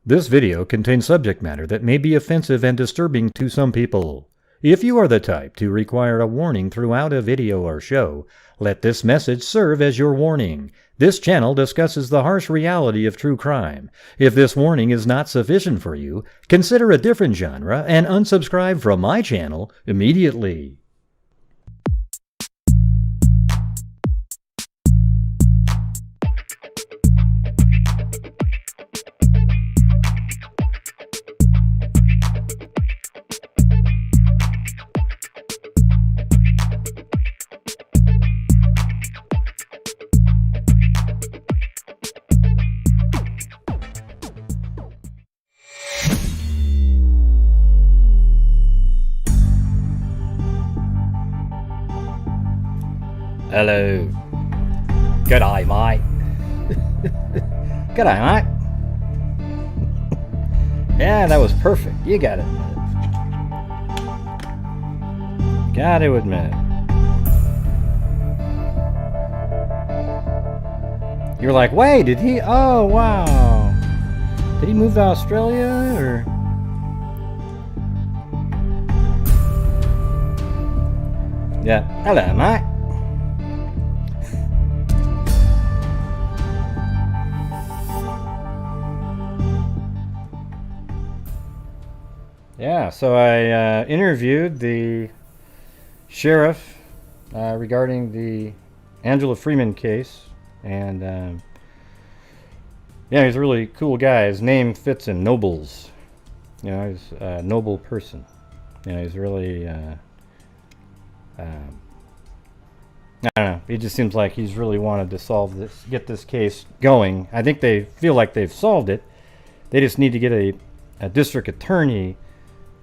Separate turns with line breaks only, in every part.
This video contains subject matter that may be offensive and disturbing to some people. If you are the type to require a warning throughout a video or show, let this message serve as your warning. This channel discusses the harsh reality of true crime. If this warning is not sufficient for you, consider a different genre and unsubscribe from my channel immediately. Hello. G'day, mate. G'day, mate. Yeah, that was perfect. You gotta admit it. Gotta admit it. You're like, wait, did he? Oh, wow. Did he move to Australia, or? Yeah. Hello, mate. Yeah, so I interviewed the sheriff regarding the Angela Freeman case, and yeah, he's a really cool guy. His name fits in nobles. You know, he's a noble person. You know, he's really, I don't know, he just seems like he's really wanted to solve this, get this case going. I think they feel like they've solved it. They just need to get a district attorney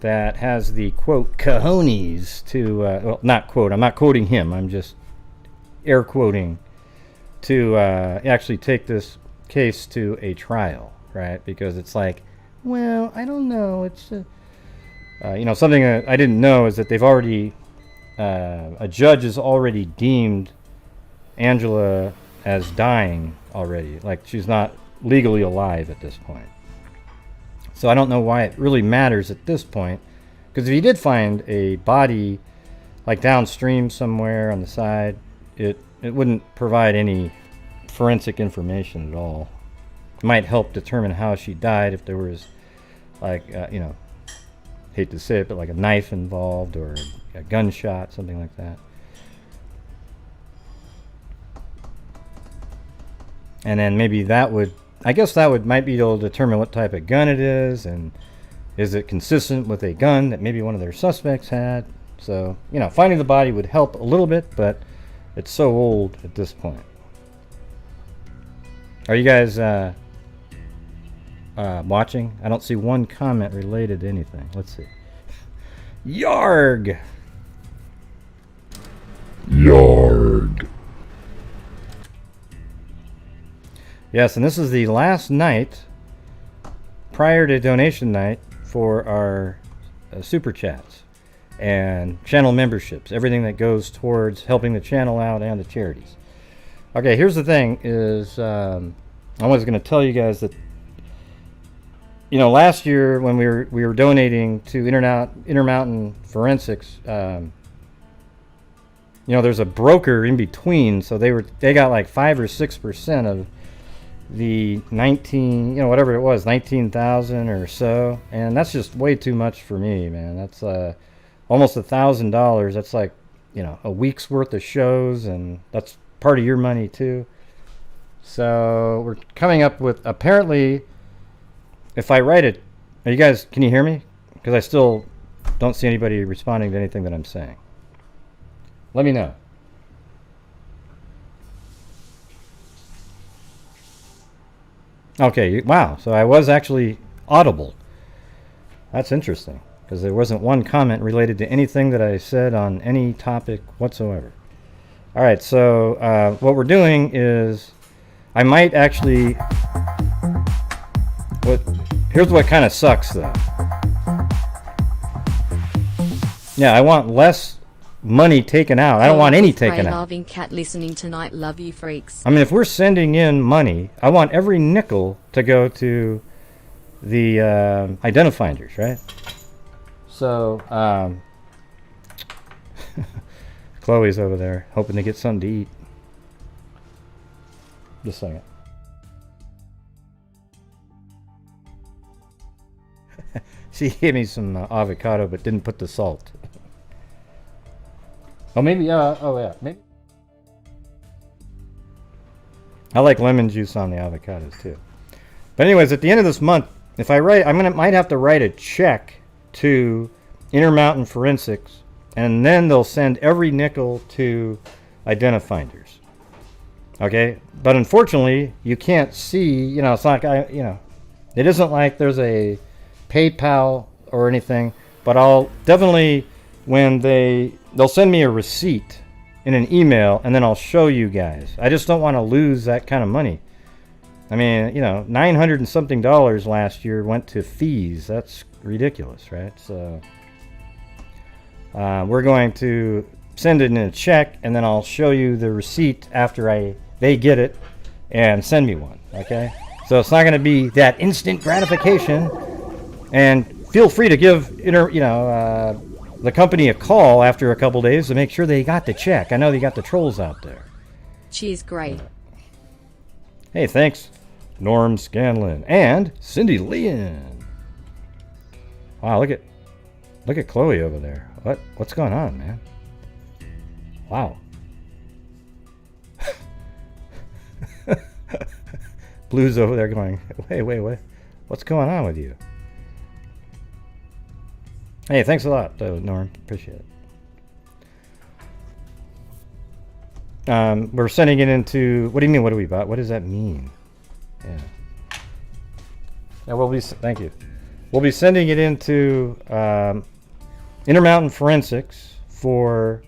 that has the, quote, cojones to, well, not quote, I'm not quoting him, I'm just air quoting, to actually take this case to a trial, right? Because it's like, well, I don't know, it's, you know, something I didn't know is that they've already, a judge has already deemed Angela as dying already, like she's not legally alive at this point. So I don't know why it really matters at this point, because if you did find a body like downstream somewhere on the side, it wouldn't provide any forensic information at all. It might help determine how she died if there was, like, you know, hate to say it, but like a knife involved or a gunshot, something like that. And then maybe that would, I guess that would might be able to determine what type of gun it is, and is it consistent with a gun that maybe one of their suspects had. So, you know, finding the body would help a little bit, but it's so old at this point. Are you guys watching? I don't see one comment related to anything. Let's see. Yarg!
Yarg.
Yes, and this is the last night prior to donation night for our super chats and channel memberships, everything that goes towards helping the channel out and the charities. Okay, here's the thing is, I was going to tell you guys that, you know, last year when we were donating to Intermountain Forensics, you know, there's a broker in between, so they got like 5 or 6% of the 19, you know, whatever it was, 19,000 or so, and that's just way too much for me, man. That's almost $1,000. That's like, you know, a week's worth of shows, and that's part of your money too. So we're coming up with, apparently, if I write it, are you guys, can you hear me? Because I still don't see anybody responding to anything that I'm saying. Let me know. Okay, wow, so I was actually audible. That's interesting, because there wasn't one comment related to anything that I said on any topic whatsoever. Alright, so what we're doing is, I might actually, here's what kind of sucks though. Yeah, I want less money taken out. I don't want any taken out.
Loving cat listening tonight. Love you, freaks.
I mean, if we're sending in money, I want every nickel to go to the identifiers, right? So Chloe's over there hoping to get something to eat. Just a second. She gave me some avocado, but didn't put the salt. Oh, maybe. Oh, yeah. Maybe. I like lemon juice on the avocados too. But anyways, at the end of this month, if I write, might have to write a check to Intermountain Forensics, and then they'll send every nickel to Identifinders. Okay, but unfortunately, you can't see. It's not. It isn't like there's a PayPal or anything. But I'll definitely, when they'll send me a receipt in an email, and then I'll show you guys. I just don't want to lose that kind of money. I mean, $900 and something last year went to fees. That's ridiculous, right? So we're going to send it in a check, and then I'll show you the receipt after they get it and send me one. Okay, so it's not going to be that instant gratification. And feel free to give the company a call after a couple days to make sure they got the check. I know they got the trolls out there.
She's great.
Hey, thanks, Norm Scanlon and Cindy Leon. Wow, look at Chloe over there. What's going on, man? Wow. Blue's over there going, wait. What's going on with you? Hey, thanks a lot, Norm. Appreciate it. We're sending it into... What do you mean, what do we buy? What does that mean? Yeah, thank you. We'll be sending it into Intermountain Forensics for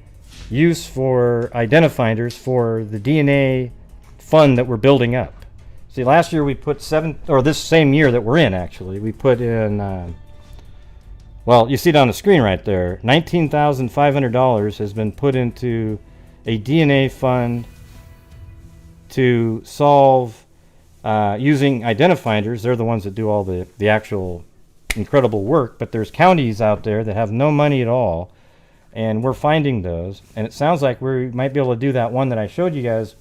use for Identifinders for the DNA fund that we're building up. See, last year we put this same year that we're in, actually, we put in... well, you see it on the screen right there. $19,500 has been put into a DNA fund to solve using Identifinders. They're the ones that do all the actual incredible work. But there's counties out there that have no money at all, and we're finding those. And it sounds like we might be able to do that one that I showed you guys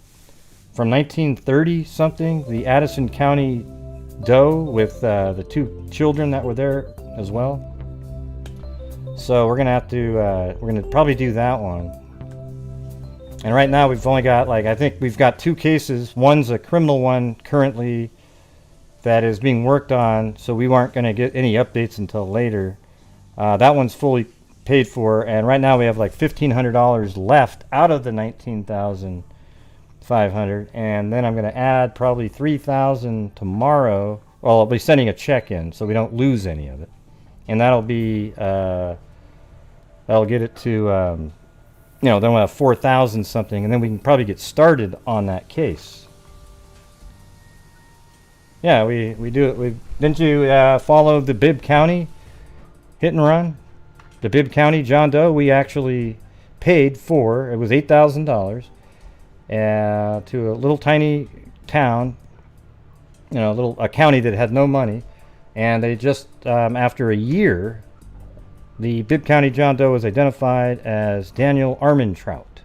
from 1930 something, the Addison County doe with the 2 children that were there as well. So we're gonna probably do that one. And right now we've only got I think we've got 2 cases. One's a criminal one currently that is being worked on, so we aren't going to get any updates until later. That one's fully paid for, and right now we have $1,500 left out of the $19,500, and then I'm going to add probably $3,000 tomorrow. Well, I'll be sending a check in so we don't lose any of it, and that'll be I'll get it to then we'll have 4,000 something, and then we can probably get started on that case. Yeah, we do it. Didn't you follow the Bibb County hit and run? The Bibb County John Doe, we actually paid for. It was $8,000 to a little tiny town, a county that had no money, and they just after a year, the Bibb County John Doe was identified as Daniel Armentrout.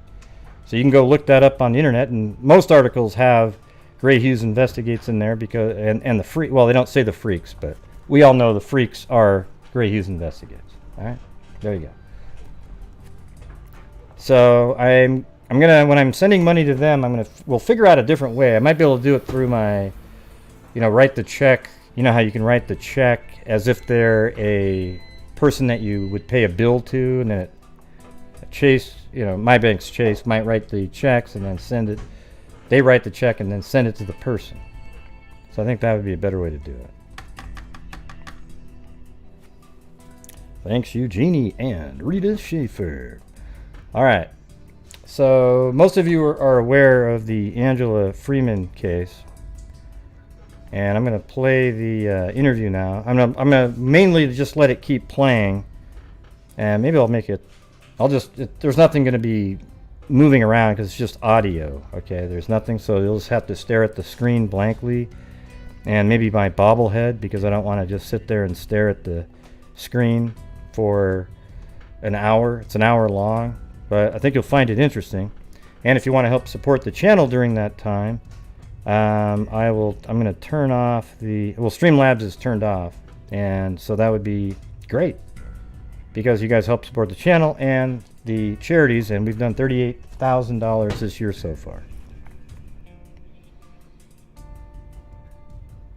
So you can go look that up on the internet, and most articles have Gray Hughes Investigates in there because and the freak. Well, they don't say the freaks, but we all know the freaks are Gray Hughes Investigates. All right, there you go. So I'm gonna, when I'm sending money to them, we'll figure out a different way. I might be able to do it through my, write the check. You know how you can write the check as if they're a person that you would pay a bill to, and then Chase, my bank's Chase, might write the checks and then send it. They write the check and then send it to the person. So I think that would be a better way to do it. Thanks, Eugenie and Rita Schaefer. All right. So most of you are aware of the Angela Freeman case, and I'm going to play the interview now. I'm going to mainly just let it keep playing, and maybe I'll make it. There's nothing going to be moving around because it's just audio. Okay, there's nothing, so you'll just have to stare at the screen blankly, and maybe my bobblehead, because I don't want to just sit there and stare at the screen for an hour. It's an hour long, but I think you'll find it interesting. And if you want to help support the channel during that time, I'm going to turn off Streamlabs is turned off, and so that would be great, because you guys help support the channel and the charities, and we've done $38,000 this year so far.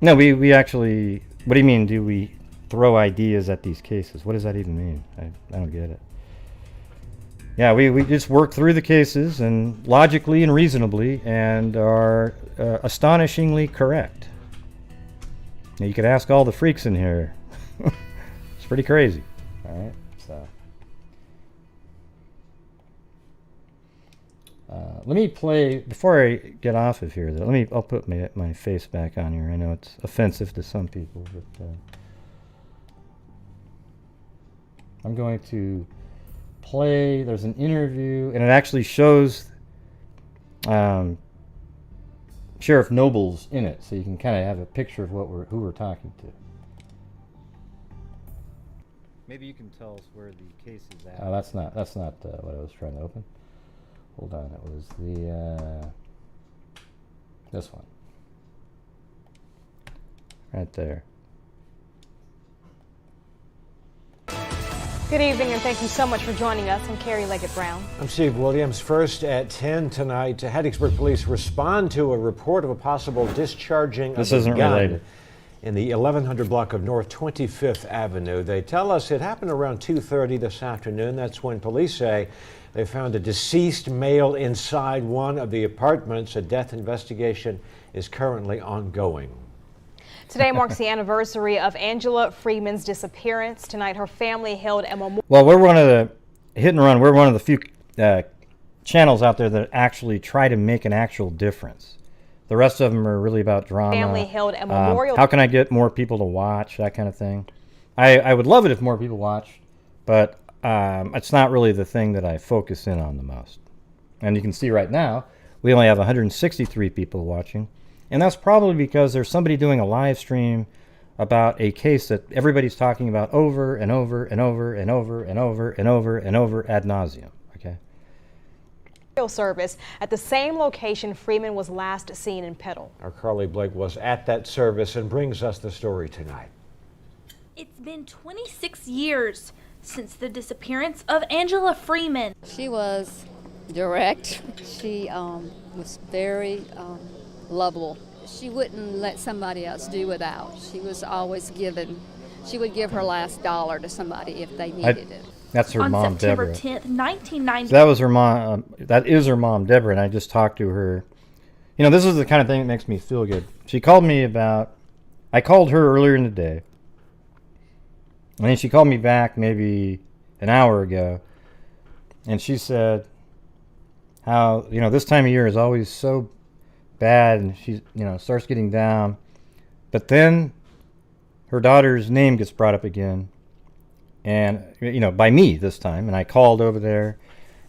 No, we actually, what do you mean, do we throw ideas at these cases? What does that even mean? I don't get it. Yeah, we just work through the cases and logically and reasonably, and are astonishingly correct. Now, you could ask all the freaks in here. It's pretty crazy. All right, so let me play before I get off of here. Though, I'll put my face back on here. I know it's offensive to some people, but I'm going to play. There's an interview, and it actually shows Sheriff Nobles in it, so you can kind of have a picture of who we're talking to. Maybe you can tell us where the case is at. Oh, that's not what I was trying to open. Hold on, it was the this one right there.
Good evening, and thank you so much for joining us. I'm Carrie Leggett-Brown.
I'm Steve Williams. First at 10 tonight, Hattiesburg police respond to a report of a possible discharging
this
of
isn't
a gun
related.
in the 1100 block of North 25th Avenue. They tell us it happened around 2:30 this afternoon. That's when police say they found a deceased male inside one of the apartments. A death investigation is currently ongoing.
Today marks the anniversary of Angela Freeman's disappearance. Tonight, her family held a memorial.
Well, we're one of the hit and run. We're one of the few channels out there that actually try to make an actual difference. The rest of them are really about drama.
Family held a memorial.
How can I get more people to watch? That kind of thing. I would love it if more people watch, but it's not really the thing that I focus in on the most. And you can see right now, we only have 163 people watching. And that's probably because there's somebody doing a live stream about a case that everybody's talking about over and over and over and over and over and over and over ad nauseum. Okay.
Service at the same location Freeman was last seen in Petal.
Our Carly Blake was at that service and brings us the story tonight.
It's been 26 years since the disappearance of Angela Freeman.
She was direct. She was very lovable. She wouldn't let somebody else do without. She was always giving. She would give her last dollar to somebody if they needed it.
That's her mom,
On September
Deborah.
10th, 1990.
So that was her mom. That is her mom, Deborah, and I just talked to her. You know, this is the kind of thing that makes me feel good. She called me I called her earlier in the day, and then she called me back maybe an hour ago, and she said how, this time of year is always so bad, and she, starts getting down. But then her daughter's name gets brought up again, and, by me this time, and I called over there,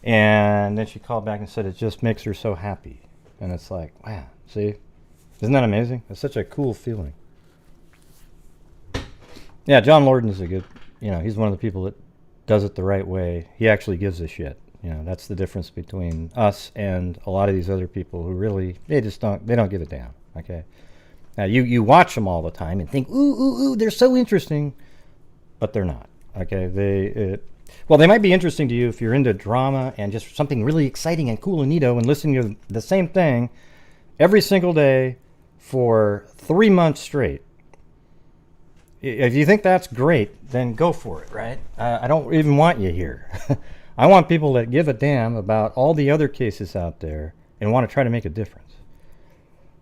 and then she called back and said it just makes her so happy. And it's like, wow, see? Isn't that amazing? It's such a cool feeling. Yeah, John Lorden is a good, he's one of the people that does it the right way. He actually gives a shit. That's the difference between us and a lot of these other people who really, they don't give a damn, okay? Now, you watch them all the time and think, ooh, they're so interesting, but they're not, okay? They might be interesting to you if you're into drama and just something really exciting and cool and neato and listening to the same thing every single day for 3 months straight. If you think that's great, then go for it, right? I don't even want you here. I want people that give a damn about all the other cases out there and want to try to make a difference.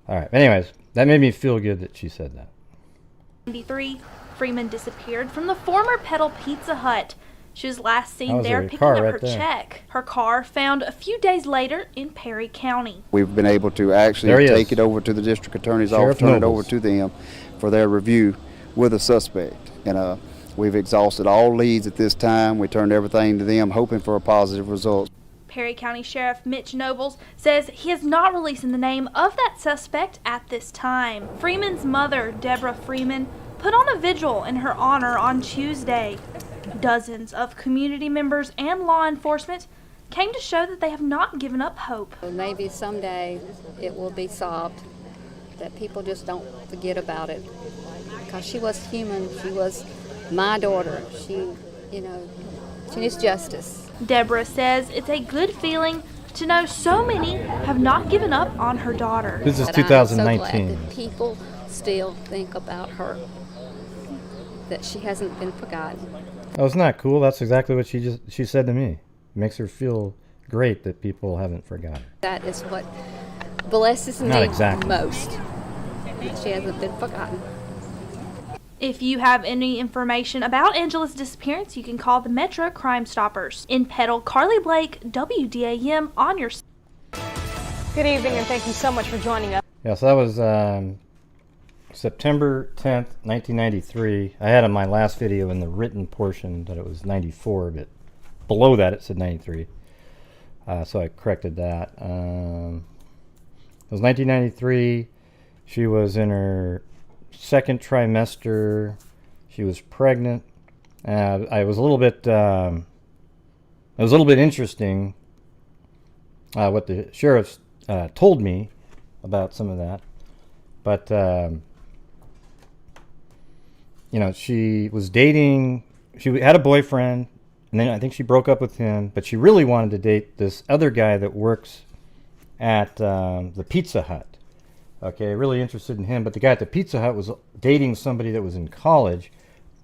All right. Anyways, that made me feel good that she said that.
1993, Freeman disappeared from the former Petal Pizza Hut. She was last
That
seen
was
there
her
picking
car
up
right
her
there.
check. Her car found a few days later in Perry County.
We've been able to
There
actually
he
take
is.
it over to the district attorney's
Sheriff
office, turn it
Nobles.
over to them for their review with a suspect. And we've exhausted all leads at this time. We turned everything to them, hoping for a positive result.
Perry County Sheriff Mitch Nobles says he is not releasing the name of that suspect at this time. Freeman's mother, Deborah Freeman, put on a vigil in her honor on Tuesday. Dozens of community members and law enforcement came to show that they have not given up hope.
Maybe someday it will be solved, that people just don't forget about it. Because she was human, she was my daughter. She needs justice.
Deborah says it's a good feeling to know so many have not given up on her daughter.
This is
But I'm so
2019.
glad that people still think about her, that she hasn't been forgotten.
Oh, isn't that cool? That's exactly what she said to me. It makes her feel great that people haven't forgotten her.
That is what blesses me
Not exactly.
most, that she hasn't been forgotten.
If you have any information about Angela's disappearance, you can call the Metro Crime Stoppers. In Petal, Carly Blake, WDAM on your...
Good evening, and thank you so much for joining us.
Yeah, so that was September 10th, 1993. I had in my last video in the written portion that it was 94, but below that it said 93. So I corrected that. It was 1993. She was in her second trimester. She was pregnant. It was a little bit interesting what the sheriffs told me about some of that. But she was dating. She had a boyfriend, and then I think she broke up with him. But she really wanted to date this other guy that works at the Pizza Hut. Okay, really interested in him. But the guy at the Pizza Hut was dating somebody that was in college,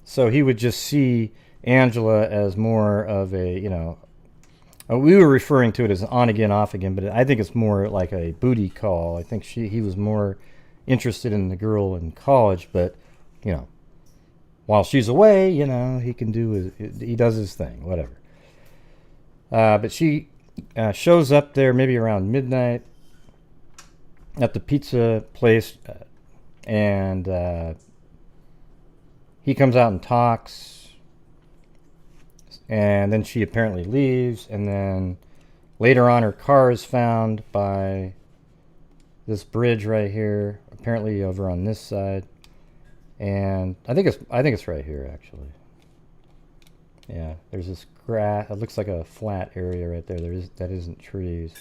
so he would just see Angela as more of a, we were referring to it as on again, off again, but I think it's more like a booty call. I think he was more interested in the girl in college, but while she's away, he can he does his thing, whatever. But she shows up there maybe around midnight at the pizza place, and he comes out and talks, and then she apparently leaves, and then later on her car is found by this bridge right here, apparently over on this side, and I think it's right here actually. Yeah, there's this grass. It looks like a flat area right there. That isn't trees,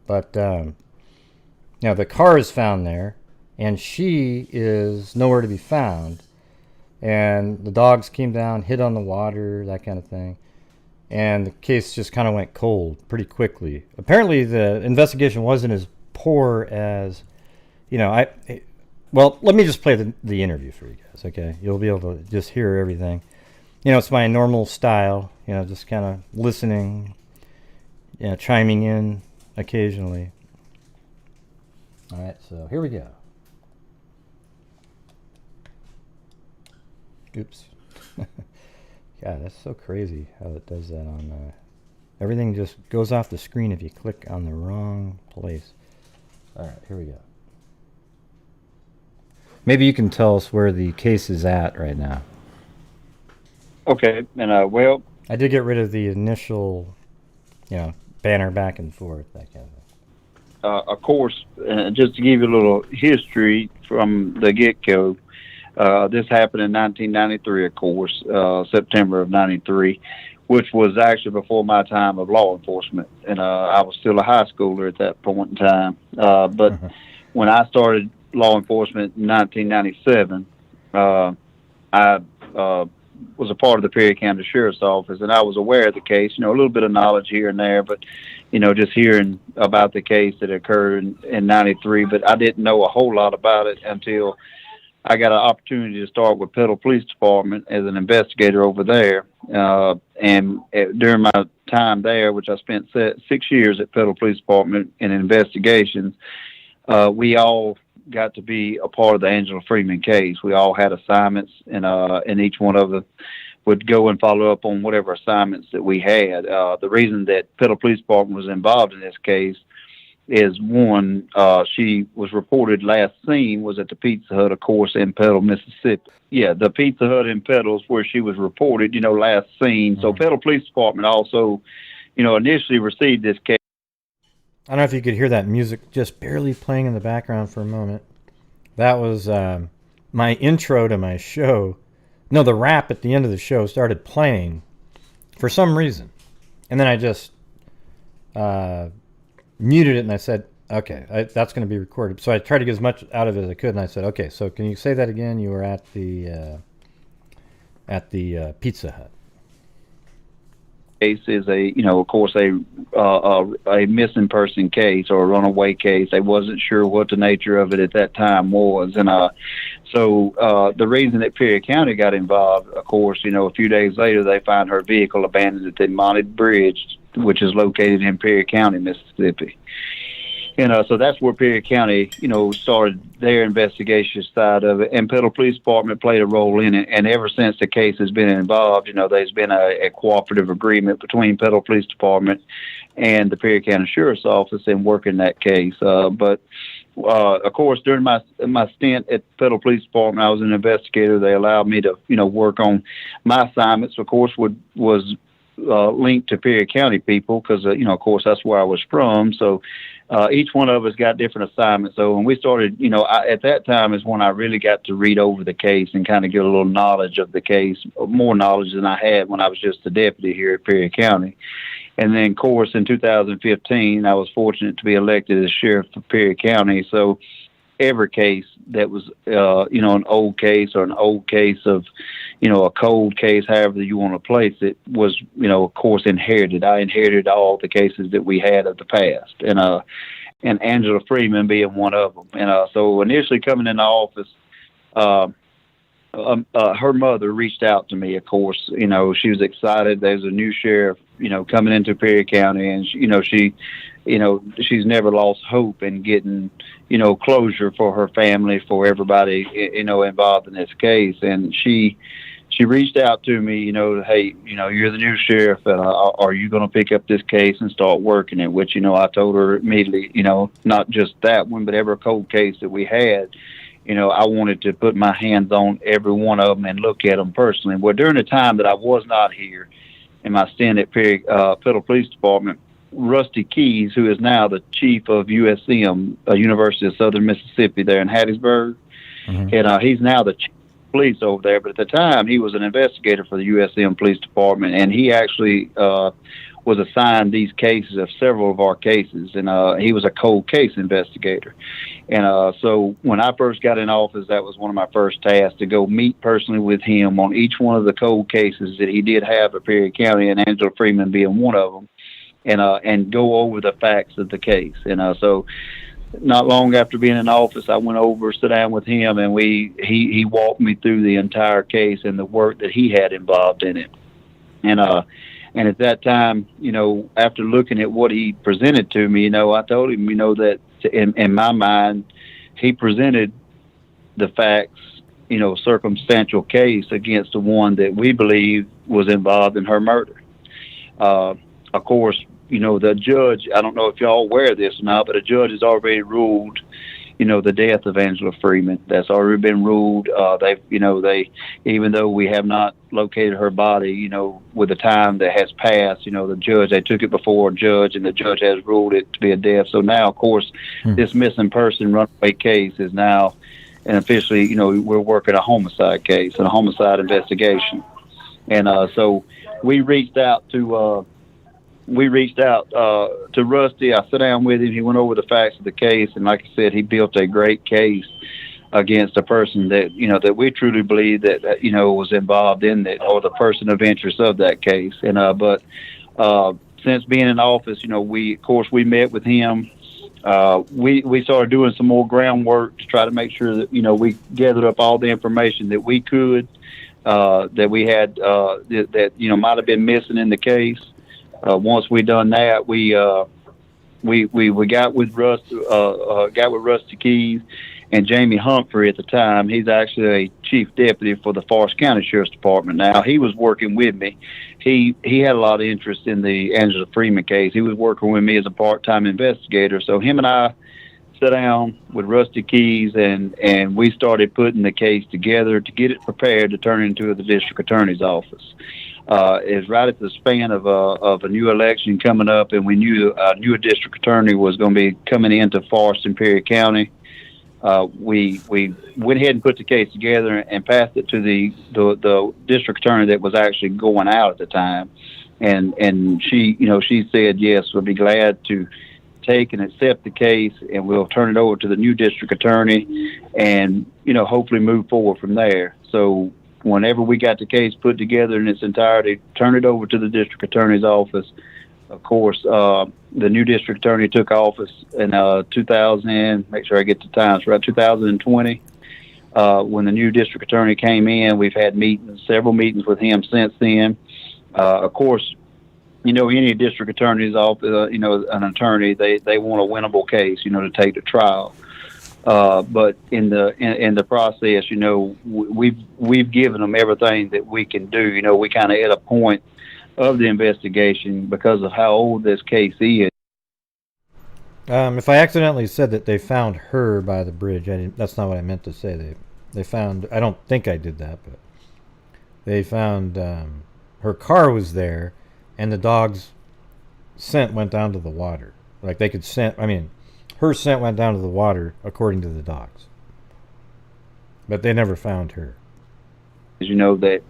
but the car is found there, and she is nowhere to be found. And the dogs came down, hid on the water, that kind of thing. And the case just kind of went cold pretty quickly. Apparently, the investigation wasn't as poor as, well, let me just play the interview for you guys, okay? You'll be able to just hear everything. It's my normal style, just kind of listening, chiming in occasionally. All right, so here we go. Oops. God, that's so crazy how it does that on... everything just goes off the screen if you click on the wrong place. All right, here we go. Maybe you can tell us where the case is at right now.
Okay, and well...
I did get rid of the initial, banner back and forth, that kind of thing.
Of course, just to give you a little history from the get-go, this happened in 1993, of course, September of 93, which was actually before my time of law enforcement. And I was still a high schooler at that point in time. But when I started law enforcement in 1997, I was a part of the Perry County Sheriff's Office, and I was aware of the case, a little bit of knowledge here and there, but, just hearing about the case that occurred in 93, but I didn't know a whole lot about it until I got an opportunity to start with Petal Police Department as an investigator over there. And during my time there, which I spent 6 years at Petal Police Department in investigations, we all got to be a part of the Angela Freeman case. We all had assignments, and each one of them would go and follow up on whatever assignments that we had. The reason that Petal Police Department was involved in this case is, one, she was reported last seen was at the Pizza Hut, of course, in Petal, Mississippi. Yeah, the Pizza Hut in Petal is where she was reported, last seen. So Petal Police Department also initially received this case.
I don't know if you could hear that music just barely playing in the background for a moment. That was my intro to my show. No, the rap at the end of the show started playing for some reason. And then I just muted it and I said, okay, that's going to be recorded. So I tried to get as much out of it as I could. And I said, okay, so can you say that again? You were at the Pizza Hut.
Case is of course, a missing person case or a runaway case. They wasn't sure what the nature of it at that time was, and so the reason that Perry County got involved, of course, a few days later they found her vehicle abandoned at the Mahned Bridge, which is located in Perry County, Mississippi. So that's where Perry County, started their investigation side of it, and Petal Police Department played a role in it. And ever since the case has been involved, there's been a cooperative agreement between Petal Police Department and the Perry County Sheriff's Office in working that case. But of course, during my stint at Petal Police Department, I was an investigator. They allowed me to, work on my assignments. Of course, was linked to Perry County people because, of course, that's where I was from. So each one of us got different assignments. So when we started, at that time is when I really got to read over the case and kind of get a little knowledge of the case, more knowledge than I had when I was just a deputy here at Perry County. And then, of course, in 2015, I was fortunate to be elected as sheriff of Perry County. So every case that was, an old case or an old case of, a cold case, however you want to place it, was, of course, inherited. I inherited all the cases that we had of the past, and Angela Freeman being one of them. And so initially coming into office, her mother reached out to me, of course. She was excited. There's a new sheriff, coming into Perry County, and she's never lost hope in getting, closure for her family, for everybody, involved in this case. And she reached out to me, hey, you're the new sheriff, and are you going to pick up this case and start working it? Which, I told her immediately, not just that one, but every cold case that we had, I wanted to put my hands on every one of them and look at them personally. Well, during the time that I was not here in my stint at Petal Police Department, Rusty Keys, who is now the chief of USM, University of Southern Mississippi there in Hattiesburg, and he's now the chief of police over there. But at the time, he was an investigator for the USM Police Department, and he actually was assigned these cases of several of our cases, and he was a cold case investigator. And so when I first got in office, that was one of my first tasks, to go meet personally with him on each one of the cold cases that he did have at Perry County, and Angela Freeman being one of them, and go over the facts of the case. And so not long after being in office, I went over, sat down with him, and he walked me through the entire case and the work that he had involved in it. And at that time, after looking at what he presented to me, I told him, that in my mind, he presented the facts, circumstantial case against the one that we believe was involved in her murder. Of course, the judge, I don't know if y'all aware of this or not, but a judge has already ruled, the death of Angela Freeman. That's already been ruled. Even though we have not located her body, with the time that has passed, the judge, they took it before a judge, and the judge has ruled it to be a death. So now, of course, this missing person runaway case is now, and officially, we're working a homicide case and a homicide investigation. And so we reached out to Rusty. I sat down with him. He went over the facts of the case, and like I said, he built a great case against a person that that we truly believe that was involved in it, or the person of interest of that case. And but since being in office, we met with him. We started doing some more groundwork to try to make sure that we gathered up all the information that we could, that we had that might have been missing in the case. Once we done that, we got with Rusty Keys and Jamie Humphrey at the time. He's actually a chief deputy for the Forest County Sheriff's Department now. He was working with me. He had a lot of interest in the Angela Freeman case. He was working with me as a part-time investigator. So him and I sat down with Rusty Keys, and we started putting the case together to get it prepared to turn into the district attorney's office. is right at the span of a new election coming up, and we knew a new district attorney was going to be coming into Forest and Perry County. We went ahead and put the case together and passed it to the district attorney that was actually going out at the time, and she said yes, we'll be glad to take and accept the case, and we'll turn it over to the new district attorney, and hopefully move forward from there. So whenever we got the case put together in its entirety, turn it over to the district attorney's office. Of course, the new district attorney took office in 2000. Make sure I get the times right. 2020. When the new district attorney came in, we've had several meetings with him since then. Of course, any district attorney's office, an attorney, they want a winnable case, to take to trial. But in the process, we've given them everything that we can do. We kind of at a point of the investigation because of how old this case is.
If I accidentally said that they found her by the bridge, that's not what I meant to say. They found, I don't think I did that, but they found her car was there, and the dog's scent went down to the water. Like they could her scent went down to the water according to the dogs. But they never found her.
That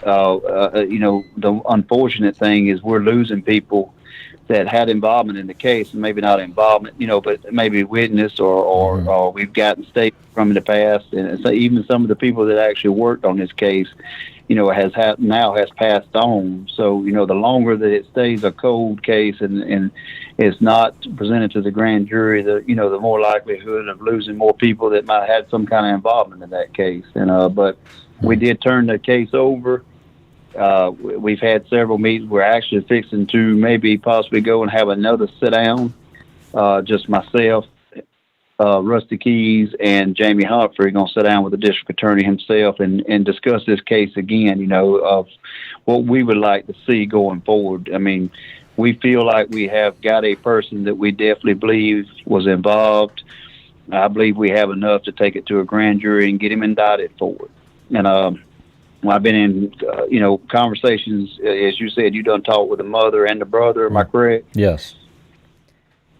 the unfortunate thing is we're losing people that had involvement in the case, and maybe not involvement, but maybe witness or we've gotten statements from in the past, and so even some of the people that actually worked on this case, has passed on. So the longer that it stays a cold case and it's not presented to the grand jury, the more likelihood of losing more people that might have had some kind of involvement in that case. And but we did turn the case over. We've had several meetings. We're actually fixing to maybe possibly go and have another sit down. Just myself, Rusty Keys, and Jamie Humphrey going to sit down with the district attorney himself and discuss this case again, of what we would like to see going forward. I mean, we feel like we have got a person that we definitely believe was involved. I believe we have enough to take it to a grand jury and get him indicted for it. And I've been in, conversations, as you said, you done talked with the mother and the brother. Am I correct?
Yes.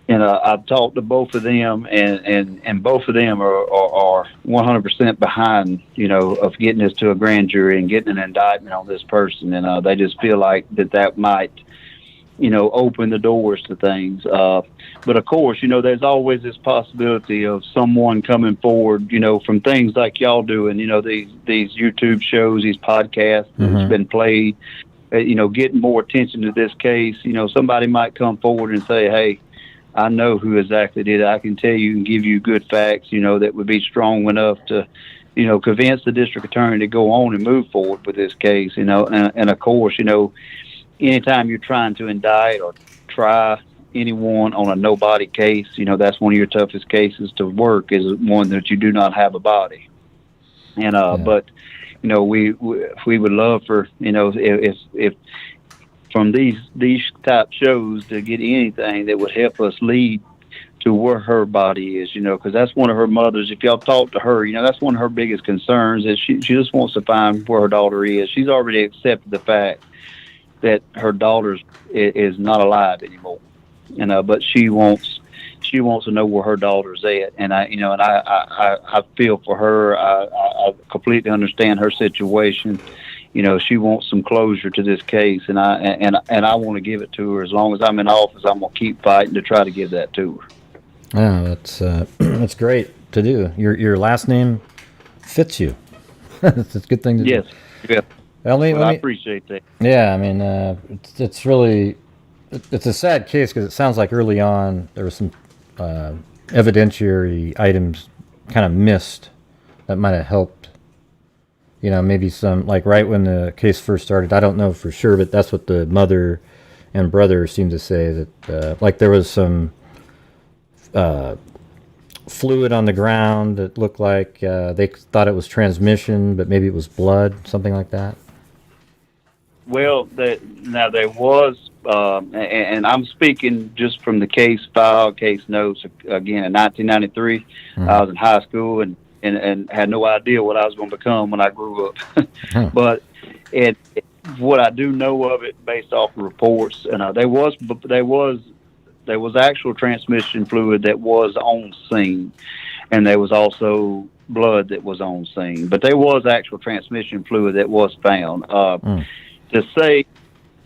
And I've talked to both of them, and both of them are 100% behind, of getting this to a grand jury and getting an indictment on this person. And they just feel like that might, open the doors to things. But of course, there's always this possibility of someone coming forward, from things like y'all doing, these YouTube shows, these podcasts that's been played, getting more attention to this case. Somebody might come forward and say, hey, I know who exactly did it. I can tell you and give you good facts, that would be strong enough to, convince the district attorney to go on and move forward with this case, and of course, anytime you're trying to indict or try anyone on a nobody case, that's one of your toughest cases to work, is one that you do not have a body. And, but, we would love for, if from these type shows to get anything that would help us lead to where her body is, because that's one of her mothers. If y'all talk to her, that's one of her biggest concerns, is she just wants to find where her daughter is. She's already accepted the fact that her daughter is not alive anymore, but she wants to know where her daughter's at. And I feel for her. I completely understand her situation. She wants some closure to this case, and I want to give it to her. As long as I'm in office, I'm gonna keep fighting to try to give that to her.
Yeah, that's great to do. Your last name fits you. It's a good thing to do.
Yes. Yeah.
Well,
I appreciate that.
Yeah, I mean, it's really a sad case because it sounds like early on there was some evidentiary items kind of missed that might have helped. Maybe some, like right when the case first started. I don't know for sure, but that's what the mother and brother seemed to say, that like there was some fluid on the ground that looked like they thought it was transmission, but maybe it was blood, something like that.
Well, now there was, and I'm speaking just from the case file, case notes. Again, in 1993, I was in high school and had no idea what I was going to become when I grew up. But what I do know of it based off of reports, and there was actual transmission fluid that was on scene, and there was also blood that was on scene, but there was actual transmission fluid that was found. To say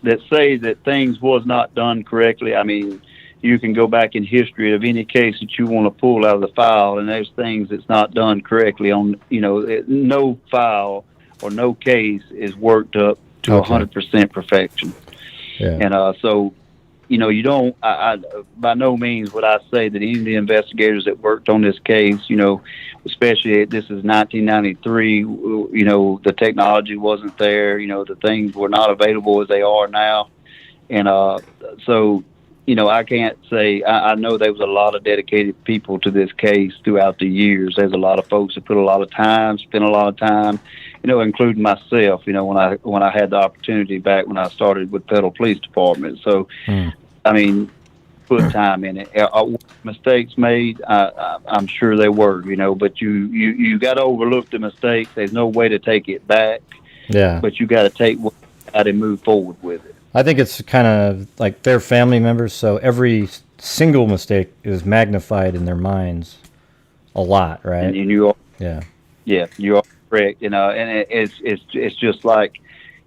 that things was not done correctly, I mean, you can go back in history of any case that you want to pull out of the file, and there's things that's not done correctly on, no file or no case is worked up to 100% perfection.
Yeah.
And so, you don't, I by no means would I say that any of the investigators that worked on this case, especially this is 1993, the technology wasn't there, the things were not available as they are now. And so, I can't say, I know there was a lot of dedicated people to this case throughout the years. There's a lot of folks that put a lot of time, spent a lot of time, including myself, when I had the opportunity back when I started with Petal Police Department. So, I mean, put time in it. Mistakes made, I'm sure they were, but you got to overlook the mistakes. There's no way to take it back.
Yeah.
But you got to take what you got and move forward with it.
I think it's kind of like they're family members, so every single mistake is magnified in their minds a lot, right?
And you are,
yeah,
you are correct. And it's just like,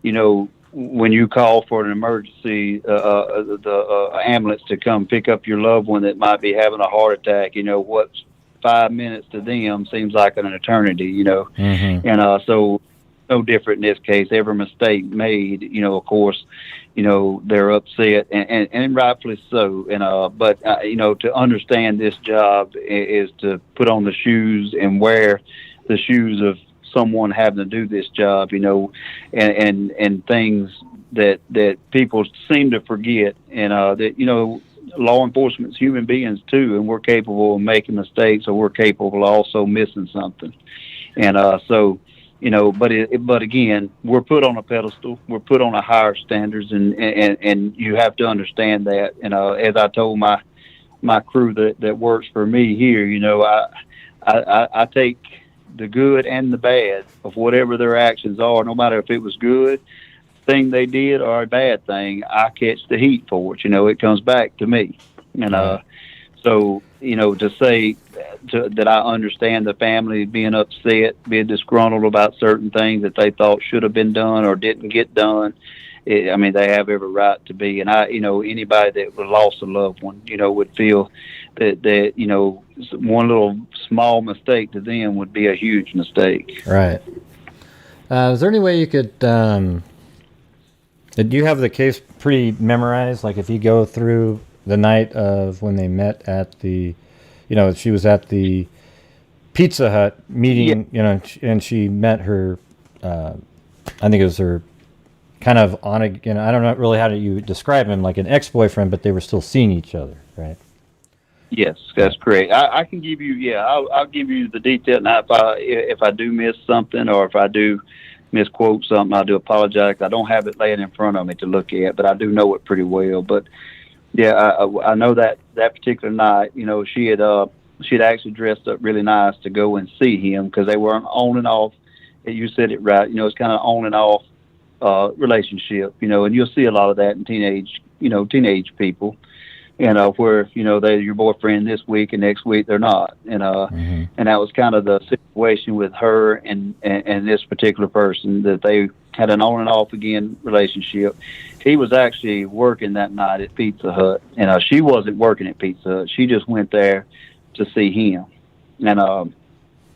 when you call for an emergency, the ambulance to come pick up your loved one that might be having a heart attack. What's 5 minutes to them seems like an eternity.
Mm-hmm.
And so no different in this case. Every mistake made, of course, they're upset and rightfully so. And but to understand this job is to put on the shoes and wear the shoes of someone having to do this job, and things that people seem to forget, and that law enforcement's human beings too, and we're capable of making mistakes, or we're capable of also missing something. And so but again, we're put on a pedestal, we're put on a higher standards, and you have to understand that. As I told my crew that works for me here, I take the good and the bad of whatever their actions are, no matter if it was good thing they did or a bad thing. I catch the heat for it. It comes back to me. And so to say that I understand the family being upset, being disgruntled about certain things that they thought should have been done or didn't get done, they have every right to be. And anybody that lost a loved one, would feel that one little small mistake to them would be a huge mistake.
Right. Is there any way you could, do you have the case pretty memorized? Like if you go through the night of when they met at the, she was at the Pizza Hut meeting, and she met her, I think it was her kind of on again. I don't know really how you describe him, like an ex-boyfriend, but they were still seeing each other, right?
Yes, that's correct. I can give you, I'll give you the detail. Now, if I do miss something, or if I do misquote something, I do apologize. I don't have it laying in front of me to look at, but I do know it pretty well. But I know that particular night, she had actually dressed up really nice to go and see him, because they were on and off. You said it right. It's kind of on and off relationship. And you'll see a lot of that in teenage people. Where they're your boyfriend this week and next week they're not. And and that was kind of the situation with her and this particular person, that they had an on and off again relationship. He was actually working that night at Pizza Hut, and she wasn't working at Pizza Hut. She just went there to see him. And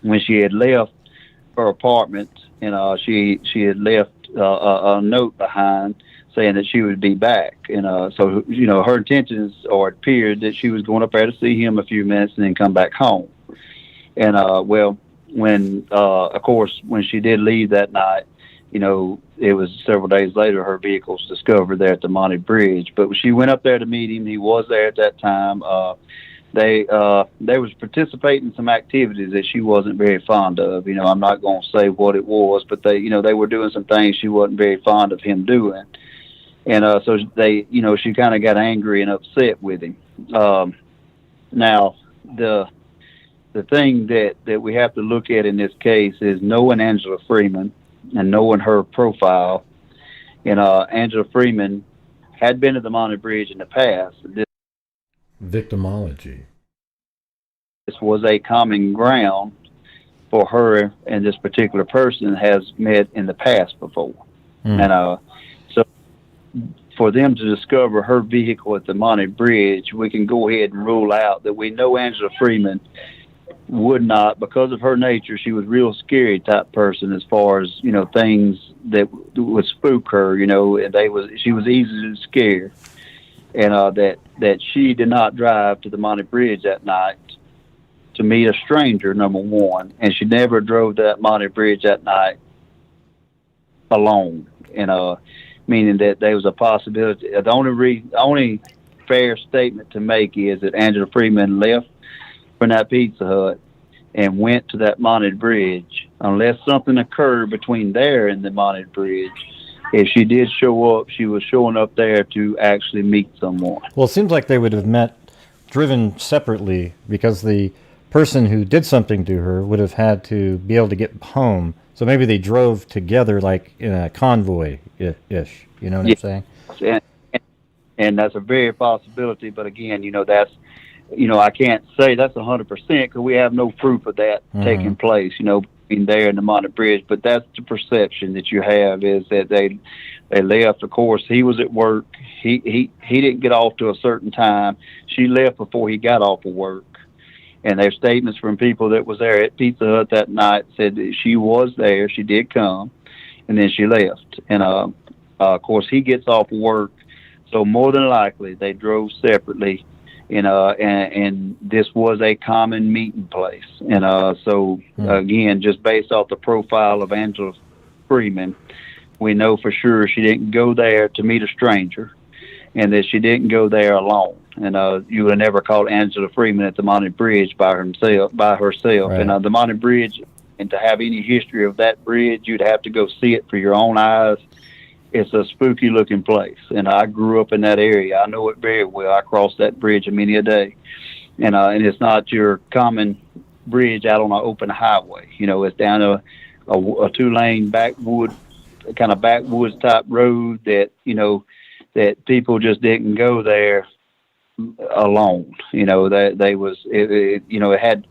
when she had left her apartment, she had left a note behind saying that she would be back. And so her intentions, or it appeared that she was going up there to see him a few minutes and then come back home. And when of course when she did leave that night, it was several days later her vehicle was discovered there at the Mahned Bridge. But when she went up there to meet him, he was there at that time. They was participating in some activities that she wasn't very fond of. I'm not going to say what it was, but they were doing some things she wasn't very fond of him doing. And so she kind of got angry and upset with him. Now, the thing that we have to look at in this case is knowing Angela Freeman and knowing her profile. And Angela Freeman had been to the Mahned Bridge in the past.
Victimology.
This was a common ground for her and this particular person has met in the past before. And so for them to discover her vehicle at the Mahned Bridge, we can go ahead and rule out that we know Angela Freeman would not, because of her nature, she was real scary type person as far as, you know, things that would spook her, you know, and she was easily scared. And that she did not drive to the Mahned Bridge that night to meet a stranger, number one, and she never drove that Mahned Bridge that night alone. And meaning that there was a possibility. The only fair statement to make is that Angela Freeman left from that Pizza Hut and went to that Mahned Bridge, unless something occurred between there and the Mahned Bridge. If she did show up, she was showing up there to actually meet someone.
Well, it seems like they would have driven separately, because the person who did something to her would have had to be able to get home. So maybe they drove together, like in a convoy-ish. You know what I'm saying?
And that's a very possibility. But again, you know, that's, you know, I can't say that's 100% because we have no proof of that taking place, you know, being there in the Mahned Bridge. But that's the perception that you have, is that they left. Of course, he was at work. He didn't get off to a certain time. She left before he got off of work. And there's statements from people that was there at Pizza Hut that night said that she was there. She did come, and then she left. And of course, he gets off of work, so more than likely they drove separately. And this was a common meeting place. And so again, just based off the profile of Angela Freeman, we know for sure she didn't go there to meet a stranger, and that she didn't go there alone. And you would have never caught Angela Freeman at the Mahned Bridge by herself.
Right.
And the Mahned Bridge, and to have any history of that bridge, you'd have to go see it for your own eyes. It's a spooky looking place, and I grew up in that area. I know it very well. I crossed that bridge many a day, and it's not your common bridge out on an open highway. You know, it's down a 2-lane backwoods type road that, you know, that people just didn't go there alone. You know, it had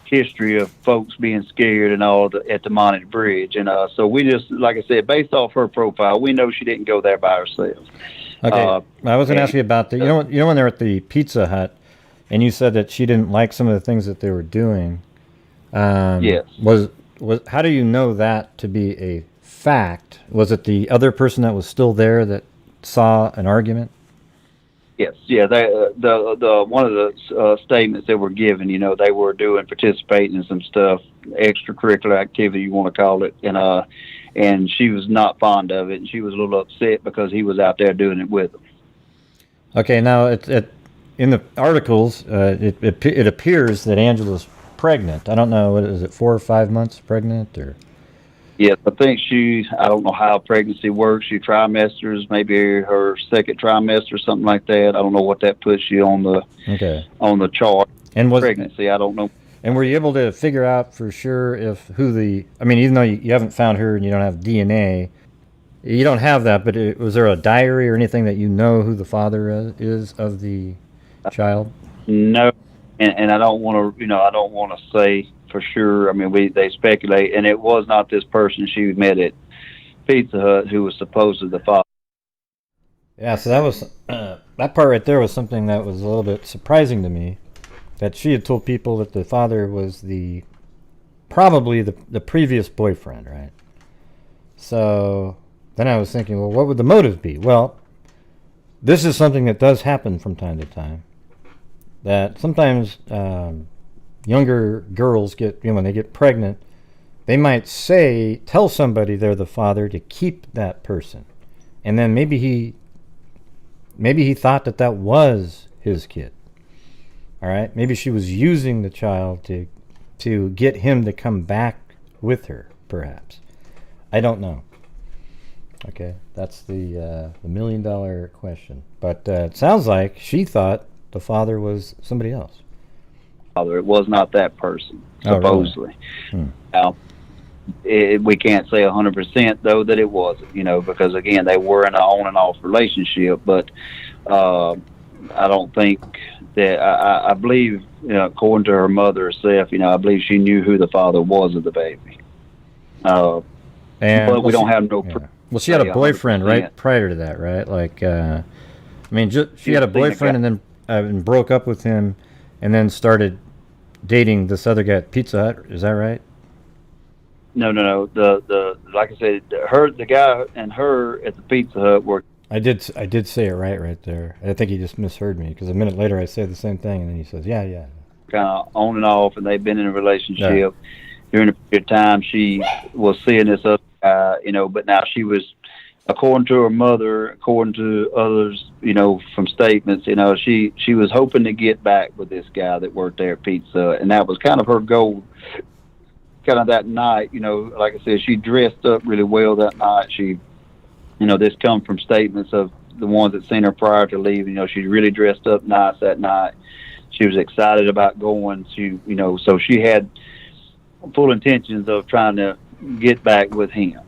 history of folks being scared and all at the Mahned Bridge. And so we just, like I said, based off her profile, we know she didn't go there by herself.
Okay. I was going to ask you about you know when they're at the Pizza Hut, and you said that she didn't like some of the things that they were doing.
Yes.
Was how do you know that to be a fact? Was it the other person that was still there that saw an argument?
Yes, yeah. The one of the statements that were given, you know, they were participating in some stuff, extracurricular activity, you want to call it, and she was not fond of it, and she was a little upset because he was out there doing it with them. Okay,
now in the articles, it appears that Angela's pregnant. I don't know, what is it, 4 or 5 months pregnant, or?
Yes, I think I don't know how pregnancy works. She trimesters, maybe her second trimester or something like that. I don't know what that puts you on the chart.
And
pregnancy, I don't know.
And were you able to figure out for sure even though you haven't found her and you don't have DNA, you don't have that, but was there a diary or anything that you know who the father is of the child?
No, and I don't want to say for sure. I mean, they speculate, and it was not this person she met at Pizza Hut who was supposedly the father.
Yeah, so that was that part right there was something that was a little bit surprising to me, that she had told people that the father was probably the previous boyfriend, right? So then I was thinking, well, what would the motive be? Well, this is something that does happen from time to time, that sometimes younger girls when they get pregnant, they might tell somebody they're the father to keep that person. And then maybe he thought that was his kid. All right? Maybe she was using the child to get him to come back with her, perhaps. I don't know. Okay? That's the $1 million question. But it sounds like she thought the father was somebody else.
It was not that person, supposedly.
Oh, really?
Now, we can't say 100% though that it wasn't, because again they were in an on and off relationship. But I don't think that I believe, according to her mother herself, I believe she knew who the father was of the baby. But we don't have no proof.
Well, she had a boyfriend
100%.
right prior to that, right? Like, she had a boyfriend and then broke up with him, and then started dating this other guy at Pizza Hut. Is that right?
No. The like I said, the guy and her at the Pizza Hut were.
I did say it right there. I think he just misheard me, because a minute later I say the same thing, and then he says, yeah.
Kind of on and off, and they've been in a relationship. During a period of time, she was seeing this other guy, but now she was, according to her mother, according to others, from statements, she was hoping to get back with this guy that worked there at Pizza Hut, and that was kind of her goal. Kind of that night, like I said, she dressed up really well that night. She, this come from statements of the ones that seen her prior to leaving. She really dressed up nice that night. She was excited about going. So she had full intentions of trying to get back with him.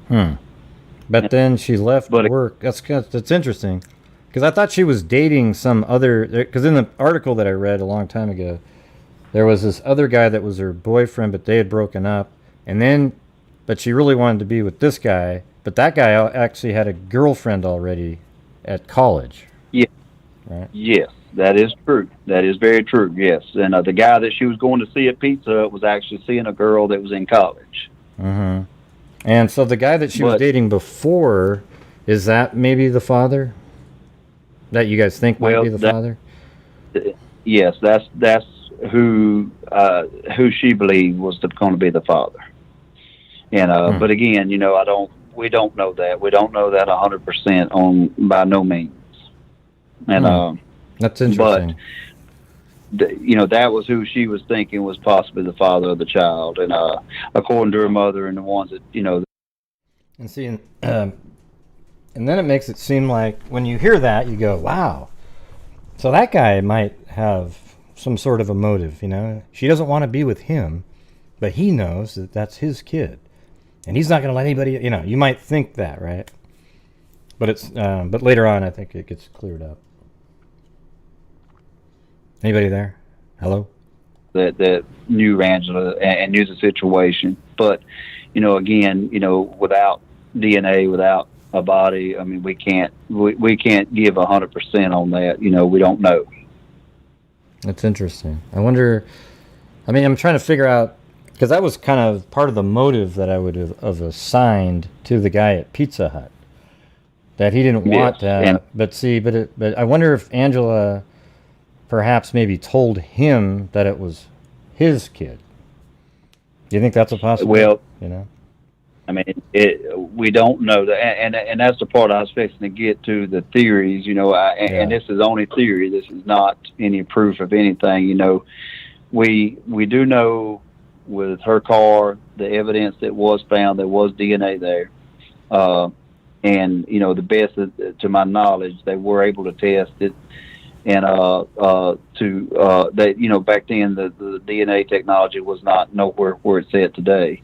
But then she left work. That's interesting, because I thought she was dating some other. Because in the article that I read a long time ago, there was this other guy that was her boyfriend, but they had broken up, but she really wanted to be with this guy. But that guy actually had a girlfriend already at college.
Yeah.
Right.
Yes, that is true. That is very true. Yes, and the guy that she was going to see at Pizza Hut was actually seeing a girl that was in college.
Mm-hmm. And so the guy that she was dating before, is that maybe the father? That you guys think might be the father?
Yes, that's who she believed was going to be the father. And but again, we don't know that. We don't know that 100% by no means. And
that's interesting.
But that was who she was thinking was possibly the father of the child, and according to her mother and the ones that
And see, and then it makes it seem like when you hear that, you go, "Wow!" So that guy might have some sort of a motive. She doesn't want to be with him, but he knows that that's his kid, and he's not going to let anybody. You might think that, right? But it's but later on, I think it gets cleared up. Anybody there? Hello?
That knew Angela and knew the situation. But, again, without DNA, without a body, we can't give 100% on that. We don't know.
That's interesting. I wonder, I'm trying to figure out, because that was kind of part of the motive that I would have assigned to the guy at Pizza Hut, that he didn't want that. But I wonder if Angela perhaps maybe told him that it was his kid. Do you think that's a possibility?
Well, we don't know that, and that's the part I was fixing to get to, the theories. And this is only theory. This is not any proof of anything. We do know with her car, the evidence that was found, there was DNA there, and the best to my knowledge, they were able to test it. And back then the DNA technology was not nowhere where it's at today.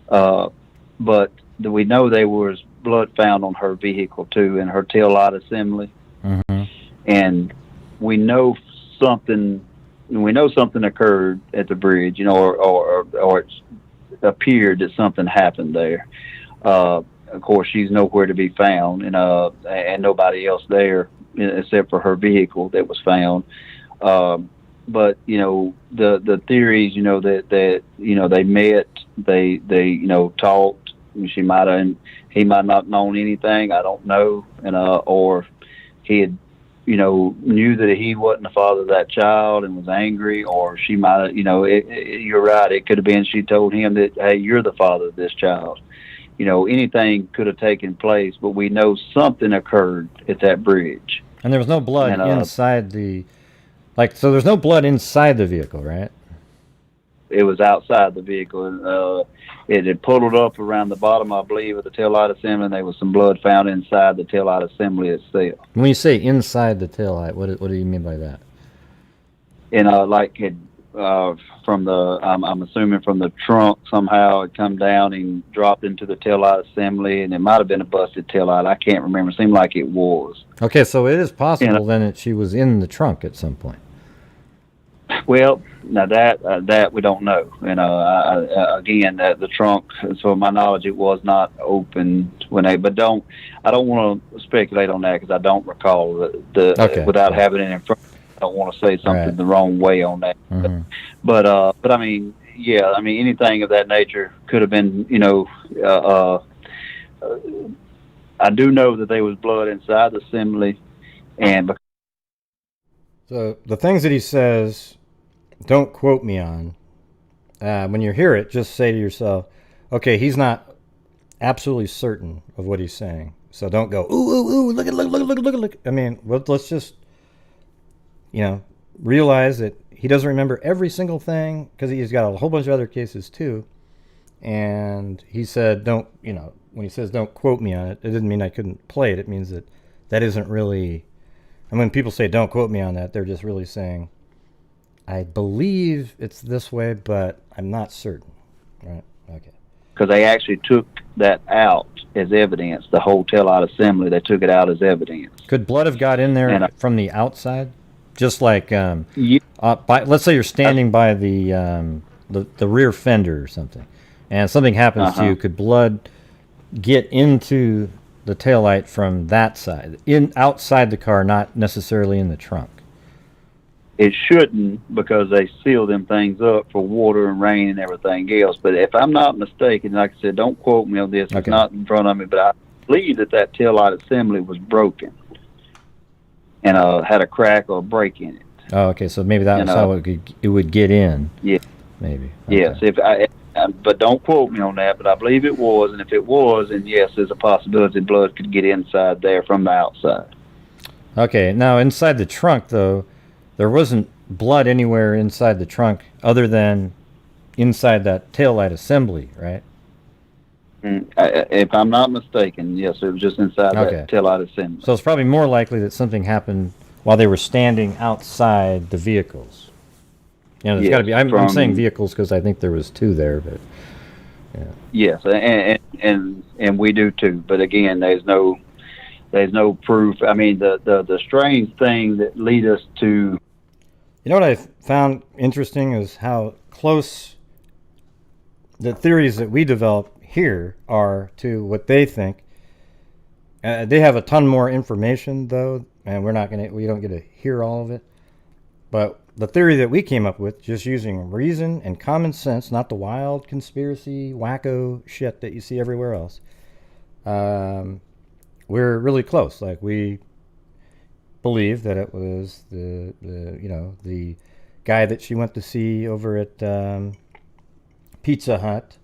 But we know there was blood found on her vehicle too, and her tail light assembly.
Mm-hmm.
And we know something occurred at the bridge, or it appeared that something happened there. Of course, she's nowhere to be found, and nobody else there except for her vehicle that was found. But the theories, that they met, they talked. He might not known anything, I don't know, or he had knew that he wasn't the father of that child and was angry, or she might have, you're right, it could have been she told him that, hey, you're the father of this child. Anything could have taken place, but we know something occurred at that bridge.
And there was no blood inside so there's no blood inside the vehicle, right?
It was outside the vehicle. It had puddled up around the bottom, I believe, of the taillight assembly, and there was some blood found inside the taillight assembly itself.
When you say inside the taillight, what do you mean by that?
And from the, I'm assuming from the trunk somehow it come down and dropped into the taillight assembly, and it might have been a busted taillight. I can't remember. It seemed like it was.
Okay, so it is possible then that she was in the trunk at some point.
Well, now that we don't know. Again, the trunk, so my knowledge, it was not open when they. But I don't want to speculate on that because I don't recall without having it in front. I don't want to say something the wrong way on that.
Mm-hmm.
But I mean, yeah, I mean anything of that nature could have been. I do know that there was blood inside the assembly, and.
So the things that he says, don't quote me on. When you hear it, just say to yourself, okay, he's not absolutely certain of what he's saying. So don't go, ooh, look. I mean, let's just, realize that he doesn't remember every single thing because he's got a whole bunch of other cases too. And he said, when he says don't quote me on it, it didn't mean I couldn't play it. It means that isn't really. And when people say, don't quote me on that, they're just really saying, I believe it's this way, but I'm not certain. Right? Okay.
Because they actually took that out as evidence, the whole taillight assembly, they took it out as evidence.
Could blood have got in there from the outside? Just like, let's say you're standing by the rear fender or something, and something happens to you. Could blood get into the taillight from that side, outside the car, not necessarily in the trunk?
It shouldn't, because they seal them things up for water and rain and everything else. But if I'm not mistaken, like I said, don't quote me on this. It's not in front of me, but I believe that taillight assembly was broken and had a crack or a break in it.
Oh, okay. So maybe that was how it would get in.
Yeah.
Maybe. Okay.
Yes. But don't quote me on that, but I believe it was, and if it was, then yes, there's a possibility blood could get inside there from the outside.
Okay, now inside the trunk, though, there wasn't blood anywhere inside the trunk other than inside that taillight assembly, right?
If I'm not mistaken, yes, it was just inside that taillight assembly.
So it's probably more likely that something happened while they were standing outside the vehicles. There's got to be. I'm saying vehicles because I think there was two there, but
yes, and we do too. But again, there's no proof. I mean, the strange thing that lead us to.
What I found interesting is how close the theories that we develop here are to what they think. They have a ton more information though, and we don't get to hear all of it. But the theory that we came up with, just using reason and common sense, not the wild conspiracy, wacko shit that you see everywhere else, we're really close. Like, we believe that it was the guy that she went to see over at Pizza Hut,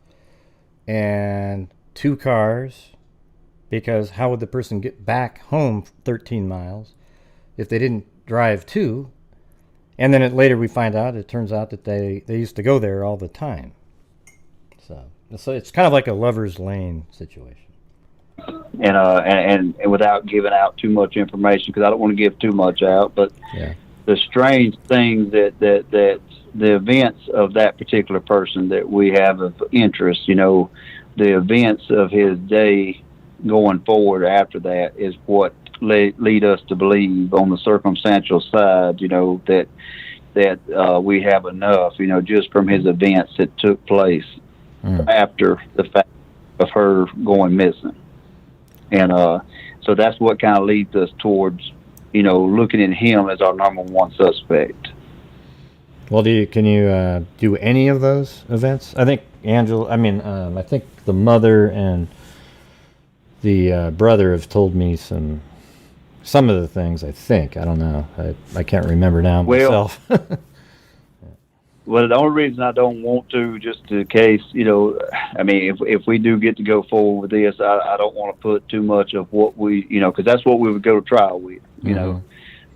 and two cars, because how would the person get back home 13 miles if they didn't drive two? And then later we find out, it turns out that they used to go there all the time. So it's kind of like a lover's lane situation.
And without giving out too much information, because I don't want to give too much out, but the strange thing that the events of that particular person that we have of interest, the events of his day going forward after that is what lead us to believe on the circumstantial side, that we have enough, just from his events that took place after the fact of her going missing. And so that's what kind of leads us towards, looking at him as our number one suspect.
Well, can you do any of those events? I think I think the mother and the brother have told me some of the things. I think, I don't know. I can't remember now myself.
Well, the only reason I don't want to, just in case, if we do get to go forward with this, I don't want to put too much of what we, because that's what we would go to trial with,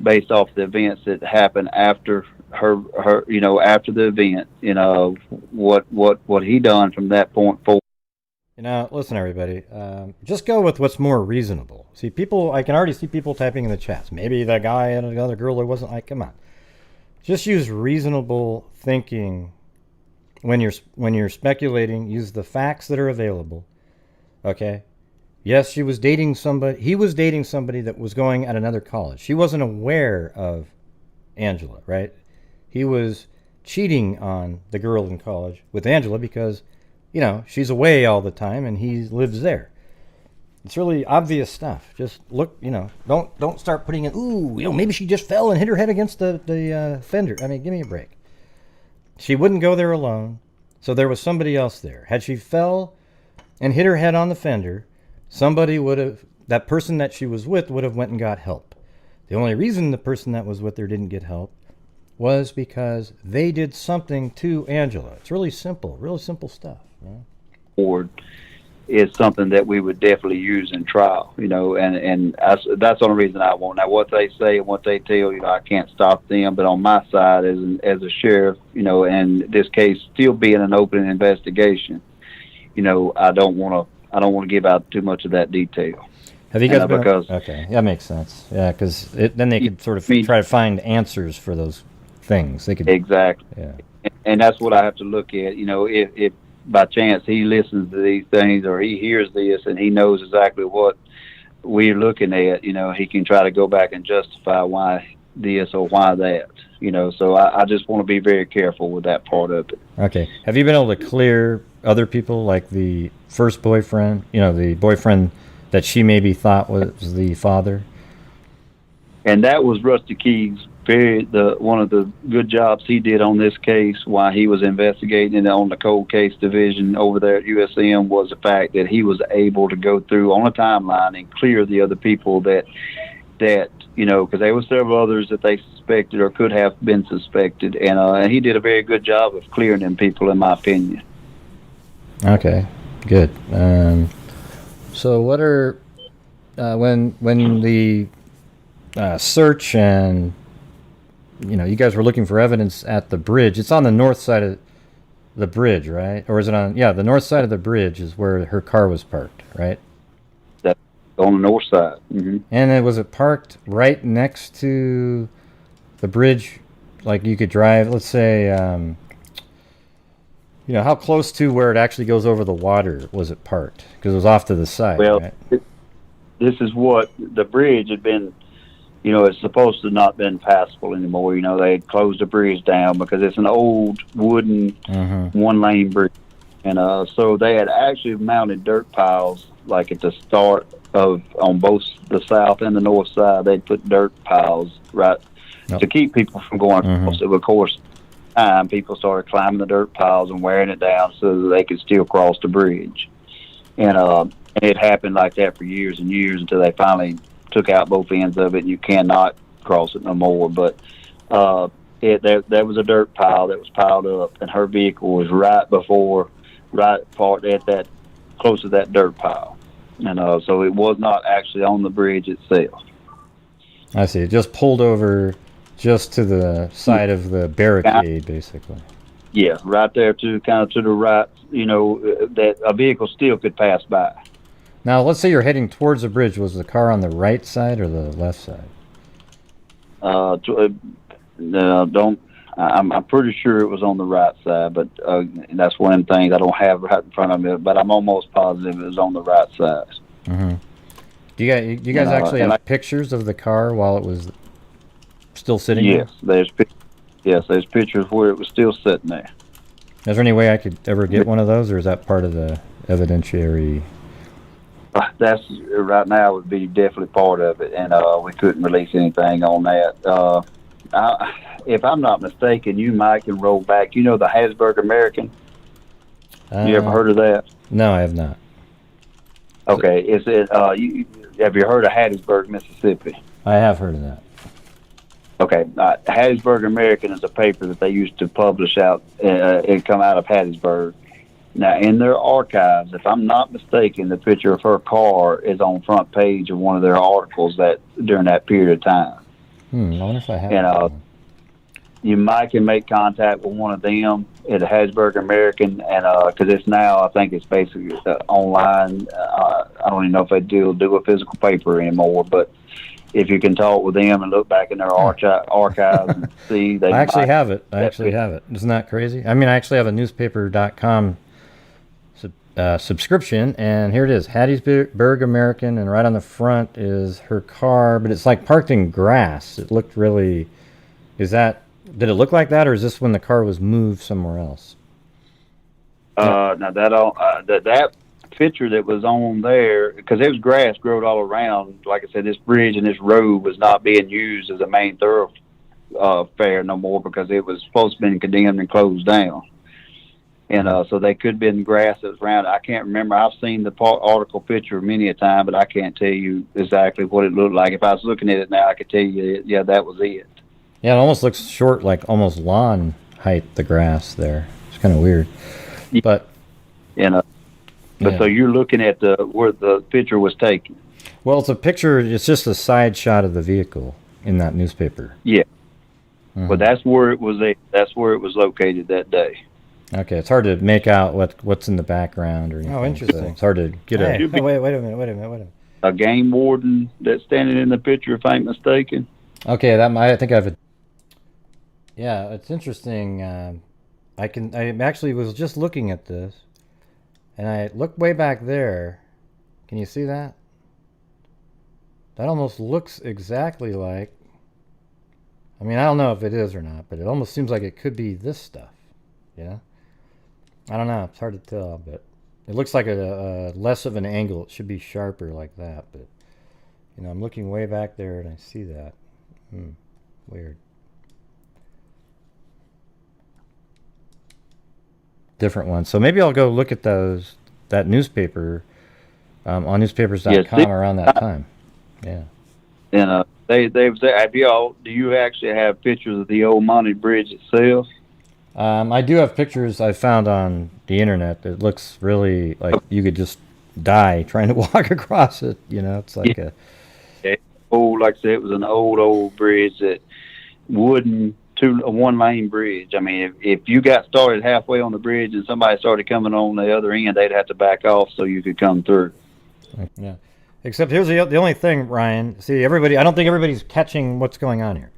based off the events that happened after her, after the event, what he done from that point forward.
Listen, everybody, just go with what's more reasonable. See, I can already see people typing in the chats. Maybe that guy and another girl, there wasn't, come on. Just use reasonable thinking when you're speculating. Use the facts that are available. Okay. Yes, he was dating somebody that was going at another college. She wasn't aware of Angela, right? He was cheating on the girl in college with Angela because, she's away all the time and he lives there. It's really obvious stuff. Just look, don't start putting in, maybe she just fell and hit her head against the fender. I mean, give me a break. She wouldn't go there alone, so there was somebody else there. Had she fell and hit her head on the fender, that person that she was with would have went and got help. The only reason the person that was with her didn't get help was because they did something to Angela. It's really simple stuff.
Board is something that we would definitely use in trial, and that's the only reason I won't. Now, what they say and what they tell, I can't stop them. But on my side, as a sheriff, and this case still being an open investigation, I don't want to give out too much of that detail.
Have you guys been? Okay, that makes sense. Yeah, because then they could sort of try to find answers for those things. They could
exactly.
Yeah,
and that's what I have to look at. If by chance he listens to these things or he hears this and he knows exactly what we're looking at, he can try to go back and justify why this or why that. So I just want to be very careful with that part of it.
Okay. Have you been able to clear other people, like the first boyfriend, the boyfriend that she maybe thought was the father?
And that was Rusty Key's one of the good jobs he did on this case while he was investigating it on the cold case division over there at USM was the fact that he was able to go through on a timeline and clear the other people that because there were several others that they suspected or could have been suspected, and he did a very good job of clearing them people, in my opinion.
Okay, good. So what are when the search and you guys were looking for evidence at the bridge? It's on the north side of the bridge, right? Or is it on? Yeah, the north side of the bridge is where her car was parked, right?
That's on the north side. Mm-hmm.
And was it parked right next to the bridge? Like you could drive, let's say, how close to where it actually goes over the water was it parked? Because it was off to the side,
well,
right?
This is what the bridge had been. It's supposed to not been passable anymore. They had closed the bridge down because it's an old wooden one-lane bridge. And so they had actually mounted dirt piles, like at the start on both the south and the north side. They'd put dirt piles right to keep people from going across. Of course, people started climbing the dirt piles and wearing it down so that they could still cross the bridge. And it happened like that for years and years until they finally took out both ends of it, and you cannot cross it no more. But there was a dirt pile that was piled up, and her vehicle was right parked at that, close to that dirt pile. And so it was not actually on the bridge itself.
I see. It just pulled over just to the side of the barricade, basically.
Yeah, right there to the right, that a vehicle still could pass by.
Now, let's say you're heading towards the bridge. Was the car on the right side or the left side?
I'm pretty sure it was on the right side, but that's one of the things I don't have right in front of me. But I'm almost positive it was on the right side.
Mm-hmm. Do you guys actually have pictures of the car while it was still sitting
there?
Yes,
there's pictures where it was still sitting there.
Is there any way I could ever get one of those, or is that part of the evidentiary?
That's right now would be definitely part of it, and we couldn't release anything on that. If I'm not mistaken, you might can roll back. The Hatchback American? You ever heard of that?
No, I have not.
Okay, have you heard of Hattiesburg, Mississippi?
I have heard of that.
Okay, Hattiesburg American is a paper that they used to publish out and come out of Hattiesburg. Now, in their archives, if I'm not mistaken, the picture of her car is on front page of one of their articles that during that period of time.
I wonder if I have.
And you might can make contact with one of them at the Hattiesburg American, and because it's now, I think it's basically online. I don't even know if they do a physical paper anymore, but if you can talk with them and look back in their archives and see.
I actually have it. Isn't that crazy? I mean, I actually have a newspaper.com subscription, and here it is, Hattiesburg American, and right on the front is her car, but it's like parked in grass. It looked really, did it look like that, or is this when the car was moved somewhere else?
Now that picture that was on there, because there was grass growed all around. Like I said, this bridge and this road was not being used as a main thoroughfare no more because it was supposed to be condemned and closed down. And so they could have been grass that was around. I can't remember. I've seen the article picture many a time, but I can't tell you exactly what it looked like. If I was looking at it now, I could tell you, yeah, that was it.
Yeah, it almost looks short, like almost lawn height, the grass there. It's kind of weird. But
so you're looking at where the picture was taken.
Well, it's a picture. It's just a side shot of the vehicle in that newspaper.
Yeah.
Mm-hmm.
Well, that's where it was. That's where it was located that day.
Okay, it's hard to make out what's in the background or anything.
Oh, interesting.
So it's hard to get
Wait a minute.
A game warden that's standing in the picture, if I ain't mistaken.
Okay, I think I've. Yeah, it's interesting. I actually was just looking at this, and I looked way back there. Can you see that? That almost looks exactly like. I mean, I don't know if it is or not, but it almost seems like it could be this stuff. Yeah. I don't know. It's hard to tell, but it looks like a less of an angle. It should be sharper like that, but I'm looking way back there and I see that. Weird. Different one. So maybe I'll go look at that newspaper on newspapers.com around that time. Yeah.
And do you actually have pictures of the Old Mahned Bridge itself?
I do have pictures I found on the internet that looks really like you could just die trying to walk across it. It's like like
I said, it was an old bridge, that wooden a one-lane bridge. I mean, if you got started halfway on the bridge and somebody started coming on the other end, they'd have to back off so you could come through.
Yeah. Except here's the only thing, Ryan. See, I don't think everybody's catching what's going on here.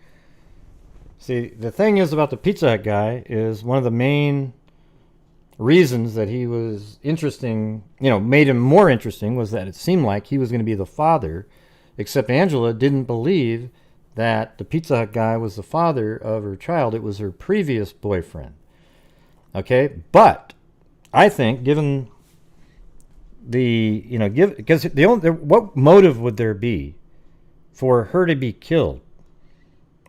See, the thing is about the Pizza Hut guy is one of the main reasons that he was interesting, made him more interesting, was that it seemed like he was going to be the father, except Angela didn't believe that the Pizza Hut guy was the father of her child. It was her previous boyfriend. Okay? But I think given because what motive would there be for her to be killed?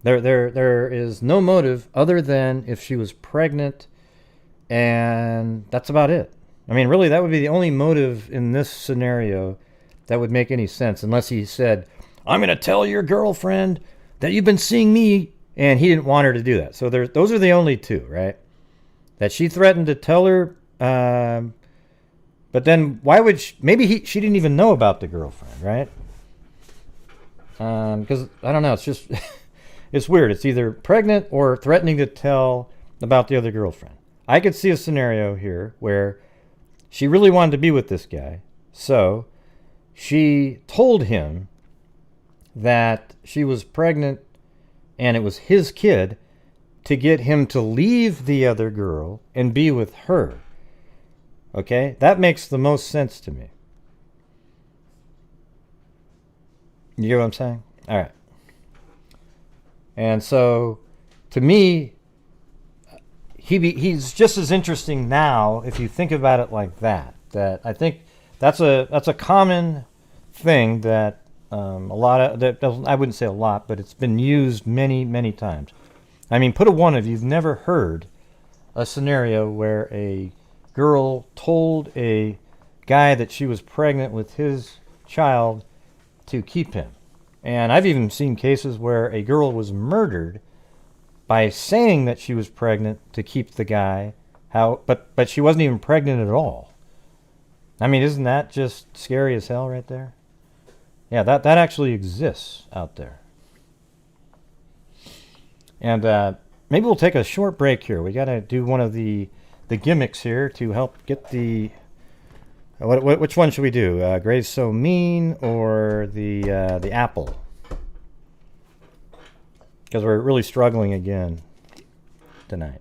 There is no motive other than if she was pregnant, and that's about it. I mean, really, that would be the only motive in this scenario that would make any sense, unless he said, I'm going to tell your girlfriend that you've been seeing me, and he didn't want her to do that. So those are the only two, right? That she threatened to tell her, but then why would she didn't even know about the girlfriend, right? Because, I don't know, it's just... It's weird. It's either pregnant or threatening to tell about the other girlfriend. I could see a scenario here where she really wanted to be with this guy, so she told him that she was pregnant and it was his kid to get him to leave the other girl and be with her. Okay? That makes the most sense to me. You get what I'm saying? All right. And so, to me, he's just as interesting now if you think about it like that. That I think that's a common thing that I wouldn't say a lot, but it's been used many times. I mean, put a one if you've never heard a scenario where a girl told a guy that she was pregnant with his child to keep him. And I've even seen cases where a girl was murdered by saying that she was pregnant to keep the guy, but she wasn't even pregnant at all. I mean, isn't that just scary as hell right there? Yeah, that actually exists out there. And maybe we'll take a short break here. We got to do one of the gimmicks here to help get the... Which one should we do? Gray's So Mean or the apple? because we're really struggling again tonight.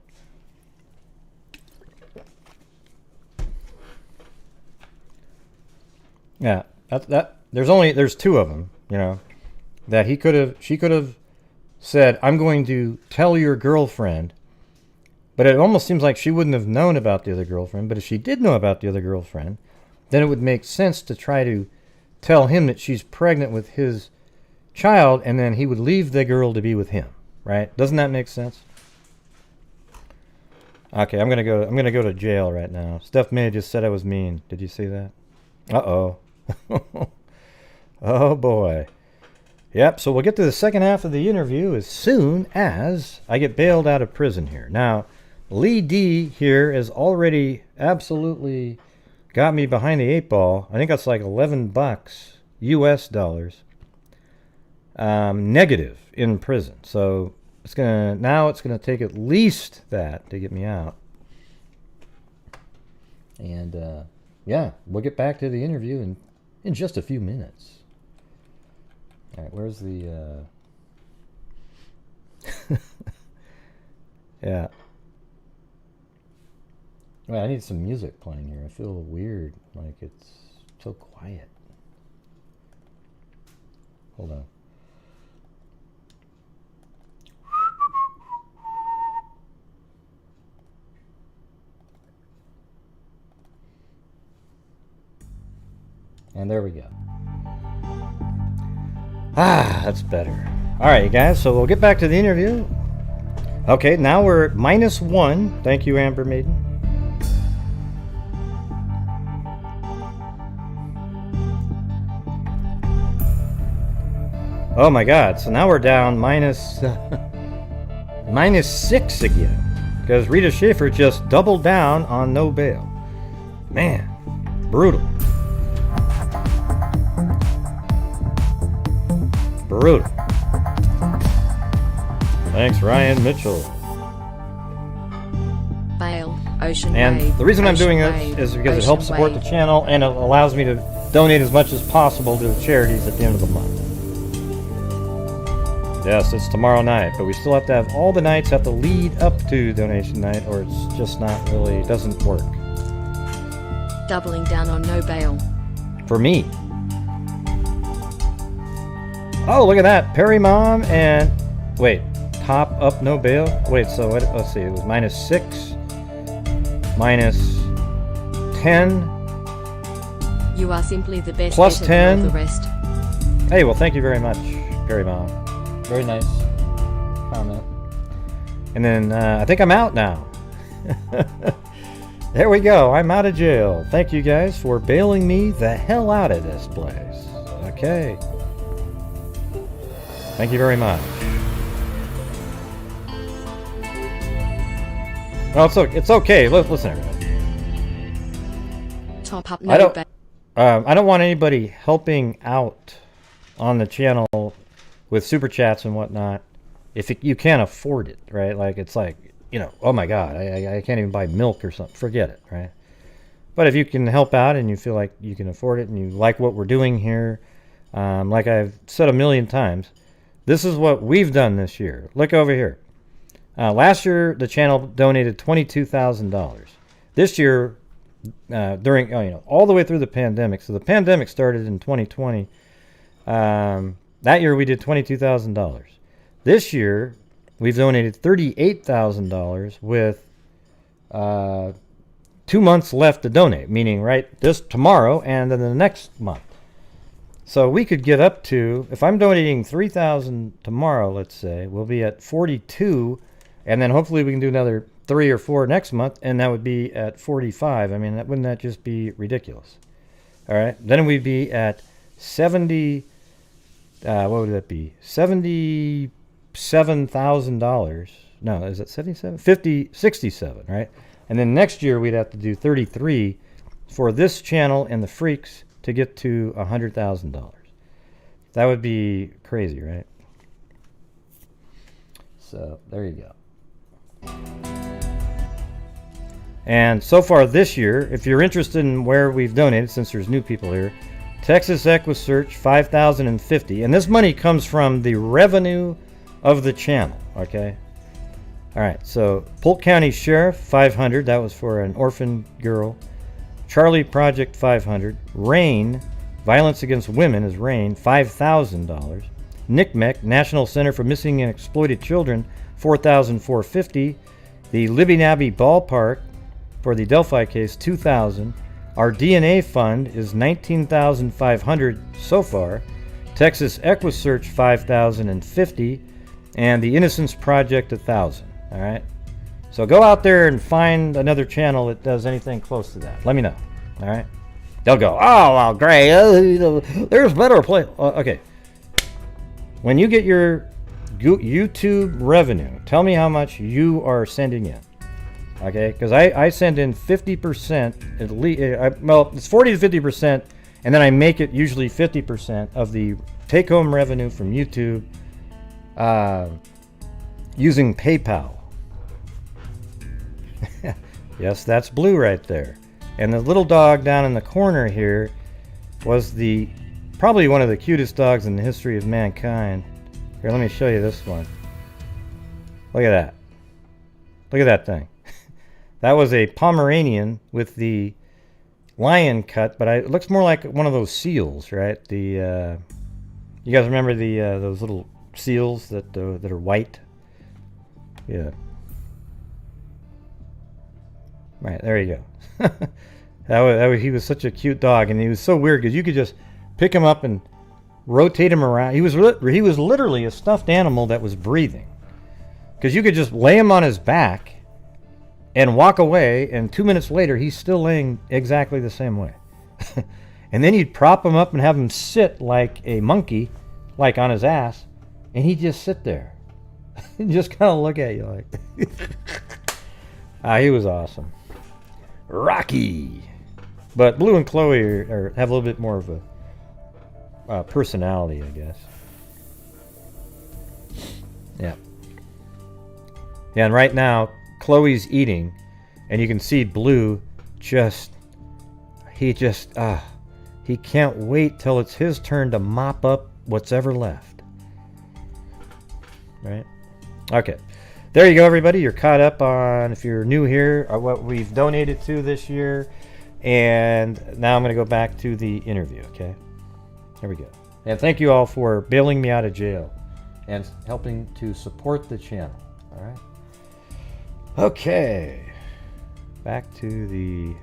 Yeah, there's two of them, you know, that she could have said, I'm going to tell your girlfriend, but it almost seems like she wouldn't have known about the other girlfriend. But if she did know about the other girlfriend, then it would make sense to try to tell him that she's pregnant with his child, and then he would leave the girl to be with him, right? Doesn't that make sense? Okay, I'm gonna go to jail right now. Steph May just said I was mean. Did you see that? Uh-oh. Oh boy. Yep, so we'll get to the second half of the interview as soon as I get bailed out of prison here. Now, Lee D here has already absolutely got me behind the 8 ball. I think that's like $11 US dollars. Negative in prison. So it's gonna take at least that to get me out. And yeah, we'll get back to the interview in just a few minutes. All right, where's the yeah. Well, I need some music playing here. I feel weird, like it's so quiet. Hold on. And there we go. Ah, that's better. All right, you guys, so we'll get back to the interview. Okay, now we're at -1. Thank you, Amber Maiden. Oh my God, so now we're down -6 again. Because Rita Schaefer just doubled down on no bail. Man, brutal. Brutal. Thanks, Ryan Mitchell.
Bail, ocean
And
wave,
the reason I'm
ocean
doing
wave,
this is because it
ocean
helps support
wave.
the channel and it allows me to donate as much as possible to the charities at the end of the month. Yes, it's tomorrow night, but we still have to have all the nights have to lead up to donation night, or it's just not really, it doesn't work.
Doubling down on no bail.
For me. Oh, look at that. Perry Mom and... Wait. Top up, no bail? Wait, so what? Let's see. It was -6. -10.
You are simply the best.
Plus
better than all
10.
The rest.
Hey, well, thank you very much, Perry Mom. Very nice comment. And then I think I'm out now. There we go. I'm out of jail. Thank you guys for bailing me the hell out of this place. Okay. Thank you very much. Well, it's okay. Listen, everybody.
Top up, no bail.
I don't want anybody helping out on the channel with super chats and whatnot if you can't afford it, right? Like, it's like, you know, oh my God, I can't even buy milk or something. Forget it, right? But if you can help out and you feel like you can afford it and you like what we're doing here, like I've said a million times, this is what we've done this year. Look over here. Last year, the channel donated $22,000. This year, during all the way through the pandemic. So the pandemic started in 2020. That year we did $22,000. This year we've donated $38,000 with 2 months left to donate, meaning this tomorrow and then the next month. So we could get up to, if I'm donating $3,000 tomorrow, let's say, we'll be at 42, and then hopefully we can do another 3 or 4 next month, and that would be at 45. I mean, wouldn't that just be ridiculous? All right, then we'd be at 70. What would that be? $77,000. No, is it 77? 67, right? And then next year we'd have to do 33 for this channel and the Freaks to get to $100,000. That would be crazy, right? So there you go. And so far this year, if you're interested in where we've donated, since there's new people here, Texas EquuSearch, $5,050, and this money comes from the revenue of the channel, okay? All right, so Polk County Sheriff, $500. That was for an orphan girl. Charley Project, $500. RAIN, Violence Against Women is RAIN, $5,000. NCMEC, National Center for Missing and Exploited Children, $4,450. The Libby Abbey Ballpark for the Delphi case, $2,000. Our DNA fund is $19,500 so far. Texas EquiSearch, $5,050. And the Innocence Project, $1,000. All right. So go out there and find another channel that does anything close to that. Let me know. All right. They'll go, oh, well, great. There's better play. Okay. When you get your YouTube revenue, tell me how much you are sending in. Okay, because I send in 50% at least. Well, it's 40 to 50%, and then I make it usually 50% of the take-home revenue from YouTube using PayPal. Yes, that's Blue right there. And the little dog down in the corner here was probably one of the cutest dogs in the history of mankind. Here, let me show you this one. Look at that. Look at that thing. That was a Pomeranian with the lion cut, but it looks more like one of those seals, right? You guys remember those little seals that are white? Yeah. Right, there you go. He was such a cute dog, and he was so weird because you could just pick him up and rotate him around. He was literally a stuffed animal that was breathing, because you could just lay him on his back and walk away, and 2 minutes later he's still laying exactly the same way. And then you'd prop him up and have him sit like a monkey, like on his ass, and he'd just sit there and just kind of look at you like he was awesome. Rocky. But Blue and Chloe have a little bit more of a personality, I guess. Yeah. Yeah, and right now Chloe's eating, and you can see Blue he can't wait till it's his turn to mop up what's ever left. Right? Okay. There you go, everybody. You're caught up on, if you're new here, what we've donated to this year. And now I'm going to go back to the interview, okay? Here we go. And thank you all for bailing me out of jail and helping to support the channel, all right? Okay. Back to the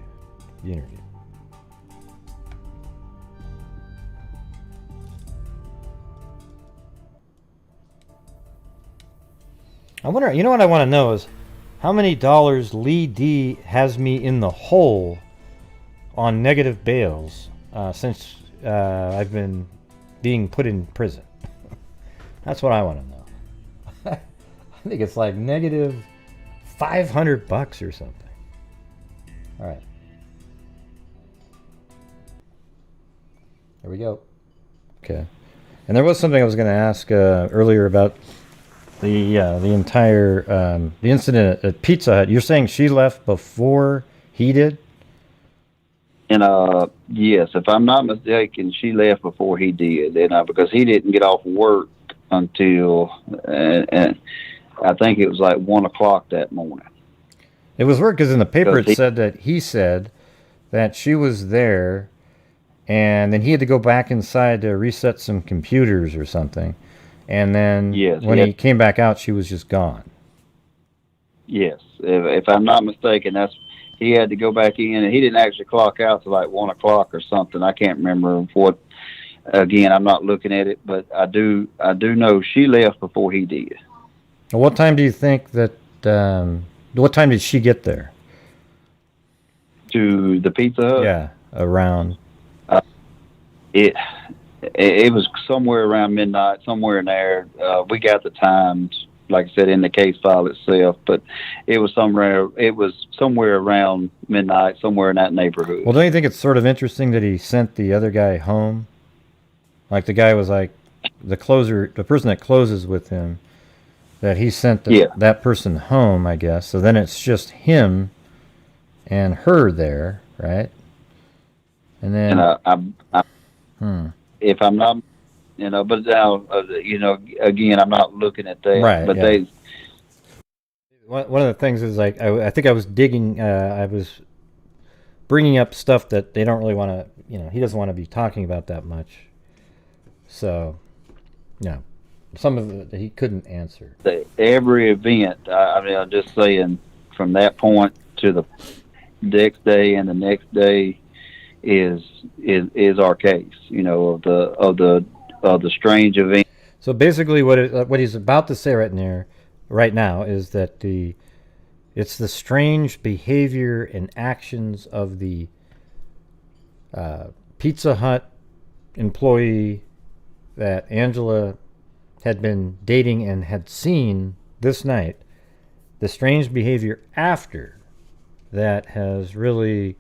interview. I wonder, you know what I want to know is how many dollars Lee D has me in the hole on negative bails since I've been being put in prison. That's what I want to know. I think it's like negative $500 or something. All right. There we go. Okay. And there was something I was going to ask earlier about the entire the incident at Pizza Hut. You're saying she left before he did?
And yes, if I'm not mistaken, she left before he did, and because he didn't get off work until and I think it was like 1 o'clock that morning.
It was weird because in the paper it said that he said that she was there, and then he had to go back inside to reset some computers or something. And then when he came back out, she was just gone.
Yes. If I'm not mistaken, he had to go back in, and he didn't actually clock out till like 1 o'clock or something. I can't remember what. Again, I'm not looking at it, but I do know she left before he did.
What time do you think that? What time did she get there?
To the Pizza Hut?
Yeah, around.
It was somewhere around midnight, somewhere in there. We got the times, like I said, in the case file itself, but it was somewhere around midnight, somewhere in that neighborhood.
Well, don't you think it's sort of interesting that he sent the other guy home? Like the guy was like the person that closes with him, that he sent that person home, I guess. So then it's just him and her there, right? And then
if I'm not But now, again, I'm not looking at that.
Right,
But
yeah. One of the things is like I think I was digging. I was bringing up stuff that they don't really want to. He doesn't want to be talking about that much. So, yeah, some of it he couldn't answer.
Every event, I'm just saying, from that point to the next day and the next day is our case. Of the strange event.
So basically, what he's about to say right now is that it's the strange behavior and actions of the Pizza Hut employee that Angela had been dating and had seen this night. The strange behavior after that has really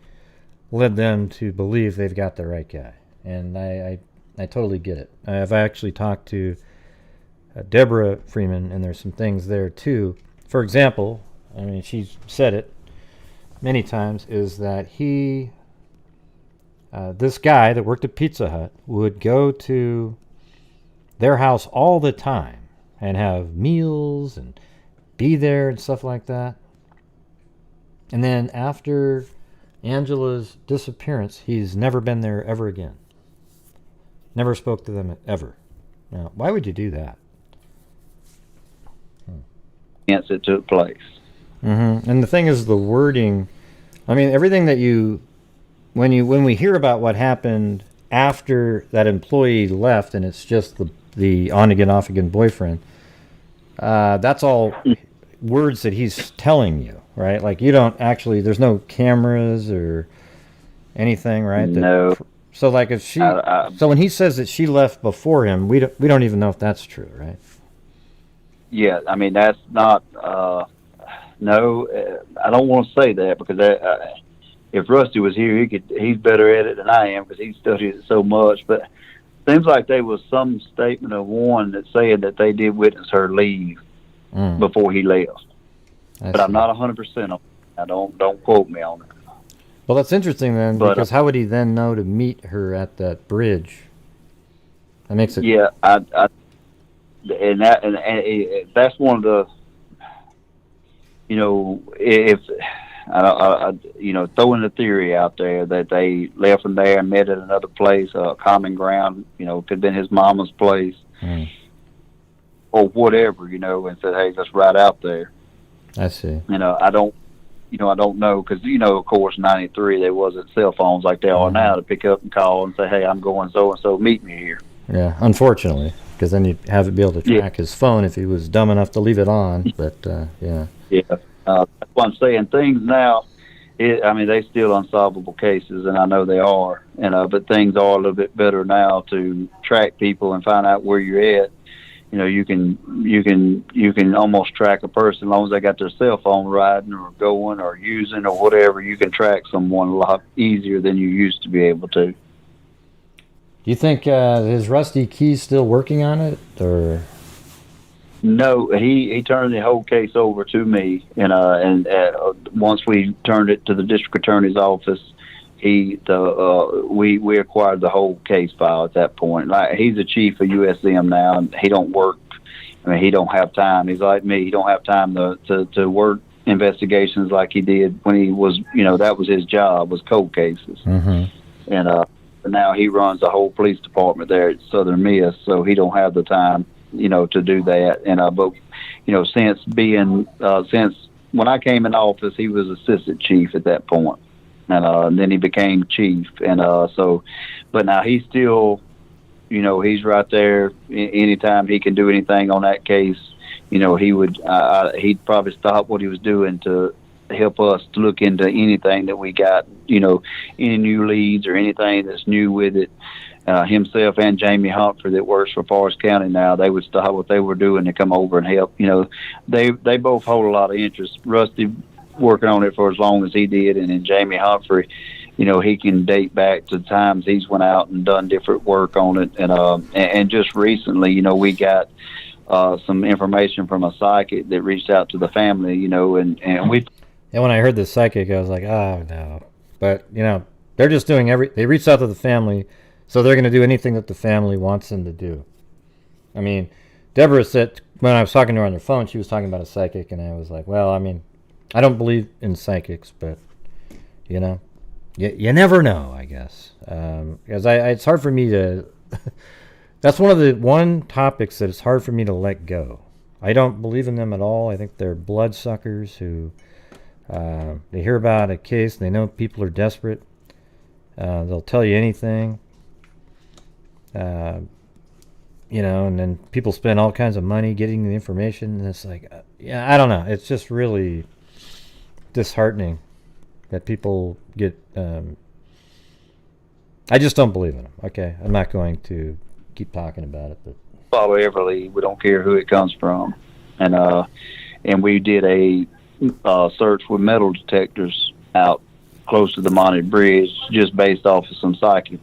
led them to believe they've got the right guy. And I totally get it. I've actually talked to Deborah Freeman, and there's some things there too. For example, she's said it many times, is that this guy that worked at Pizza Hut would go to their house all the time and have meals and be there and stuff like that. And then after Angela's disappearance, he's never been there ever again. Never spoke to them ever. Now, why would you do that?
It took place.
Mm-hmm. And the thing is, the wording. Everything that when we hear about what happened after that employee left, and it's just the on again off again boyfriend. That's all words that he's telling you, right? Like you don't actually. There's no cameras or anything, right?
No.
So like if she, so when he says that she left before him, we don't even know if that's true, right?
Yeah, that's not. No, I don't want to say that because if Rusty was here, he's better at it than I am because he studied it so much. But it seems like there was some statement of one that said that they did witness her leave before he left. But I'm not 100% on that. Don't quote me on it.
Well, that's interesting then, because how would he then know to meet her at that bridge? That makes it.
Yeah, and that's one of the. If throwing the theory out there that they left him there and met at another place, common ground, could have been his mama's place, or whatever, and said, "Hey, let's ride out there."
I see.
I don't know because of course, '93 there wasn't cell phones like they are now to pick up and call and say, "Hey, I'm going so and so, meet me here."
Yeah, unfortunately, because then you'd have to be able to track his phone if he was dumb enough to leave it on. But yeah.
Yeah, that's what I'm saying. Things now, they still unsolvable cases, and I know they are. But things are a little bit better now to track people and find out where you're at. You can almost track a person as long as they got their cell phone riding or going or using or whatever. You can track someone a lot easier than you used to be able to.
Do you think is Rusty Keys still working on it, or?
No, he turned the whole case over to me, and once we turned it to the district attorney's office, we acquired the whole case file at that point. Like he's the chief of USM now, and he don't work. He don't have time. He's like me. He don't have time to work investigations like he did when he was. That was his job, was cold cases. Mm-hmm. And now he runs the whole police department there at Southern Miss, so he don't have the time. To do that, but since when I came in office, he was assistant chief at that point, and then he became chief, but now he's still, he's right there. Anytime he can do anything on that case, he'd probably stop what he was doing to help us to look into anything that we got, any new leads or anything that's new with it. Himself and Jamie Humphrey that works for Forest County now, they would stop what they were doing to come over and help. They both hold a lot of interest. Rusty working on it for as long as he did, and then Jamie Humphrey, he can date back to times he's went out and done different work on it. And just recently, we got some information from a psychic that reached out to the family, and we.
And when I heard the psychic, I was like, oh no. But they're just doing they reached out to the family So they're going to do anything that the family wants them to do. I mean, Deborah said, when I was talking to her on the phone, she was talking about a psychic, and I was like, well, I mean, I don't believe in psychics, but, you know, you never know, I guess. Because it's hard for me to... That's one of the topics that it's hard for me to let go. I don't believe in them at all. I think they're bloodsuckers who... they hear about a case, they know people are desperate. They'll tell you anything. You know, and then people spend all kinds of money getting the information, and it's like, yeah, I don't know. It's just really disheartening that people get... I just don't believe in them. Okay, I'm not going to keep talking about it, but...
Follow every, we don't care who it comes from. And we did a search with metal detectors out close to the Mahned Bridge, just based off of some psychic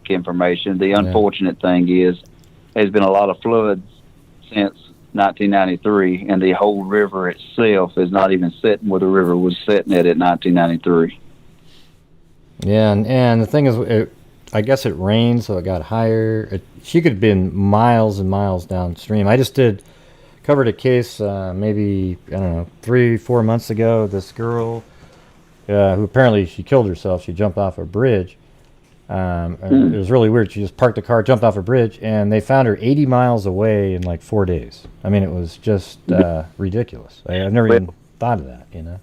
information. The unfortunate thing is, there's been a lot of floods since 1993, and the whole river itself is not even sitting where the river was sitting at 1993.
Yeah, and the thing is, I guess it rained, so it got higher. She could have been miles and miles downstream. I just covered a case maybe, I don't know, 3-4 months ago. This girl who apparently she killed herself. She jumped off a bridge. It was really weird. She just parked the car, jumped off a bridge, and they found her 80 miles away in like 4 days. I mean, it was just ridiculous. I've never even thought of that, you know.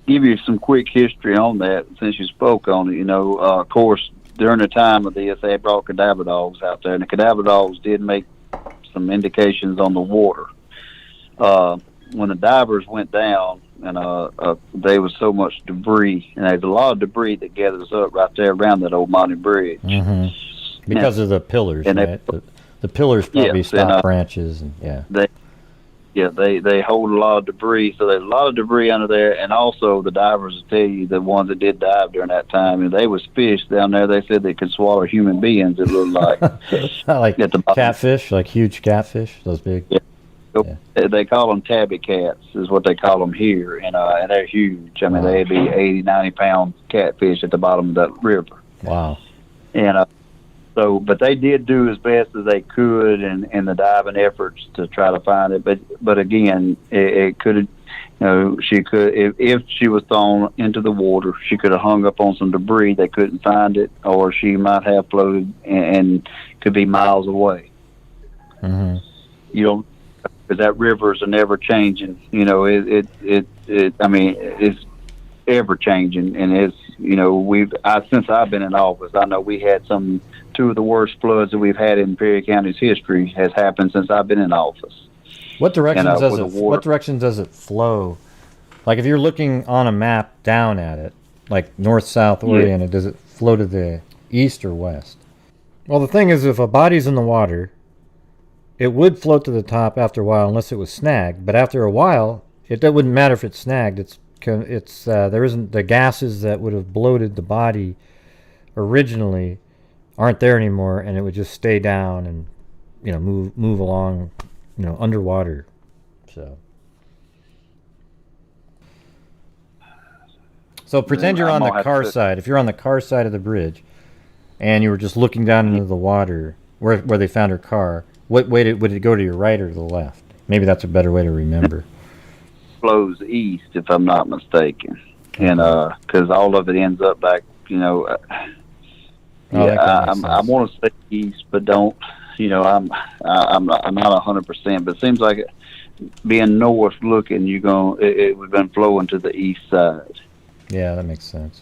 Give you some quick history on that since you spoke on it. You know, of course, during the time of this, they brought cadaver dogs out there, and the cadaver dogs did make some indications on the water. When the divers went down, and there was so much debris, and there's a lot of debris that gathers up right there around that Old Mahned Bridge.
Mm-hmm. Because of the pillars, and right? The pillars probably stop branches, and they hold a lot of debris, so there's a lot of debris under there. And also the divers will tell you, the ones that did dive during that time, and they was fish down there, they said they could swallow human beings, it looked like. Like catfish, like huge catfish, those big.
Yeah. They call them tabby cats, is what they call them here, and they're huge. I mean, they'd be 80, 90-pound catfish at the bottom of that river.
Wow.
And but they did do as best as they could in the diving efforts to try to find it. But again, it could have, you know, she could, if she was thrown into the water, she could have hung up on some debris. They couldn't find it, or she might have floated and could be miles away.
Mm-hmm.
You know, because that river is never changing. You know, I mean, it's ever changing, and it's, you know, since I've been in office, I know we had two of the worst floods that we've had in Perry County's history has happened since I've been in office.
What direction does it flow? Like if you're looking on a map down at it, like north-south oriented, does it flow to the east or west? Well, the thing is, if a body's in the water, it would float to the top after a while unless it was snagged. But after a while, it wouldn't matter if it's snagged. There isn't the gases that would have bloated the body originally aren't there anymore, and it would just stay down and, you know, move along, you know, underwater. So pretend you're on the car side. If you're on the car side of the bridge, and you were just looking down into the water where they found her car, what way would it go, to your right or to the left? Maybe that's a better way to remember.
Flows east, if I'm not mistaken, and because all of it ends up back, you know. I want to say east, but don't. You know, I'm not 100%, but it seems like being north looking, it would have been flowing to the east side.
Yeah, that makes sense.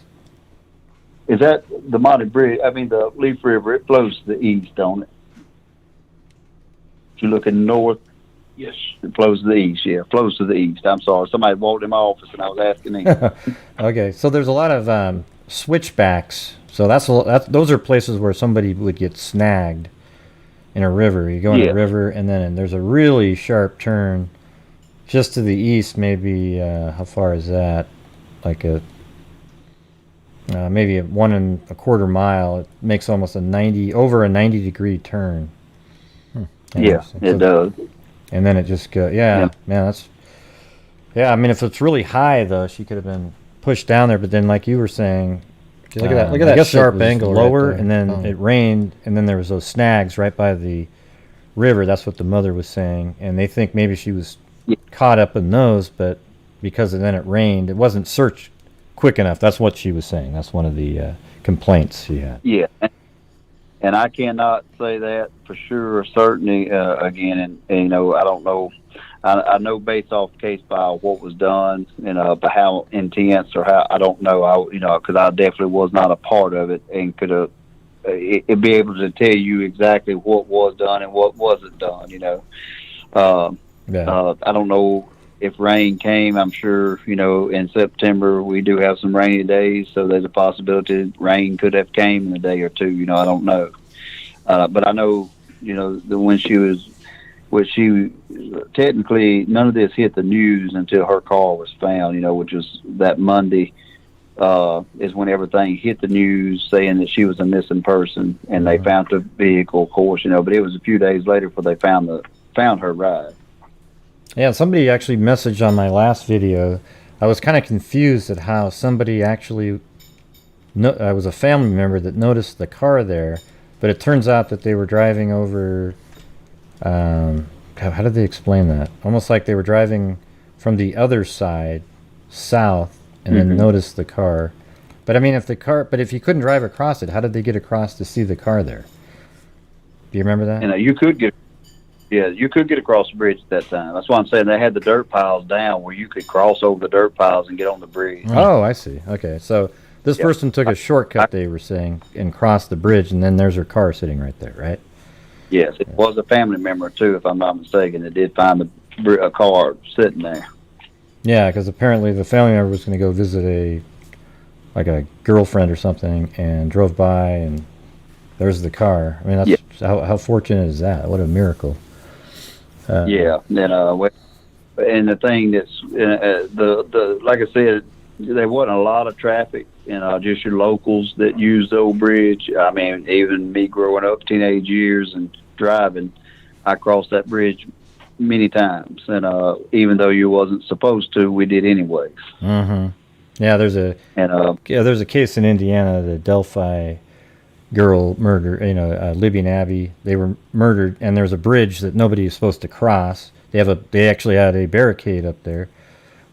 Is that the Mahned Bridge? I mean, the Leaf River, it flows to the east, don't it? If you're looking north, yes, it flows to the east. Yeah, it flows to the east. I'm sorry, somebody walked in my office and I was asking him.
Okay, so there's a lot of switchbacks. So those are places where somebody would get snagged in a river. You go in a river, and then there's a really sharp turn just to the east. Maybe how far is that? Like maybe 1 1/4 mile. It makes almost over a 90-degree turn.
Yeah, it does.
And then it just goes. Yeah, man, that's. Yeah, I mean, if it's really high though, she could have been pushed down there. But then, like you were saying, 'Cause look at that! Look at
I
that
guess it
sharp
was
angle
lower,
right there.
and then
It rained, and then there was those snags right by the river. That's what the mother was saying, and they think maybe she was caught up in those, but because then it rained, it wasn't searched quick enough. That's what she was saying. That's one of the complaints she had.
Yeah, and I cannot say that for sure or certainly again, and you know, I don't know. I know based off case file what was done, and but how intense or how, I don't know. Because I definitely was not a part of it and could have it'd be able to tell you exactly what was done and what wasn't done. I don't know if rain came. I'm sure in September we do have some rainy days, so there's a possibility rain could have came in a day or two. I don't know, but I know when she was. Which she technically none of this hit the news until her car was found, which was that Monday is when everything hit the news saying that she was a missing person, and they found the vehicle, of course, but it was a few days later before they found her ride.
Yeah, somebody actually messaged on my last video. I was kind of confused at how somebody actually I was a family member that noticed the car there, but it turns out that they were driving over how did they explain that? Almost like they were driving from the other side south and then noticed the car. But I mean, if you couldn't drive across it, how did they get across to see the car there? Do you remember that?
You could get across the bridge at that time. That's why I'm saying they had the dirt piles down where you could cross over the dirt piles and get on the bridge.
Oh, I see. Okay, so this person took a shortcut, they were saying, and crossed the bridge, and then there's her car sitting right there, right?
Yes, it was a family member too, if I'm not mistaken, that did find a car sitting there.
Yeah, because apparently the family member was going to go visit a girlfriend or something, and drove by, and there's the car. I mean, that's how fortunate is that? What a miracle!
And the thing that's like I said, there wasn't a lot of traffic. Just your locals that use the old bridge. I mean, even me growing up, teenage years and driving, I crossed that bridge many times. And even though you wasn't supposed to, we did anyways.
Mm-hmm. Yeah, there's a case in Indiana, the Delphi girl murder. Libby and Abby, they were murdered, and there's a bridge that nobody is supposed to cross. They actually had a barricade up there,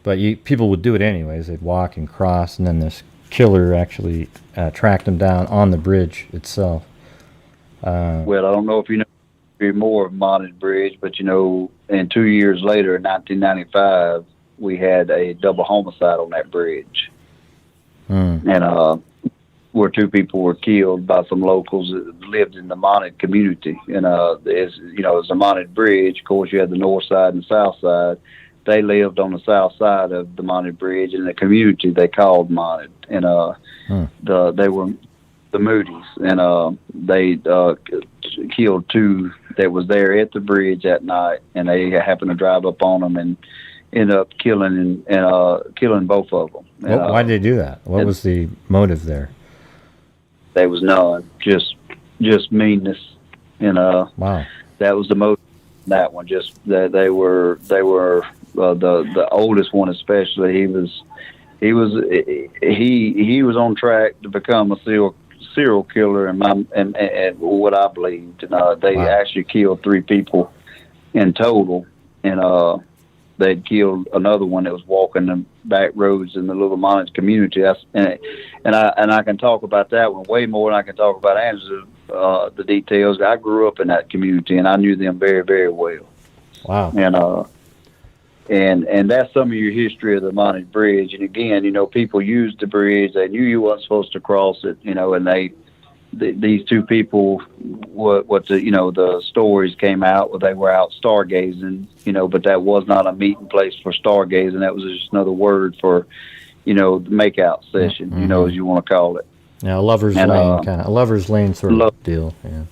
but people would do it anyways. They'd walk and cross, and then this killer actually tracked them down on the bridge itself.
Well, I don't know if you know more of Mahned Bridge, but and 2 years later, in 1995, we had a double homicide on that bridge, and where two people were killed by some locals that lived in the Mahned community. And it's a Mahned Bridge. Of course, you had the north side and south side. They lived on the south side of the Mahned Bridge in the community they called Mahned, and they were the Moody's, and they killed two that was there at the bridge at night, and they happened to drive up on them and ended up killing both of them.
Why did they do that? What was the motive there?
There was none, just meanness, and
wow,
that was the motive. That one, just that they were the oldest one especially. He was on track to become a serial killer, and what I believed. And they actually killed 3 people in total, and they'd killed another one that was walking the back roads in the little Mahned community. And I can talk about that one way more than I can talk about Angela. The details. I grew up in that community, and I knew them very, very well.
Wow.
And that's some of your history of the Mahned Bridge. And again, people used the bridge. They knew you weren't supposed to cross it. And these two people, the stories came out where they were out stargazing. But that was not a meeting place for stargazing. That was just another word for, the makeout session. As you want to call it.
Yeah, a lover's lane sort of deal. Yeah.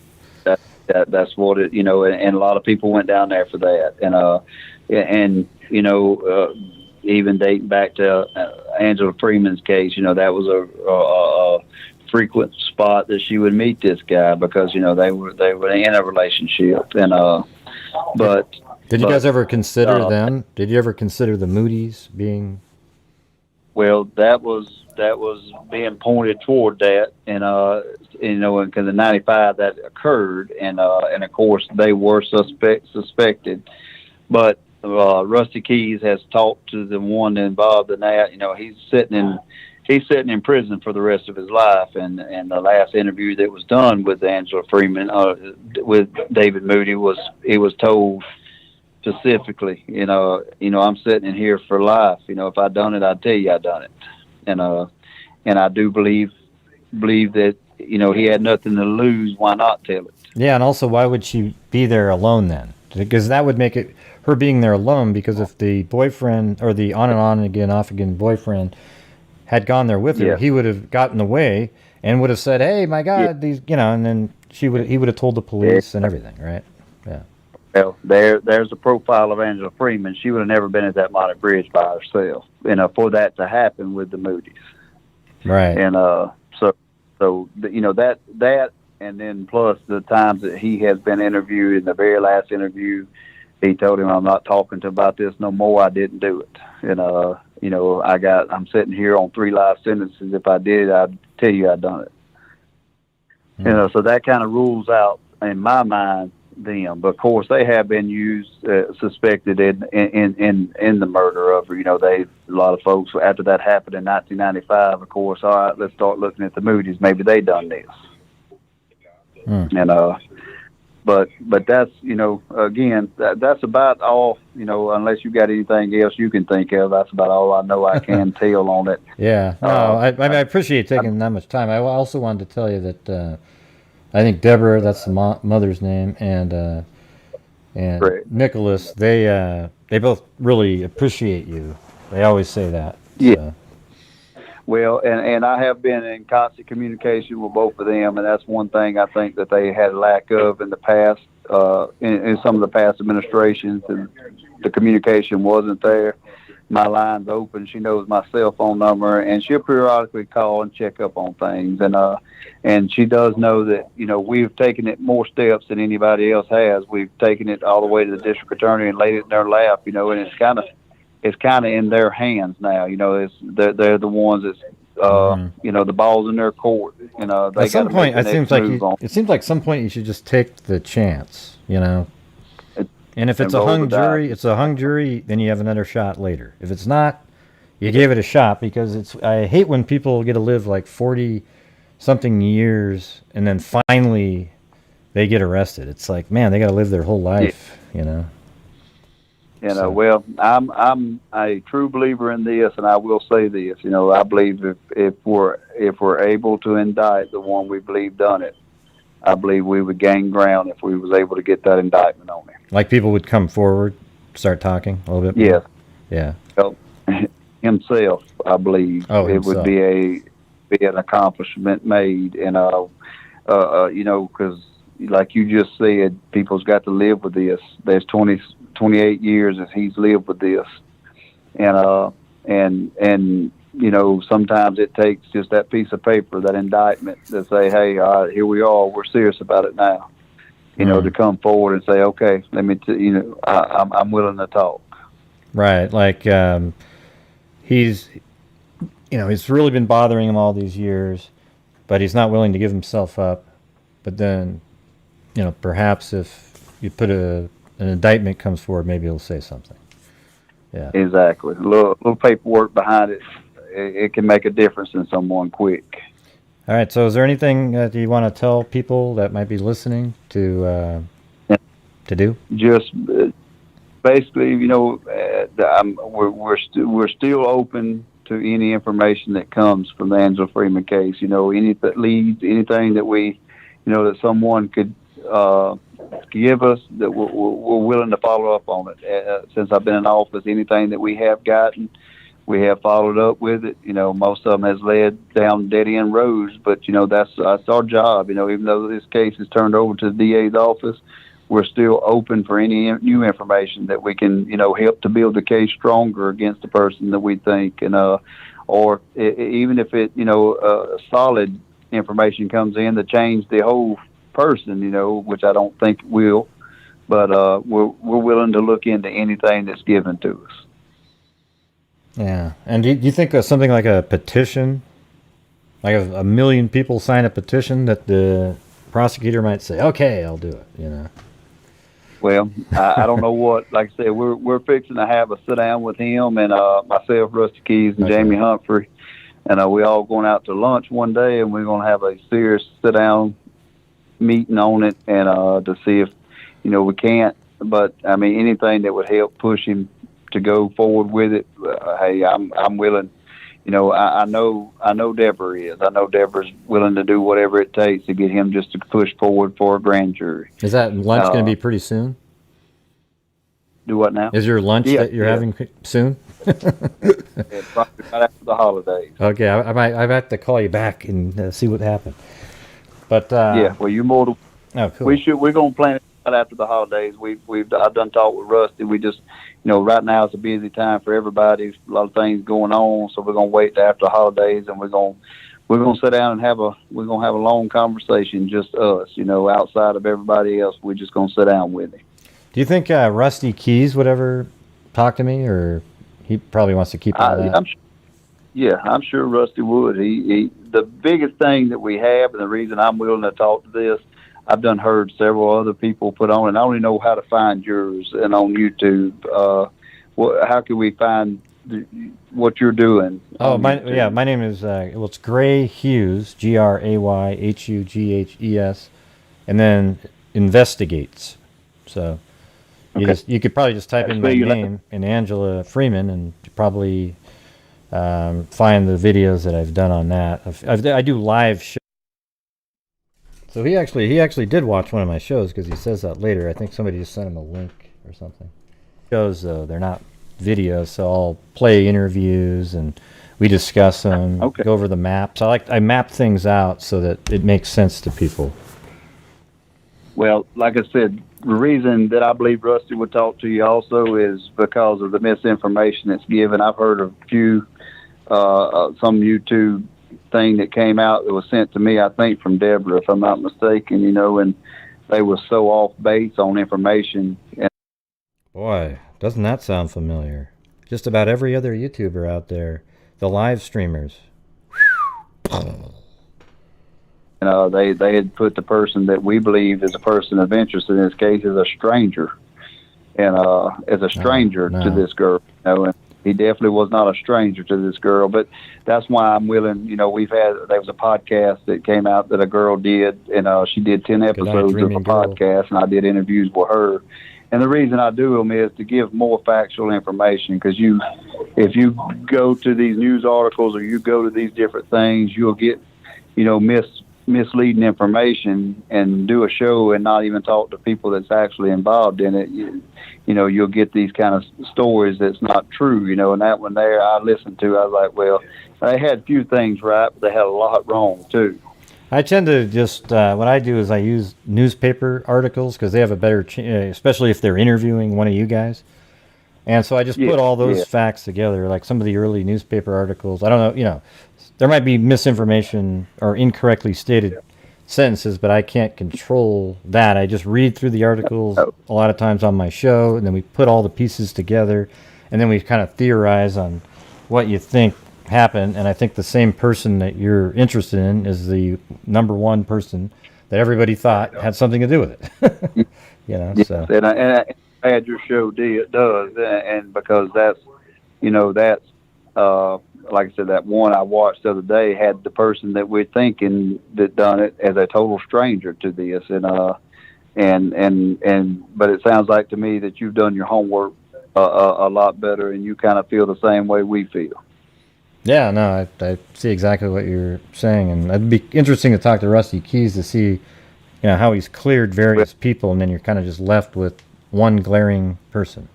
That's what it, and a lot of people went down there for that, and even dating back to Angela Freeman's case, that was a frequent spot that she would meet this guy because they were in a relationship, and but
did you guys ever consider them? Did you ever consider the Moody's being?
Well, that was being pointed toward that, and because in '95 that occurred, and of course they were suspected, but Rusty Keys has talked to the one involved in that. He's sitting in prison for the rest of his life, and the last interview that was done with Angela Freeman with David Moody was told specifically, I'm sitting in here for life. If I done it, I'd tell you I done it, and I do believe that he had nothing to lose. Why not tell it?
Yeah, and also, why would she be there alone then? Because that would make it her being there alone. Because if the boyfriend, or the on and on again, off again boyfriend, had gone there with her, he would have gotten away and would have said, "Hey, my God, these," and then he would have told the police and everything, right? Yeah.
Well, there's the profile of Angela Freeman. She would have never been at that Mahned Bridge by herself, for that to happen with the Moody's.
Right.
And so that, and then plus the times that he has been interviewed. In the very last interview, he told him, "I'm not talking to about this no more. I didn't do it." And I'm sitting here on 3 life sentences. If I did, I'd tell you I'd done it.
Mm.
So that kind of rules out in my mind them. But of course, they have been suspected in the murder of her. A lot of folks, after that happened in 1995, of course, all right, let's start looking at the Moody's. Maybe they done this.
Mm.
And but that's again, that's about all. Unless you got anything else you can think of, that's about all I know I can tell on it.
Yeah, no, I appreciate taking that much time. I also wanted to tell you that I think Deborah, that's the mother's name, and Nicholas, they both really appreciate you. They always say that.
Yeah.
So.
Well, and I have been in constant communication with both of them, and that's one thing I think that they had a lack of in the past, in some of the past administrations, and the communication wasn't there. My line's open. She knows my cell phone number, and she'll periodically call and check up on things. And she does know that, we've taken it more steps than anybody else has. We've taken it all the way to the district attorney and laid it in their lap, and it's kind of in their hands now. They're the ones that's, the ball's in their court. They
At some point, it seems like some point you should just take the chance, And if it's a hung jury, then you have another shot later. If it's not, you gave it a shot, because I hate when people get to live like 40-something years and then finally they get arrested. It's like, man, they got to live their whole life, So.
Well, I'm a true believer in this, and I will say this. I believe if we're able to indict the one we believe done it, I believe we would gain ground if we was able to get that indictment on him.
Like people would come forward, start talking a little bit more?
Yes.
Yeah.
Himself, I believe.
Oh,
it would be an accomplishment made, and because like you just said, people's got to live with this. There's 28 years that he's lived with this, and sometimes it takes just that piece of paper, that indictment, to say, hey, all right, here we are, we're serious about it now. To come forward and say, okay, let me, I'm willing to talk.
Right, like he's really been bothering him all these years, but he's not willing to give himself up. But then, perhaps if you put an indictment comes forward, maybe he'll say something. Yeah,
exactly. A little paperwork behind it, it can make a difference in someone quick.
All right. So, is there anything that you want to tell people that might be listening to do?
Just basically, we're still open to any information that comes from the Angela Freeman case. Any that leads, anything that we, that someone could give us, that we're willing to follow up on it. Since I've been in office, anything that we have gotten, we have followed up with it. Most of them has led down dead-end roads, but, that's our job. Even though this case is turned over to the DA's office, we're still open for any new information that we can, help to build the case stronger against the person that we think, and or even if it, solid information comes in to change the whole person, which I don't think it will, but we're willing to look into anything that's given to us.
Yeah. And do you think something like a petition, like a million people sign a petition, that the prosecutor might say, okay, I'll do it, you know?
Well, I don't know what. Like I said, we're fixing to have a sit down with him and myself, Rusty Keys, and
Okay.
Jamie Humphrey, and we all going out to lunch one day, and we're going to have a serious sit down meeting on it, and to see if we can't. But I mean, anything that would help push him to go forward with it. Hey, I'm willing. I know Deborah is. I know Deborah's willing to do whatever it takes to get him just to push forward for a grand jury.
Is that lunch going to be pretty soon?
Do what now?
Is your lunch that you're having soon?
It's probably right after the holidays.
Okay, I might have to call you back and see what happened. But
Yeah, well, you're more.
Oh, cool.
We're gonna plan it right after the holidays. I've done talk with Rusty. We just right now it's a busy time for everybody. A lot of things going on, so we're gonna wait till after the holidays, and we're gonna sit down and have a long conversation, just us. Outside of everybody else, we're just gonna sit down with him.
Do you think Rusty Keys would ever talk to me, or he probably wants to keep all that?
I'm sure Rusty would. He the biggest thing that we have, and the reason I'm willing to talk to this, I've heard several other people put on, and I only know how to find yours and on YouTube. How can we find what you're doing?
Oh, my name is it's Gray Hughes, GrayHughes, and then investigates. So you could probably just type in my name and Angela Freeman, and probably find the videos that I've done on that. I do live shows. So he actually did watch one of my shows, because he says that later. I think somebody just sent him a link or something. Shows, though, they're not videos, so I'll play interviews and we discuss them, go over the maps. I map things out so that it makes sense to people.
Well, like I said, the reason that I believe Rusty would talk to you also is because of the misinformation that's given. I've heard a few, some YouTube thing that came out that was sent to me, I think from Deborah, if I'm not mistaken, and they were so off base on information. And
boy, doesn't that sound familiar? Just about every other YouTuber out there, the live streamers.
They had put the person that we believe is a person of interest in this case as a stranger, and as a stranger to this girl. And he definitely was not a stranger to this girl. But that's why I'm willing. There was a podcast that came out that a girl did, and she did 10 episodes of a podcast, and I did interviews with her. And the reason I do them is to give more factual information, because if you go to these news articles or you go to these different things, you'll get misleading information, and do a show and not even talk to people that's actually involved in it. You'll get these kind of stories that's not true, and that one there I listened to, I was like, well, they had a few things right, but they had a lot wrong too.
I tend to just, what I do is I use newspaper articles, because they have a better, especially if they're interviewing one of you guys. And so I just put all those facts together, like some of the early newspaper articles. I don't know, there might be misinformation or incorrectly stated sentences, but I can't control that. I just read through the articles a lot of times on my show, and then we put all the pieces together, and then we kind of theorize on what you think happened. And I think the same person that you're interested in is the number one person that everybody thought had something to do with it. So.
And I'm glad your show does, and because that's like I said, that one I watched the other day had the person that we're thinking that done it as a total stranger to this, but it sounds like to me that you've done your homework a lot better, and you kind of feel the same way we feel.
Yeah, no, I see exactly what you're saying, and it'd be interesting to talk to Rusty Keys to see, how he's cleared various people, and then you're kind of just left with one glaring person.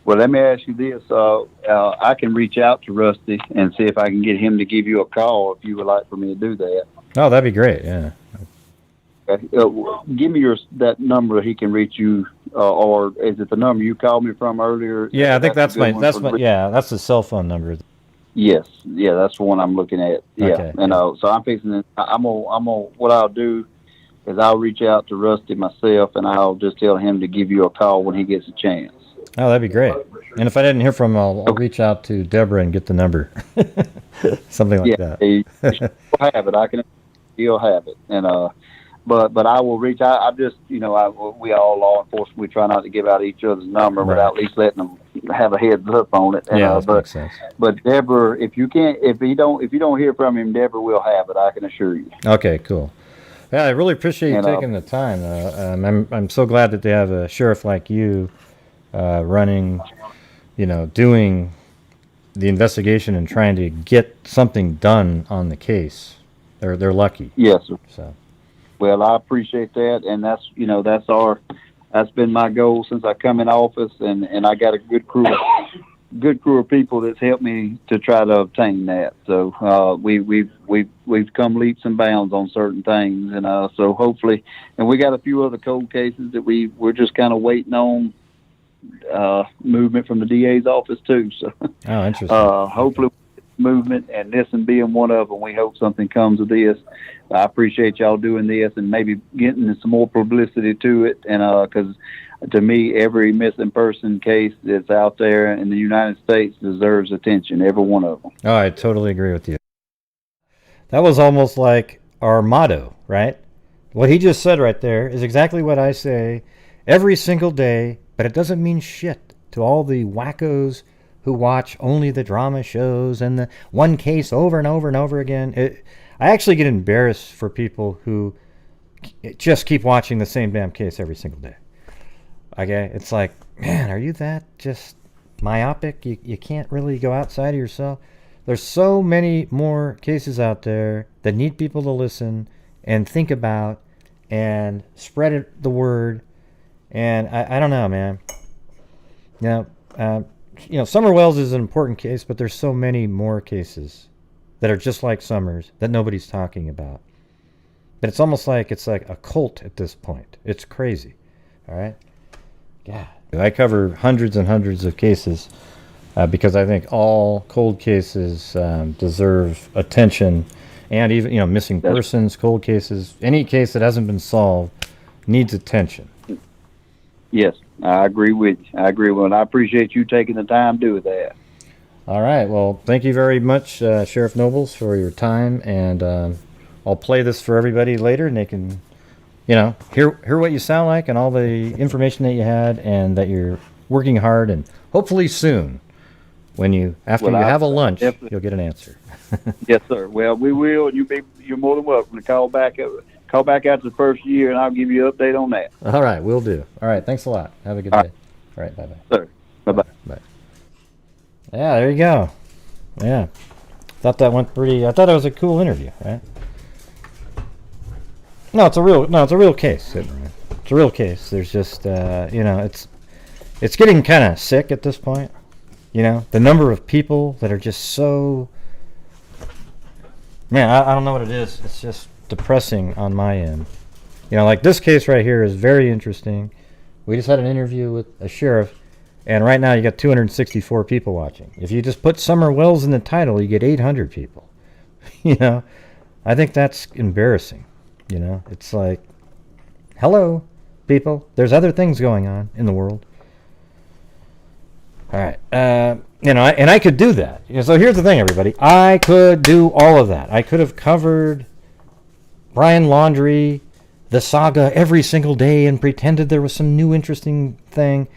Well, let me ask you this. I can reach out to Rusty and see if I can get him to give you a call if you would like for me to do that.
Oh, that'd be great, yeah.
Okay. Give me that number he can reach you, or is it the number you called me from earlier?
Yeah, I think that's the cell phone number.
Yes, yeah, that's the one I'm looking at. Yeah,
okay.
And so I'm fixing. What I'll do is I'll reach out to Rusty myself, and I'll just tell him to give you a call when he gets a chance.
Oh, that'd be great. And if I didn't hear from him, I'll reach out to Deborah and get the number. Something like that.
He'll have it. He'll have it. And but I will reach out. I just, we all law enforcement, we try not to give out each other's number without at least letting them have a heads up on it. And,
that makes sense.
But Deborah, if you don't hear from him, Deborah will have it. I can assure you.
Okay, cool. Yeah, I really appreciate you taking the time. I'm so glad that they have a sheriff like you running, doing the investigation and trying to get something done on the case. They're lucky.
Yes, sir.
So.
Well, I appreciate that, and that's been my goal since I come in office, and I got a good crew of people that's helped me to try to obtain that. So we've come leaps and bounds on certain things, and so hopefully, and we got a few other cold cases that we're just kind of waiting on movement from the DA's office too. So
interesting.
Hopefully movement, and this and being one of them, we hope something comes of this. I appreciate y'all doing this and maybe getting some more publicity to it, and because to me, every missing person case that's out there in the United States deserves attention, every one of them.
Oh, I totally agree with you. That was almost like our motto, right? What he just said right there is exactly what I say every single day, but it doesn't mean shit to all the wackos who watch only the drama shows and the one case over and over and over again. I actually get embarrassed for people who just keep watching the same damn case every single day. Okay, it's like, man, are you that just myopic? You can't really go outside of yourself. There's so many more cases out there that need people to listen and think about and spread the word. And I don't know, man. Summer Wells is an important case, but there's so many more cases that are just like Summers that nobody's talking about. But it's almost like it's like a cult at this point. It's crazy. All right? Yeah. I cover hundreds and hundreds of cases because I think all cold cases deserve attention, and even missing persons, cold cases, any case that hasn't been solved needs attention.
Yes, I agree with you. And I appreciate you taking the time to do that.
All right. Well, thank you very much, Sheriff Nobles, for your time, and I'll play this for everybody later, and they can, hear what you sound like and all the information that you had, and that you're working hard, and hopefully soon, after you have a lunch, you'll get an answer.
Yes, sir. Well, we will. You're more than welcome to call back after the first year, and I'll give you an update on that.
All right, will do. All right, thanks a lot. Have a good day. All right, bye-bye.
Sir, bye-bye.
Bye. Yeah, there you go. Yeah. Thought that went pretty. I thought it was a cool interview, right? No, it's a real case. It's a real case. There's just it's getting kind of sick at this point. The number of people that are just so, man, I don't know what it is. It's just depressing on my end. Like this case right here is very interesting. We just had an interview with a sheriff, and right now you got 264 people watching. If you just put Summer Wells in the title, you get 800 people. I think that's embarrassing. It's like, hello, people. There's other things going on in the world. All right. And I could do that. So here's the thing, everybody. I could do all of that. I could have covered Brian Laundrie, the saga every single day, and pretended there was some new interesting thing,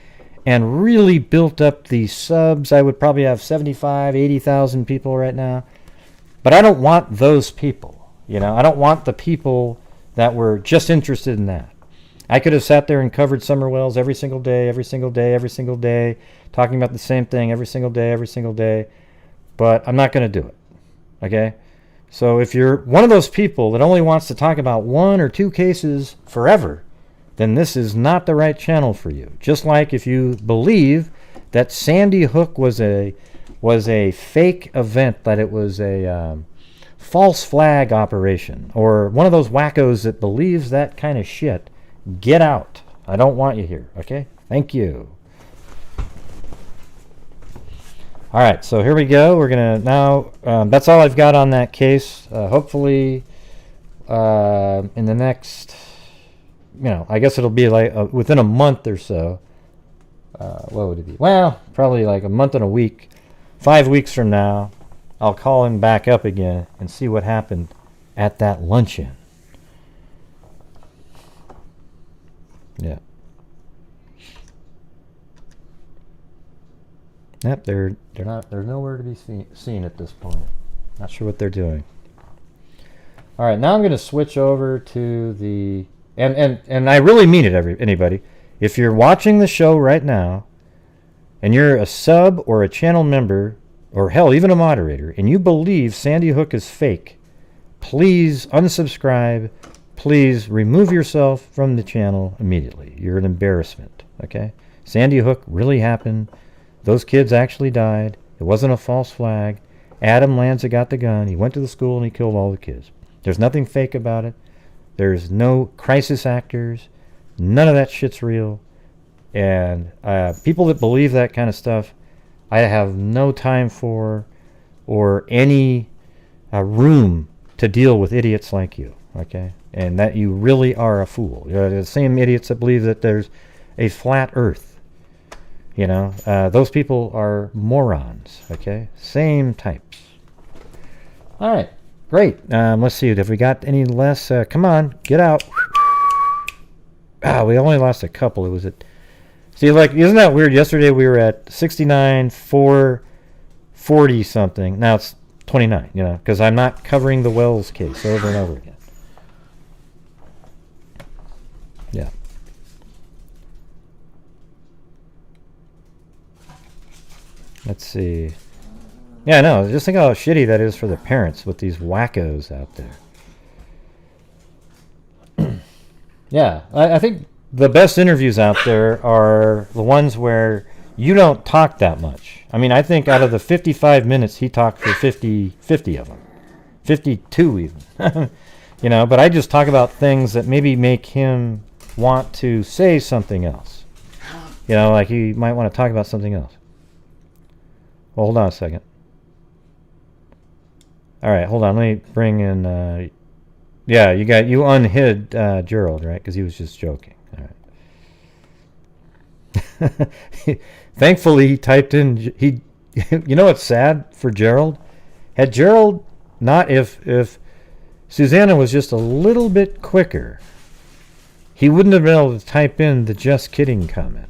and really built up the subs. I would probably have 75, 80,000 people right now. But I don't want those people. I don't want the people that were just interested in that. I could have sat there and covered Summer Wells every single day, talking about the same thing every single day, but I'm not going to do it. Okay? So if you're one of those people that only wants to talk about one or two cases forever, then this is not the right channel for you. Just like if you believe that Sandy Hook was a fake event, that it was a false flag operation, or one of those wackos that believes that kind of shit, get out. I don't want you here. Okay? Thank you. All right, so here we go. We're going to now, that's all I've got on that case. Hopefully, in the next, I guess it'll be like within a month or so, what would it be? Well, probably like a month and a week. 5 weeks from now, I'll call him back up again and see what happened at that luncheon. Yeah. Yep, they're nowhere to be seen at this point. Not sure what they're doing. All right, now I'm going to switch over to the and I really mean it, anybody. If you're watching the show right now and you're a sub or a channel member or hell, even a moderator, and you believe Sandy Hook is fake, please unsubscribe. Please remove yourself from the channel immediately. You're an embarrassment, okay? Sandy Hook really happened. Those kids actually died. It wasn't a false flag. Adam Lanza got the gun. He went to the school and he killed all the kids. There's nothing fake about it. There's no crisis actors. None of that shit's real. And people that believe that kind of stuff, I have no time for or any room to deal with idiots like you, okay? And that you really are a fool. You're the same idiots that believe that there's a flat earth. You know, those people are morons, okay? Same types. All right, great. Let's see, have we got any less? Come on, get out. We only lost a couple. It was at, see, like, isn't that weird? Yesterday we were at 69, 440 something. Now it's 29, you know, because I'm not covering the Wells case over and over again. Yeah. Let's see. Yeah, no, just think how shitty that is for the parents with these wackos out there. Yeah, I think the best interviews out there are the ones where you don't talk that much. I mean, I think out of the 55 minutes, he talked for 50 of them. 52 even. You know, but I just talk about things that maybe make him want to say something else. You know, like he might want to talk about something else. Well, hold on a second. All right, hold on. Let me bring in... yeah, you unhid Gerald, right? Because he was just joking. All right. Thankfully, he typed in... You know what's sad for Gerald? Had Gerald not... If Susanna was just a little bit quicker, he wouldn't have been able to type in the just kidding comment.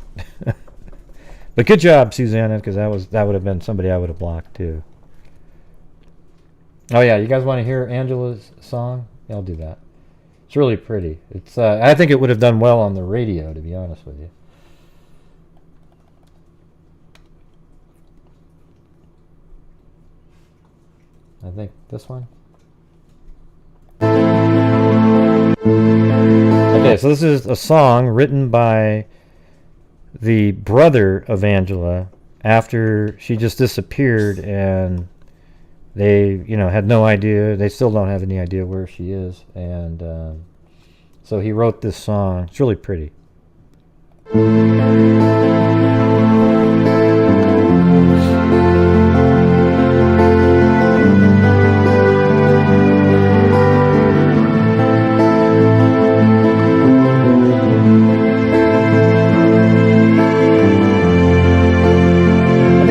But good job, Susanna, because that would have been somebody I would have blocked too. Oh yeah, you guys want to hear Angela's song? Yeah, I'll do that. It's really pretty. It's I think it would have done well on the radio, to be honest with you. I think this one. Okay, so this is a song written by the brother of Angela after she just disappeared, and they, you know, had no idea. They still don't have any idea where she is, and so he wrote this song. It's really pretty.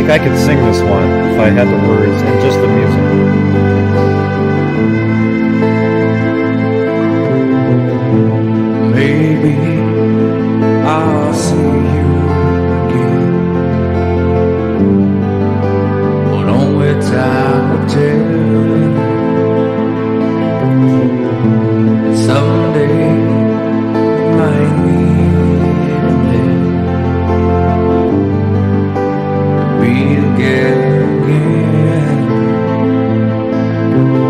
I could sing this one if I had the words and just the music.
Maybe I'll see you again, but only time will tell. Someday you might need again,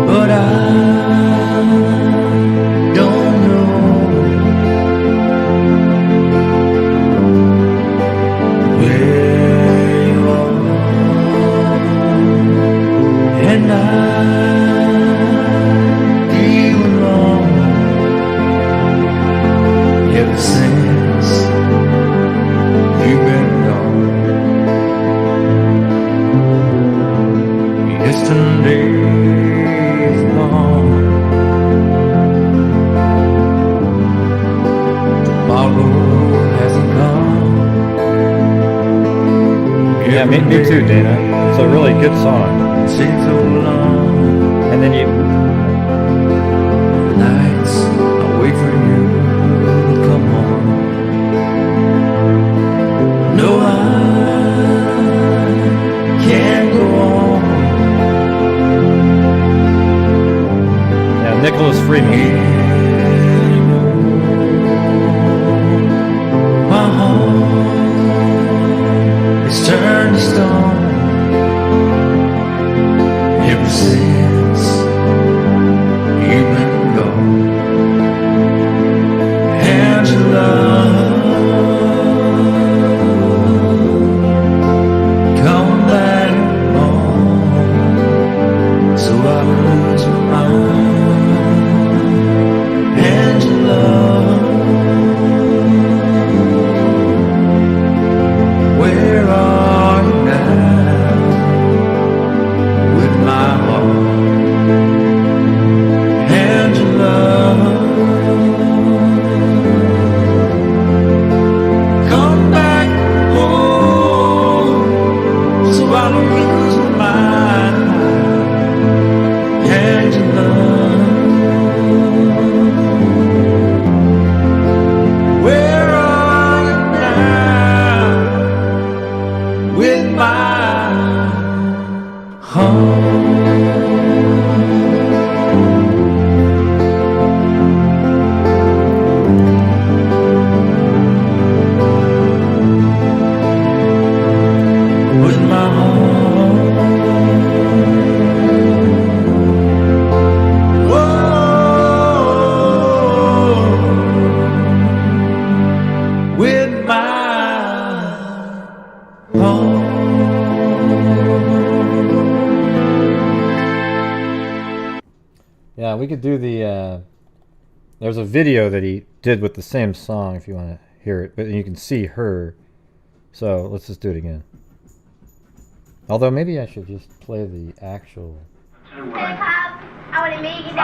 but I don't know where you are, and I feel wrong ever since you've been gone. Yesterday's gone, tomorrow hasn't come.
Yeah, me too, Dana. It's a really good song.
Seems so long.
And then you,
Nights I wait for you to come home. No, I can't go on.
yeah, Nicholas Freeman.
My heart is turned to stone ever since you've been gone. Angela, come back home so I don't lose my mind. Angela, where are you now with my heart? Angela, come back home so I don't lose my mind. Angela, where are you now with my heart? With my heart. Whoa. With my heart.
Yeah, we could do the, there's a video that he did with the same song if you want to hear it, but you can see her. So let's just do it again. Although maybe I should just play the actual.
Hey, Pop, I want $1 million.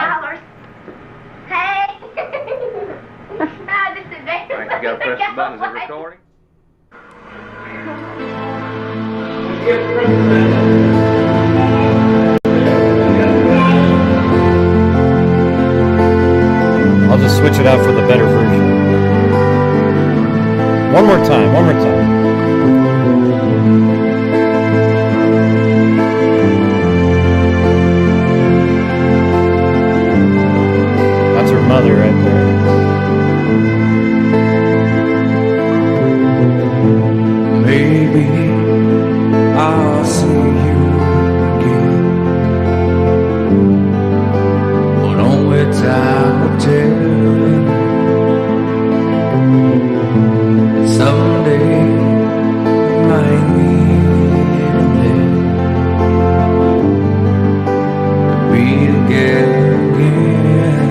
Hey! Nah, this is it.
All right, you gotta press the button. Is it recording?
I'll just switch it out for the better version. One more time, one more time. That's her mother right there.
Maybe I'll see you again, but only time will tell. Someday I might meet and then be together again.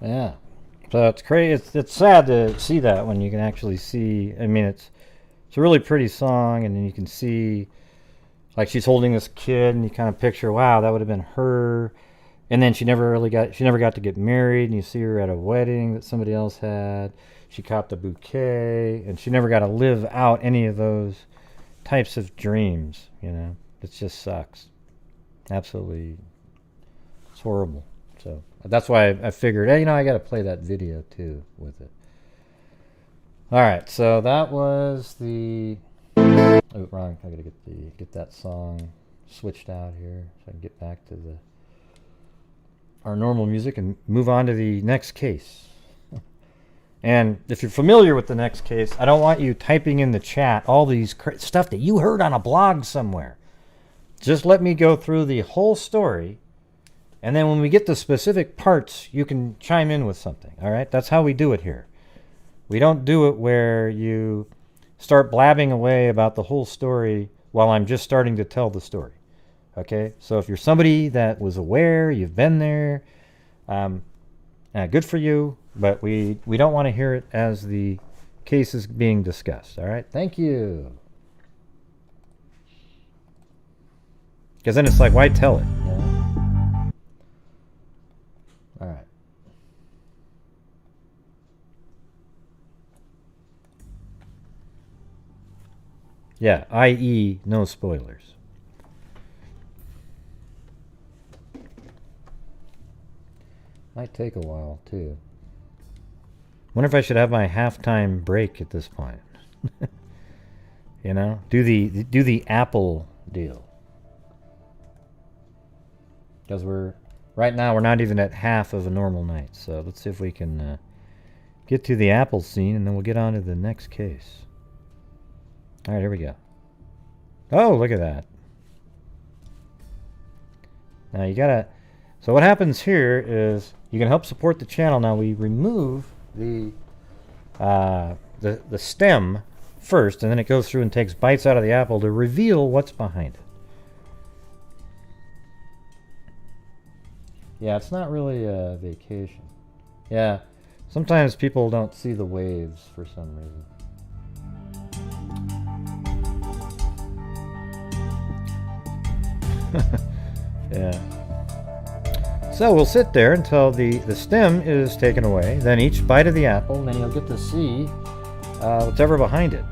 Yeah. So it's crazy. It's sad to see that when you can actually see. I mean, it's a really pretty song, and then you can see, like, she's holding this kid, and you kind of picture, wow, that would have been her. And then she never got to get married, and you see her at a wedding that somebody else had. She copped a bouquet, and she never got to live out any of those types of dreams. You know, it just sucks. Absolutely, it's horrible. So that's why I figured, hey, I got to play that video too with it. All right, so that was the. Oh, wrong. I got to get that song switched out here so I can get back to our normal music and move on to the next case. And if you're familiar with the next case, I don't want you typing in the chat all these stuff that you heard on a blog somewhere. Just let me go through the whole story, and then when we get to specific parts, you can chime in with something. All right? That's how we do it here. We don't do it where you start blabbing away about the whole story while I'm just starting to tell the story. Okay? So if you're somebody that was aware, you've been there, good for you, but we don't want to hear it as the case is being discussed. All right? Thank you. Because then it's like, why tell it? You know? All right. Yeah, i.e. no spoilers. Might take a while, too. Wonder if I should have my halftime break at this point. You know? Do the Apple deal. Because right now we're not even at half of a normal night. So let's see if we can get to the Apple scene, and then we'll get on to the next case. All right, here we go. Oh, look at that. Now you gotta. So what happens here is you can help support the channel. Now we remove the stem first, and then it goes through and takes bites out of the apple to reveal what's behind it. Yeah, it's not really a vacation. Yeah, sometimes people don't see the waves for some reason. Yeah. So we'll sit there until the stem is taken away, then each bite of the apple, and then you'll get to see what's ever behind it.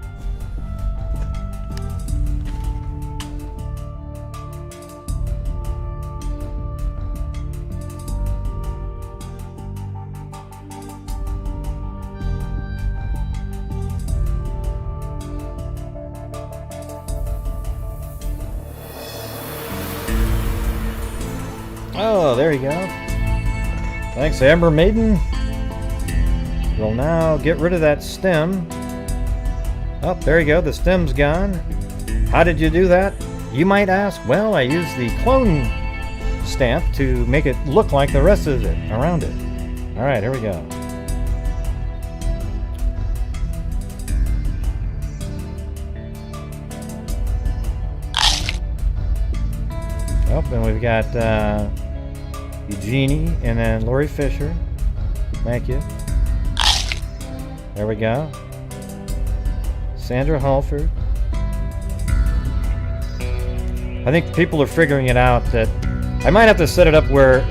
Oh, there you go. Thanks, Amber Maiden. We'll now get rid of that stem. Oh, there you go. The stem's gone. How did you do that? You might ask. Well, I used the clone stamp to make it look like the rest of it around it. All right, here we go. Oh, and we've got Eugenie and then Lori Fisher. Thank you. There we go. Sandra Halford. I think people are figuring it out that I might have to set it up where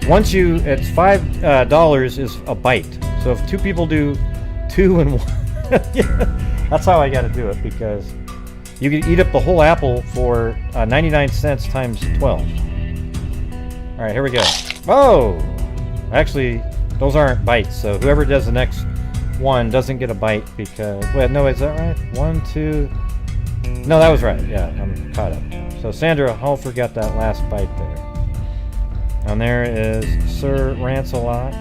once it's $5 is a bite. So if two people do 2 and 1, yeah, that's how I got to do it, because you can eat up the whole apple for 99 cents times 12. All right, here we go. Oh! Actually, those aren't bites, so whoever does the next one doesn't get a bite because... Wait, no, is that right? 1, 2... No, that was right. Yeah, I'm caught up. So Sandra Halford got that last bite there. And there is Sir Rancelot.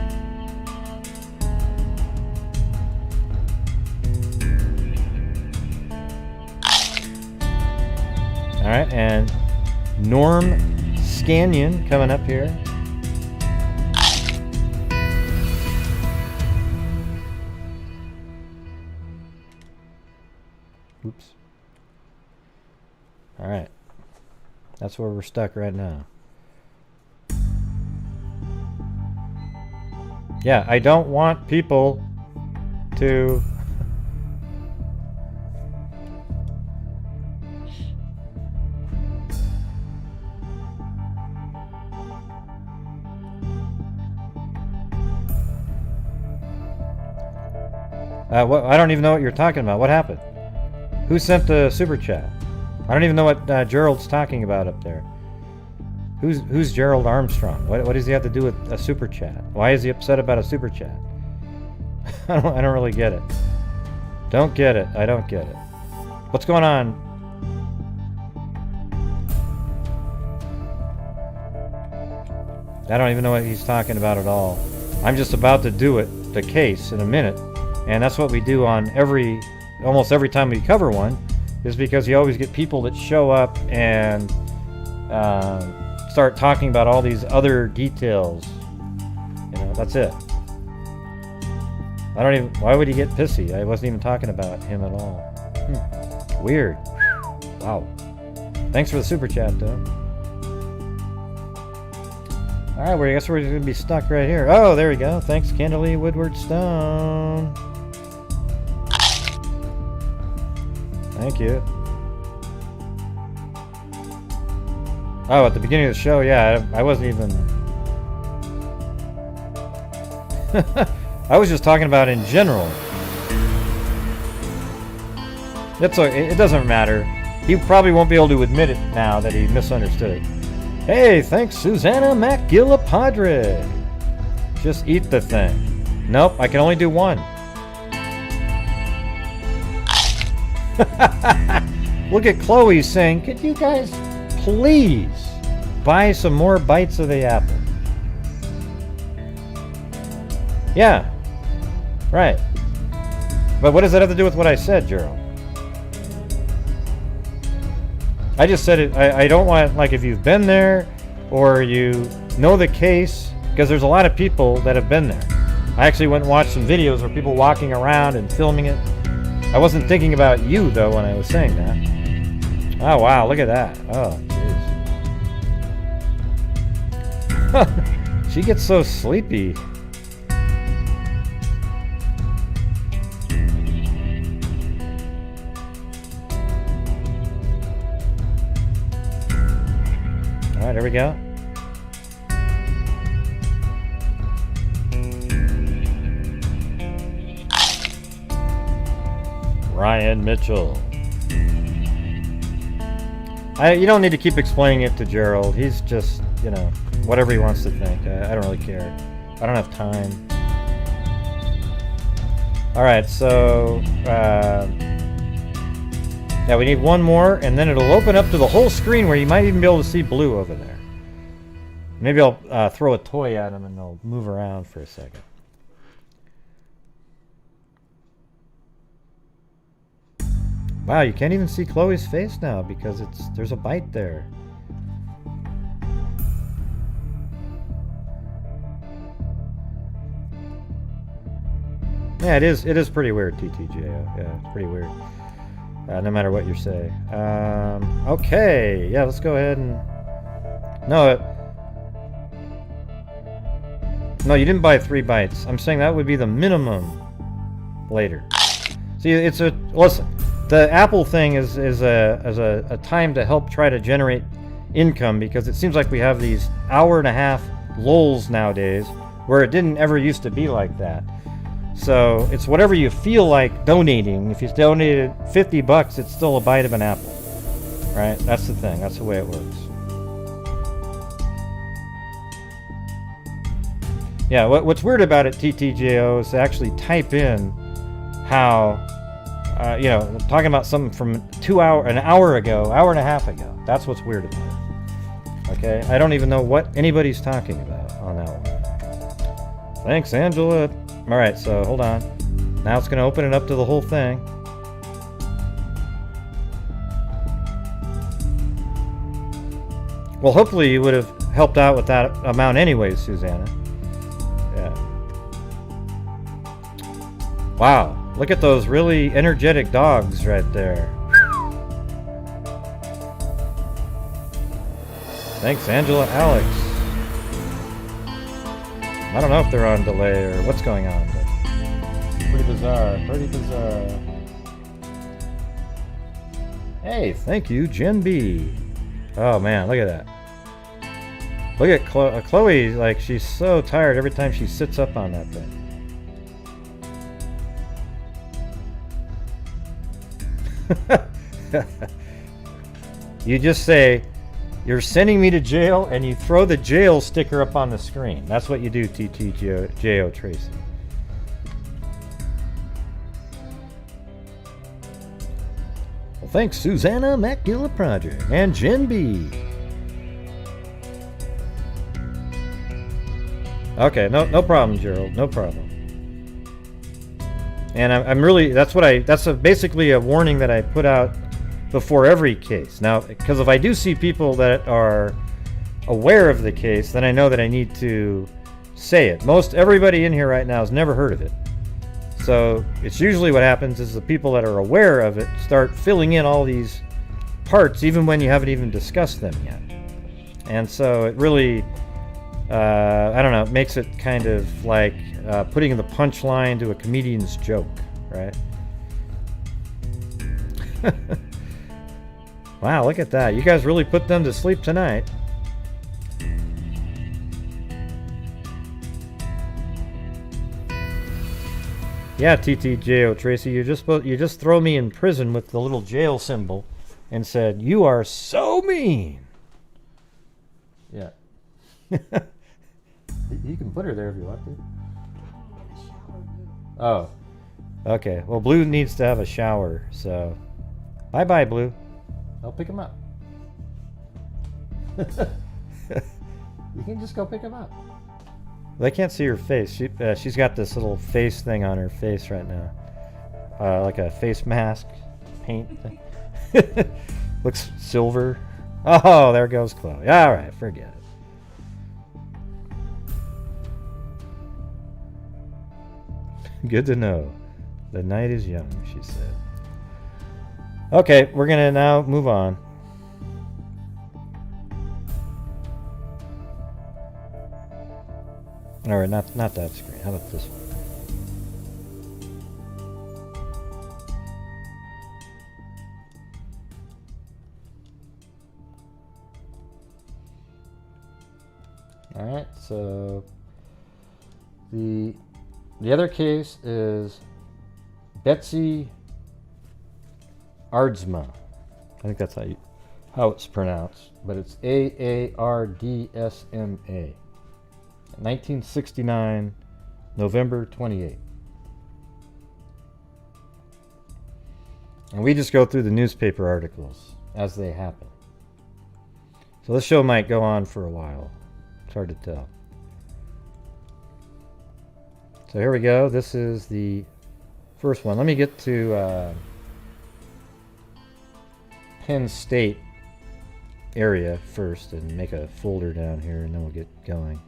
All right, and Norm Scannion coming up here. Oops. All right. That's where we're stuck right now. Yeah, I don't want people to... I don't even know what you're talking about. What happened? Who sent the super chat? I don't even know what Gerald's talking about up there. Who's Gerald Armstrong? What does he have to do with a super chat? Why is he upset about a super chat? I don't really get it. Don't get it. I don't get it. What's going on? I don't even know what he's talking about at all. I'm just about to do it, the case, in a minute. And that's what we do on almost every time we cover one, is because you always get people that show up and start talking about all these other details. You know, that's it. Why would he get pissy? I wasn't even talking about him at all. Weird. Wow. Thanks for the super chat, though. Alright, I guess we're going to be stuck right here. Oh, there we go. Thanks, Candalee Woodward Stone. Thank you. Oh, at the beginning of the show, yeah, I wasn't even... I was just talking about in general. It doesn't matter. He probably won't be able to admit it now that he misunderstood it. Hey, thanks, Susanna McGillapadre. Just eat the thing. Nope, I can only do one. Look at Chloe saying, could you guys please buy some more bites of the apple? Yeah, right. But what does that have to do with what I said, Gerald? I just said it. I don't want, like, if you've been there or you know the case, because there's a lot of people that have been there. I actually went and watched some videos where people walking around and filming it. I wasn't thinking about you, though, when I was saying that. Oh, wow, look at that. Oh, jeez. She gets so sleepy. All right, there we go. Ryan Mitchell. You don't need to keep explaining it to Gerald. He's just, you know, whatever he wants to think. I don't really care. I don't have time. Alright, so... yeah, we need one more, and then it'll open up to the whole screen where you might even be able to see Blue over there. Maybe I'll throw a toy at him and they'll move around for a second. Wow, you can't even see Chloe's face now because there's a bite there. Yeah, it is pretty weird, TTJO. Yeah, it's pretty weird. No matter what you say. Okay, yeah, let's go ahead and... No, you didn't buy 3 bites. I'm saying that would be the minimum later. See, listen. The Apple thing is a time to help try to generate income, because it seems like we have these hour-and-a-half lulls nowadays where it didn't ever used to be like that. So it's whatever you feel like donating. If you donated $50, it's still a bite of an apple, right? That's the thing. That's the way it works. Yeah, what's weird about it, TTJO, is to actually type in how... you know, talking about something from an hour ago, hour and a half ago. That's what's weird about it. Okay? I don't even know what anybody's talking about on that one. Thanks, Angela. Alright, so hold on. Now it's going to open it up to the whole thing. Well, hopefully you would have helped out with that amount anyways, Susanna. Yeah. Wow. Look at those really energetic dogs right there. Thanks, Angela Alex. I don't know if they're on delay or what's going on, but pretty bizarre. Pretty bizarre. Hey, thank you, Jen B. Oh man, look at that. Look at Chloe, like she's so tired every time she sits up on that thing. You just say, you're sending me to jail, and you throw the jail sticker up on the screen. That's what you do, TTJO Tracy. Well, thanks, Susanna Macgilla Project and Jen B. Okay, no problem, Gerald. No problem. And I'm really, that's basically a warning that I put out before every case. Now, because if I do see people that are aware of the case, then I know that I need to say it. Everybody in here right now has never heard of it. So it's usually what happens is the people that are aware of it start filling in all these parts even when you haven't even discussed them yet. And so it really, I don't know, it makes it kind of like putting the punchline to a comedian's joke, right? Wow, look at that. You guys really put them to sleep tonight. Yeah, TTJO Tracy, you just throw me in prison with the little jail symbol and said, "You are so mean." Yeah. You can put her there if you want to. Oh. Okay. Well, Blue needs to have a shower, so bye-bye, Blue. I'll pick him up. You can just go pick him up. They can't see her face. She's got this little face thing on her face right now. Like a face mask paint thing. Looks silver. Oh, there goes Chloe. All right, forget it. Good to know. The night is young, she said. Okay, we're going to now move on. All right, not that screen. How about this one? All right, so the other case is Betsy Aardsma. I think that's how it's pronounced, but it's Aardsma. 1969, November 28. And we just go through the newspaper articles as they happen. So this show might go on for a while. It's hard to tell. So here we go. This is the first one. Let me get to Penn State area first and make a folder down here, and then we'll get going.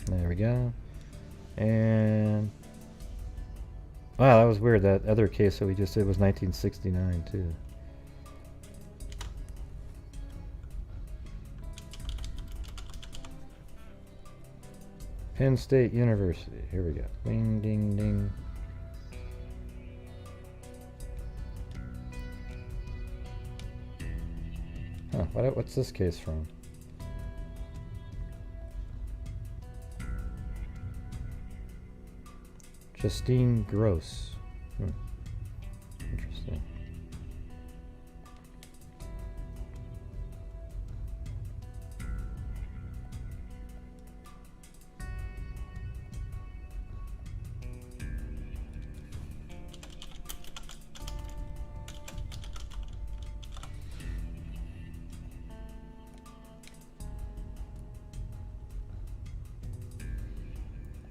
There we go. And wow, that was weird. That other case that we just did was 1969 too. Penn State University. Here we go. Ding, ding, ding. Huh, what's this case from? Justine Gross. Interesting.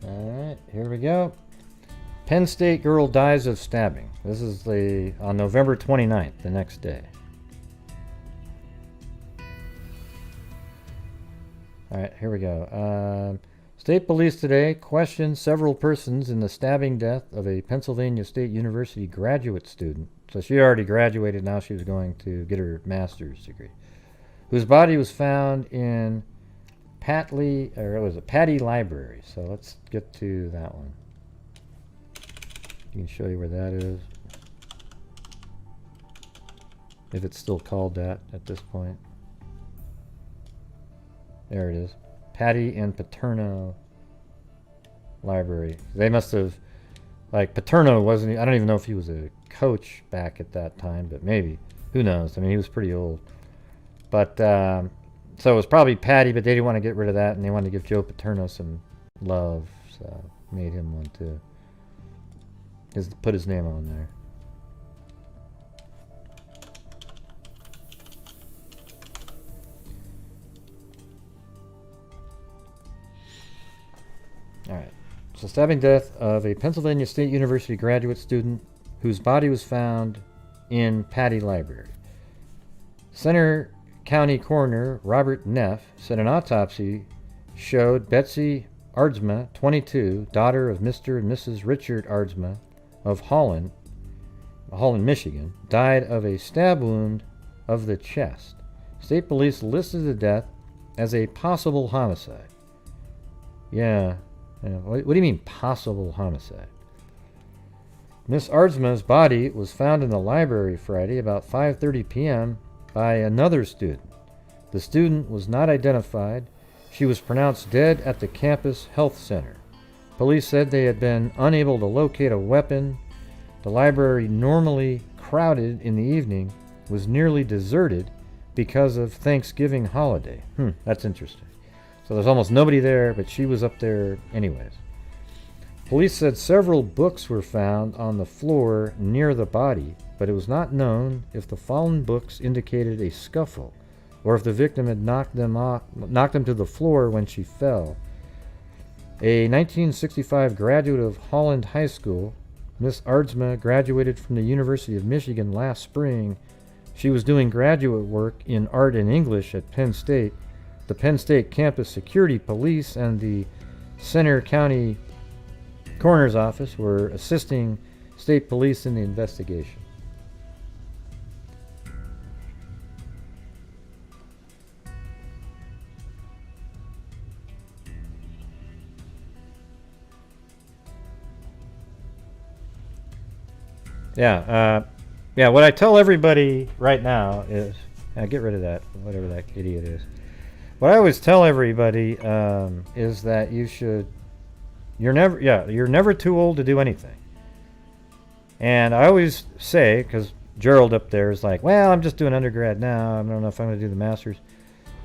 All right, here we go. Penn State girl dies of stabbing. This is on November 29th, the next day. All right, here we go. State police today questioned several persons in the stabbing death of a Pennsylvania State University graduate student. So she already graduated, now she was going to get her master's degree. Whose body was found in Pattee Library. So let's get to that one. I can show you where that is. If it's still called that at this point. There it is. Pattee and Paterno Library. They must have, like, Paterno wasn't, I don't even know if he was a coach back at that time, but maybe. Who knows? I mean, he was pretty old. But, so it was probably Pattee, but they didn't want to get rid of that, and they wanted to give Joe Paterno some love, so made him one too. Just put his name on there. Alright, so stabbing death of a Pennsylvania State University graduate student whose body was found in Pattee Library. Center County Coroner Robert Neff said an autopsy showed Betsy Aardsma, 22, daughter of Mr. and Mrs. Richard Aardsma of Holland, Michigan, died of a stab wound of the chest. State police listed the death as a possible homicide. Yeah. What do you mean possible homicide? Miss Aardsma's body was found in the library Friday about 5:30 p.m. by another student. The student was not identified. She was pronounced dead at the campus health center. Police said they had been unable to locate a weapon. The library, normally crowded in the evening, was nearly deserted because of Thanksgiving holiday. That's interesting. So there's almost nobody there, but she was up there anyways. Police said several books were found on the floor near the body, but it was not known if the fallen books indicated a scuffle or if the victim had knocked them to the floor when she fell. A 1965 graduate of Holland High School, Miss Aardsma graduated from the University of Michigan last spring. She was doing graduate work in art and English at Penn State. The Penn State campus security police and the Center County Coroner's Office were assisting state police in the investigation. Yeah, what I tell everybody right now is, get rid of that, whatever that idiot is. What I always tell everybody is that you're never too old to do anything. And I always say, because Gerald up there is like, well, I'm just doing undergrad now, I don't know if I'm going to do the master's.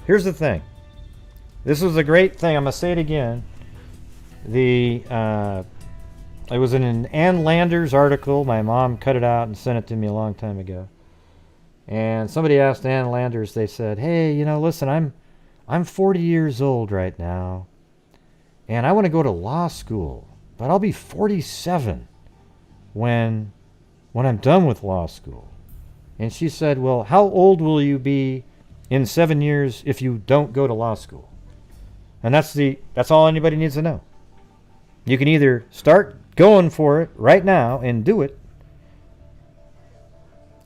Here's the thing. This was a great thing, I'm going to say it again. It was in an Ann Landers article. My mom cut it out and sent it to me a long time ago. And somebody asked Ann Landers, they said, hey, listen, I'm 40 years old right now, and I want to go to law school, but I'll be 47 when I'm done with law school. And she said, well, how old will you be in 7 years if you don't go to law school? And that's all anybody needs to know. You can either start going for it right now and do it,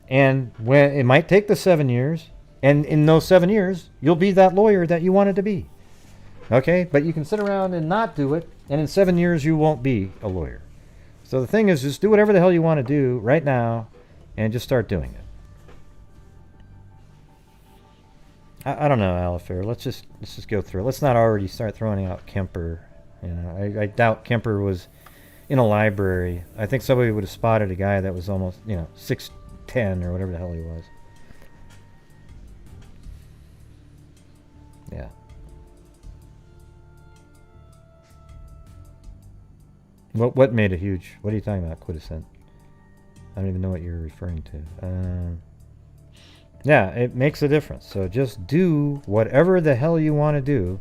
and when it might take the 7 years, and in those 7 years, you'll be that lawyer that you wanted to be. Okay? But you can sit around and not do it, and in 7 years, you won't be a lawyer. So the thing is, just do whatever the hell you want to do right now, and just start doing it. I don't know, Alifair. Let's just go through it. Let's not already start throwing out Kemper. I doubt Kemper was in a library. I think somebody would have spotted a guy that was almost, 6'10" or whatever the hell he was. Yeah. What made a huge... What are you talking about, Quintessent? I don't even know what you're referring to. Yeah, it makes a difference. So just do whatever the hell you want to do,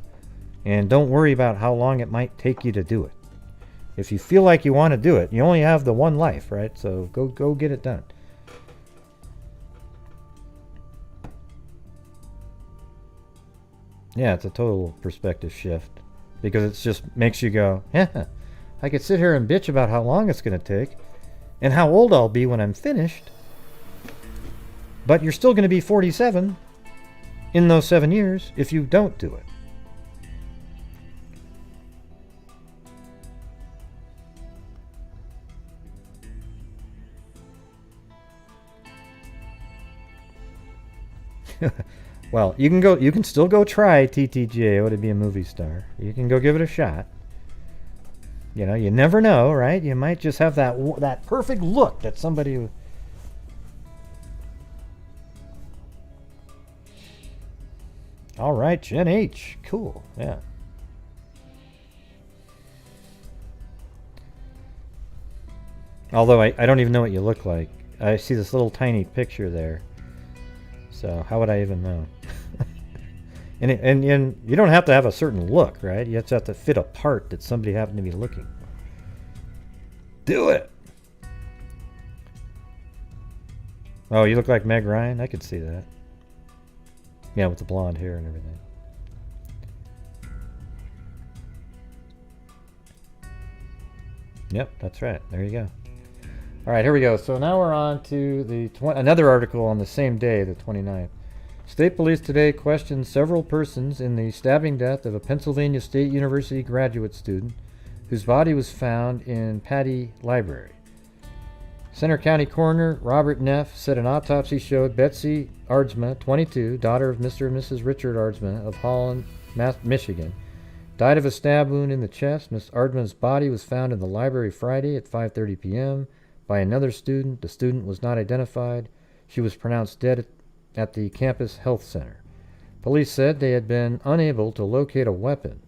and don't worry about how long it might take you to do it. If you feel like you want to do it, you only have the one life, right? So go get it done. Yeah, it's a total perspective shift. because it just makes you go, yeah, I could sit here and bitch about how long it's going to take and how old I'll be when I'm finished, but you're still going to be 47 in those 7 years if you don't do it. Well, you can still go try TTGAO to be a movie star. You can go give it a shot. You know, you never know, right? You might just have that perfect look that somebody. All right, Gen H, cool, yeah. Although I don't even know what you look like. I see this little tiny picture there. So how would I even know? and you don't have to have a certain look, right? You just have to fit a part that somebody happened to be looking. Do it! Oh, you look like Meg Ryan? I could see that. Yeah, with the blonde hair and everything. Yep, that's right. There you go. All right, here we go. So now we're on to another article on the same day, the 29th. State police today questioned several persons in the stabbing death of a Pennsylvania State University graduate student whose body was found in Pattee Library. Center County Coroner Robert Neff said an autopsy showed Betsy Aardsma, 22, daughter of Mr. and Mrs. Richard Aardsma of Holland, Michigan, died of a stab wound in the chest. Miss Aardsma's body was found in the library Friday at 5:30 p.m. by another student. The student was not identified. She was pronounced dead at the campus health center. Police said they had been unable to locate a weapon.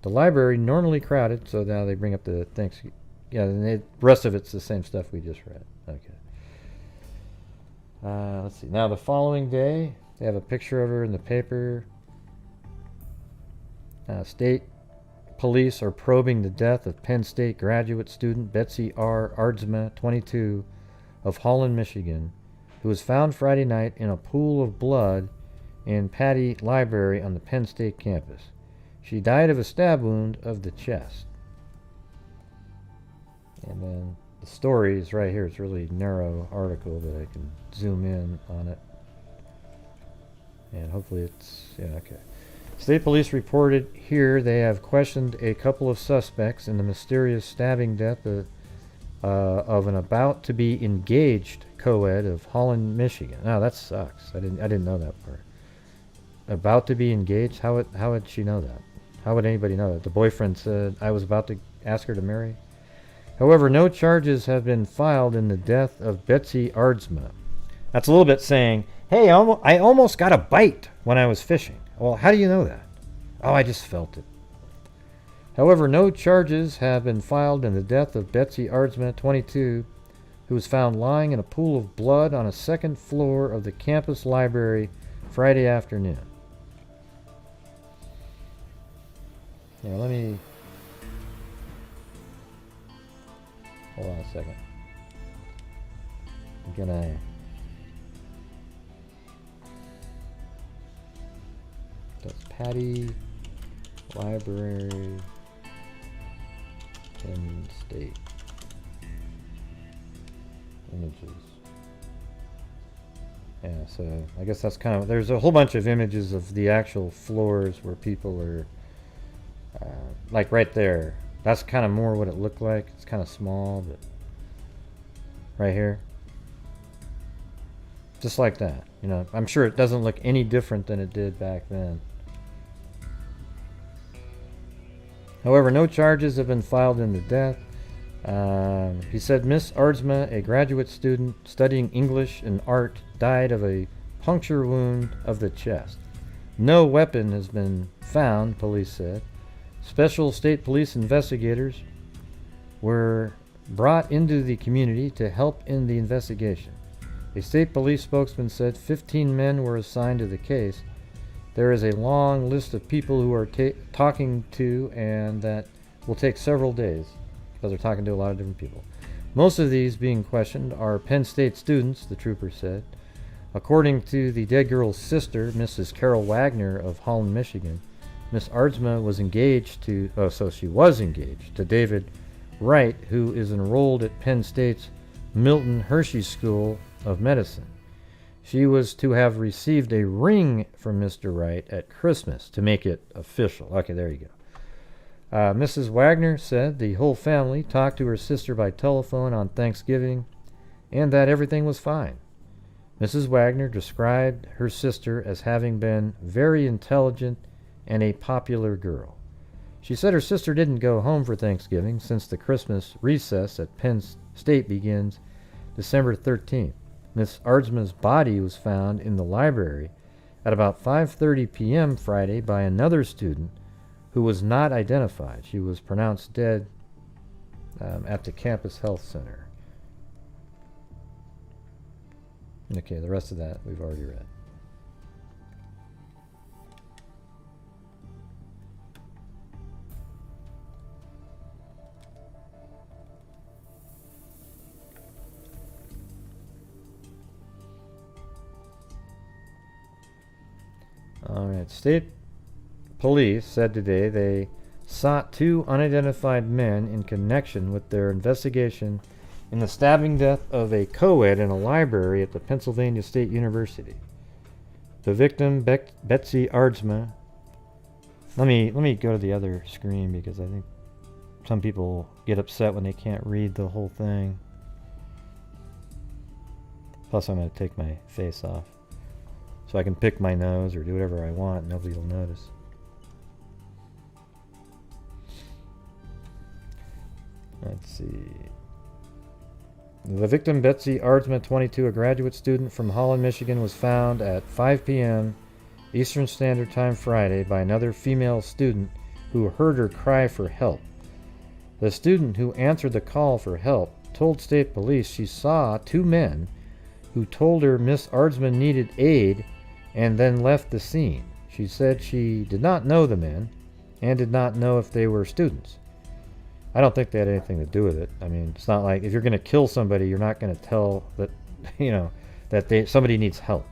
The library normally crowded, so now they bring up the things. Yeah, and the rest of it's the same stuff we just read. Okay. Let's see. Now the following day, they have a picture of her in the paper. State police are probing the death of Penn State graduate student Betsy Aardsma, 22, of Holland, Michigan, who was found Friday night in a pool of blood in Pattee Library on the Penn State campus. She died of a stab wound of the chest. And then the story is right here. It's a really narrow article, but I can zoom in on it. And hopefully it's, yeah, okay. State police reported here they have questioned a couple of suspects in the mysterious stabbing death of an about-to-be engaged co-ed of Holland, Michigan. Now that sucks. I didn't know that part. About to be engaged? How would she know that? How would anybody know that? The boyfriend said, I was about to ask her to marry. However, no charges have been filed in the death of Betsy Aardsma. That's a little bit saying, hey, I almost got a bite when I was fishing. Well, how do you know that? Oh, I just felt it. However, no charges have been filed in the death of Betsy Aardsma, 22, who was found lying in a pool of blood on a second floor of the campus library Friday afternoon. Now, let me... Hold on a second. I'm gonna... That's Pattee Library, Penn State. Images. Yeah, so I guess that's kind of... There's a whole bunch of images of the actual floors where people are... like right there. That's kind of more what it looked like. It's kind of small, but... Right here. Just like that. You know, I'm sure it doesn't look any different than it did back then. However, no charges have been filed in the death. He said Miss Aardsma, a graduate student studying English and art, died of a puncture wound of the chest. No weapon has been found, police said. Special state police investigators were brought into the community to help in the investigation. A state police spokesman said 15 men were assigned to the case. There is a long list of people who are talking to, and that will take several days because they're talking to a lot of different people. Most of these being questioned are Penn State students, the trooper said. According to the dead girl's sister, Mrs. Carol Wagner of Holland, Michigan, Miss Aardsma was engaged to, she was engaged to David Wright, who is enrolled at Penn State's Milton Hershey School of Medicine. She was to have received a ring from Mr. Wright at Christmas to make it official. Okay, there you go. Mrs. Wagner said the whole family talked to her sister by telephone on Thanksgiving and that everything was fine. Mrs. Wagner described her sister as having been very intelligent and a popular girl. She said her sister didn't go home for Thanksgiving since the Christmas recess at Penn State begins December 13th. Miss Aardsma's body was found in the library at about 5:30 p.m. Friday by another student who was not identified. She was pronounced dead at the campus health center. Okay, the rest of that we've already read. All right, state police said today they sought two unidentified men in connection with their investigation in the stabbing death of a co-ed in a library at the Pennsylvania State University. The victim, Betsy Aardsma. Let me go to the other screen because I think some people get upset when they can't read the whole thing. Plus, I'm going to take my face off so I can pick my nose or do whatever I want. Nobody will notice. Let's see. The victim, Betsy Aardsma, 22, a graduate student from Holland, Michigan, was found at 5 p.m. Eastern Standard Time Friday by another female student who heard her cry for help. The student who answered the call for help told state police she saw two men who told her Miss Aardsma needed aid and then left the scene. She said she did not know the men and did not know if they were students. I don't think they had anything to do with it. I mean, it's not like if you're going to kill somebody, you're not going to tell that, that somebody needs help.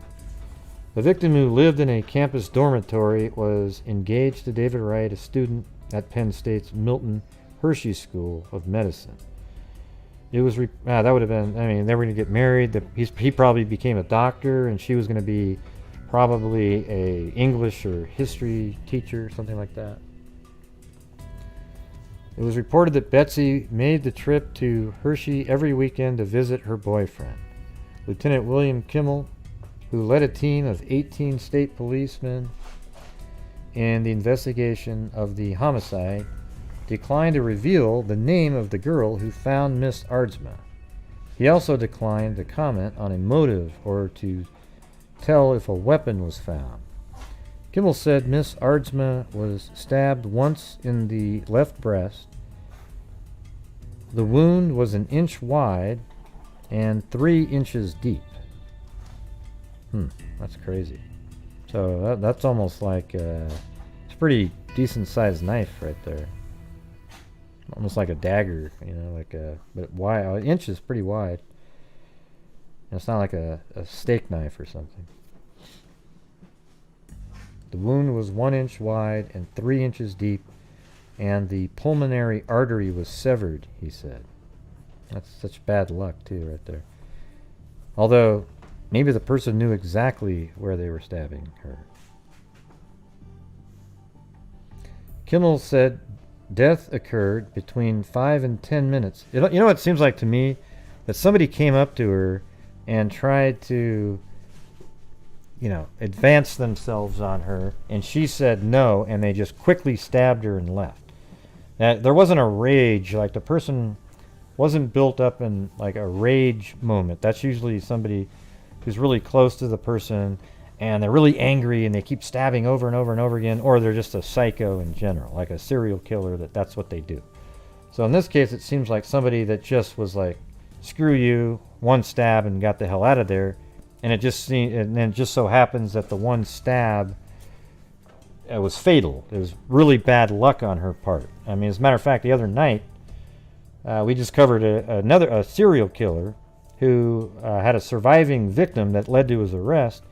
The victim, who lived in a campus dormitory, was engaged to David Wright, a student at Penn State's Milton Hershey School of Medicine. It was that would have been. I mean, they were going to get married. He probably became a doctor, and she was going to be probably a English or history teacher, something like that. It was reported that Betsy made the trip to Hershey every weekend to visit her boyfriend. Lieutenant William Kimmel, who led a team of 18 state policemen in the investigation of the homicide, declined to reveal the name of the girl who found Miss Aardsma. He also declined to comment on a motive or to tell if a weapon was found. Kimmel said Miss Aardsma was stabbed once in the left breast. The wound was 1 inch wide and 3 inches deep. That's crazy. So that's almost like it's a pretty decent sized knife right there. Almost like a dagger, but wide. 1 inch is pretty wide. And it's not like a steak knife or something. The wound was 1 inch wide and 3 inches deep, and the pulmonary artery was severed, he said. That's such bad luck, too, right there. Although, maybe the person knew exactly where they were stabbing her. Kimmel said death occurred between 5 and 10 minutes. You know what it seems like to me? That somebody came up to her and tried to advance themselves on her, and she said no, and they just quickly stabbed her and left. Now, there wasn't a rage, like the person wasn't built up in like a rage moment. That's usually somebody who's really close to the person, and they're really angry, and they keep stabbing over and over and over again, or they're just a psycho in general, like a serial killer, that's what they do. So in this case, it seems like somebody that just was like, screw you, one stab, and got the hell out of there. And it just so happens that the one stab was fatal. It was really bad luck on her part. I mean, as a matter of fact, the other night we just covered a serial killer who had a surviving victim that led to his arrest,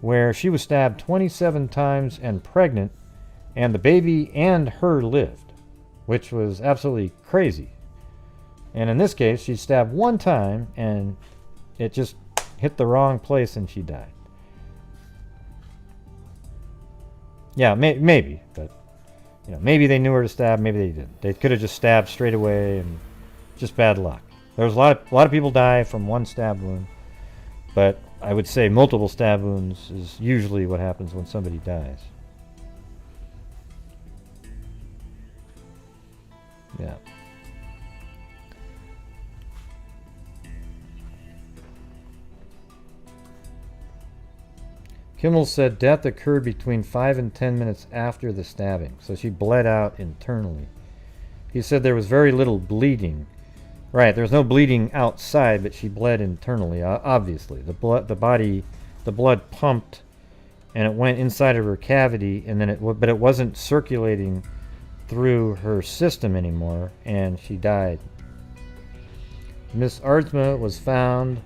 where she was stabbed 27 times and pregnant, And the baby and her lived, which was absolutely crazy. And in this case, she stabbed one time and it just hit the wrong place and she died. Yeah, maybe, but maybe they knew where to stab, maybe they didn't. They could have just stabbed straight away, and just bad luck. There was a lot of people die from one stab wound, but I would say multiple stab wounds is usually what happens when somebody dies. Yeah. Kimmel said death occurred between 5 and 10 minutes after the stabbing, so she bled out internally. He said there was very little bleeding. Right, there was no bleeding outside, but she bled internally, obviously. The blood pumped, and it went inside of her cavity, and then but it wasn't circulating through her system anymore, and she died. Miss Aardsma was found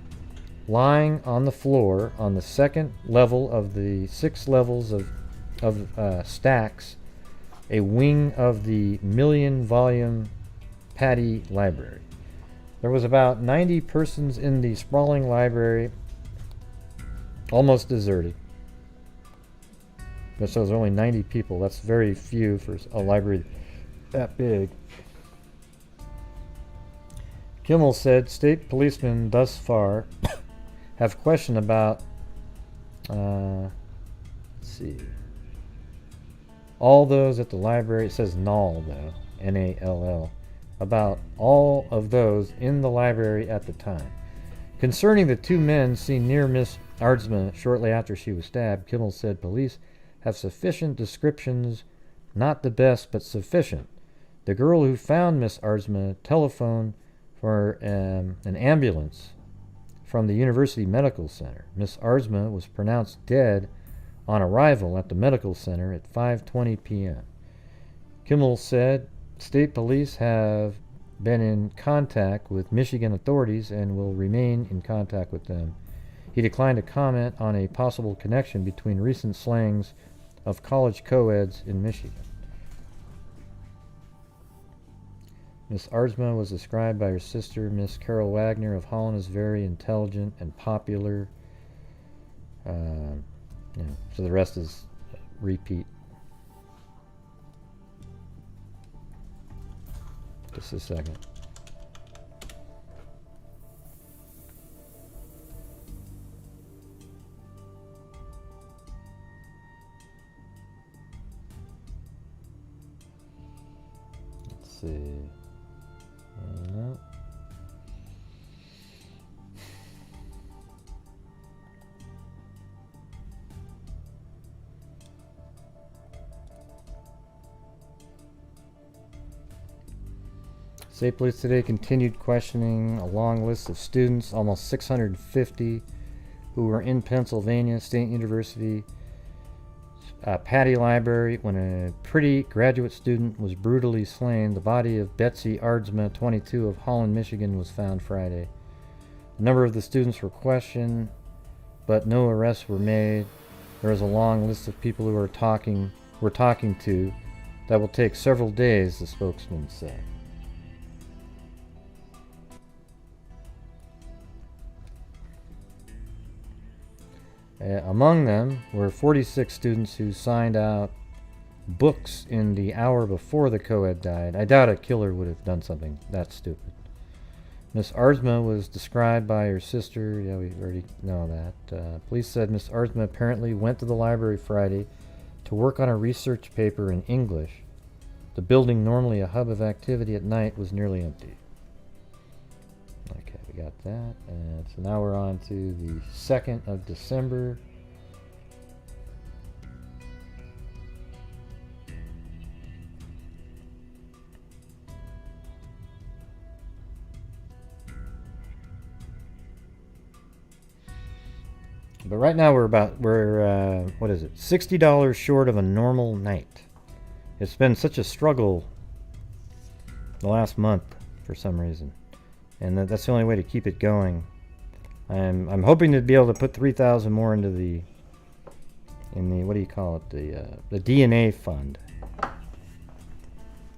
lying on the floor on the second level of the 6 levels of stacks, a wing of the million-volume Pattee Library. There was about 90 persons in the sprawling library, almost deserted. So there's only 90 people. That's very few for a library that big. Kimmel said state policemen thus far have questioned about, let's see, all those at the library, it says Nall though, N-A-L-L, about all of those in the library at the time. Concerning the 2 men seen near Miss Aardsma shortly after she was stabbed, Kimmel said police have sufficient descriptions, not the best, but sufficient. The girl who found Miss Aardsma telephoned for an ambulance from the University Medical Center. Miss Aardsma was pronounced dead on arrival at the medical center at 5:20 p.m. Kimmel said state police have been in contact with Michigan authorities and will remain in contact with them. He declined to comment on a possible connection between recent slayings of college co-eds in Michigan. Miss Aardsma was described by her sister, Miss Carol Wagner of Holland, as very intelligent and popular. So the rest is repeat. Just a second. Let's see. State police today continued questioning a long list of students, almost 650, who were in Pennsylvania State University Pattee Library when a pretty graduate student was brutally slain. The body of Betsy Aardsma, 22, of Holland, Michigan, was found Friday. A number of the students were questioned, but no arrests were made. There is a long list of people who we're talking to that will take several days, the spokesman said. Among them were 46 students who signed out books in the hour before the co-ed died. I doubt a killer would have done something that stupid. Miss Aardsma was described by her sister. Yeah, we already know that. Police said Miss Aardsma apparently went to the library Friday to work on a research paper in English. The building, normally a hub of activity at night, was nearly empty. Okay, we got that. And so now we're on to the 2nd of December. But right now we're what is it? $60 short of a normal night. It's been such a struggle the last month for some reason. And that's the only way to keep it going. I'm hoping to be able to put 3,000 more into the what do you call it, the DNA fund.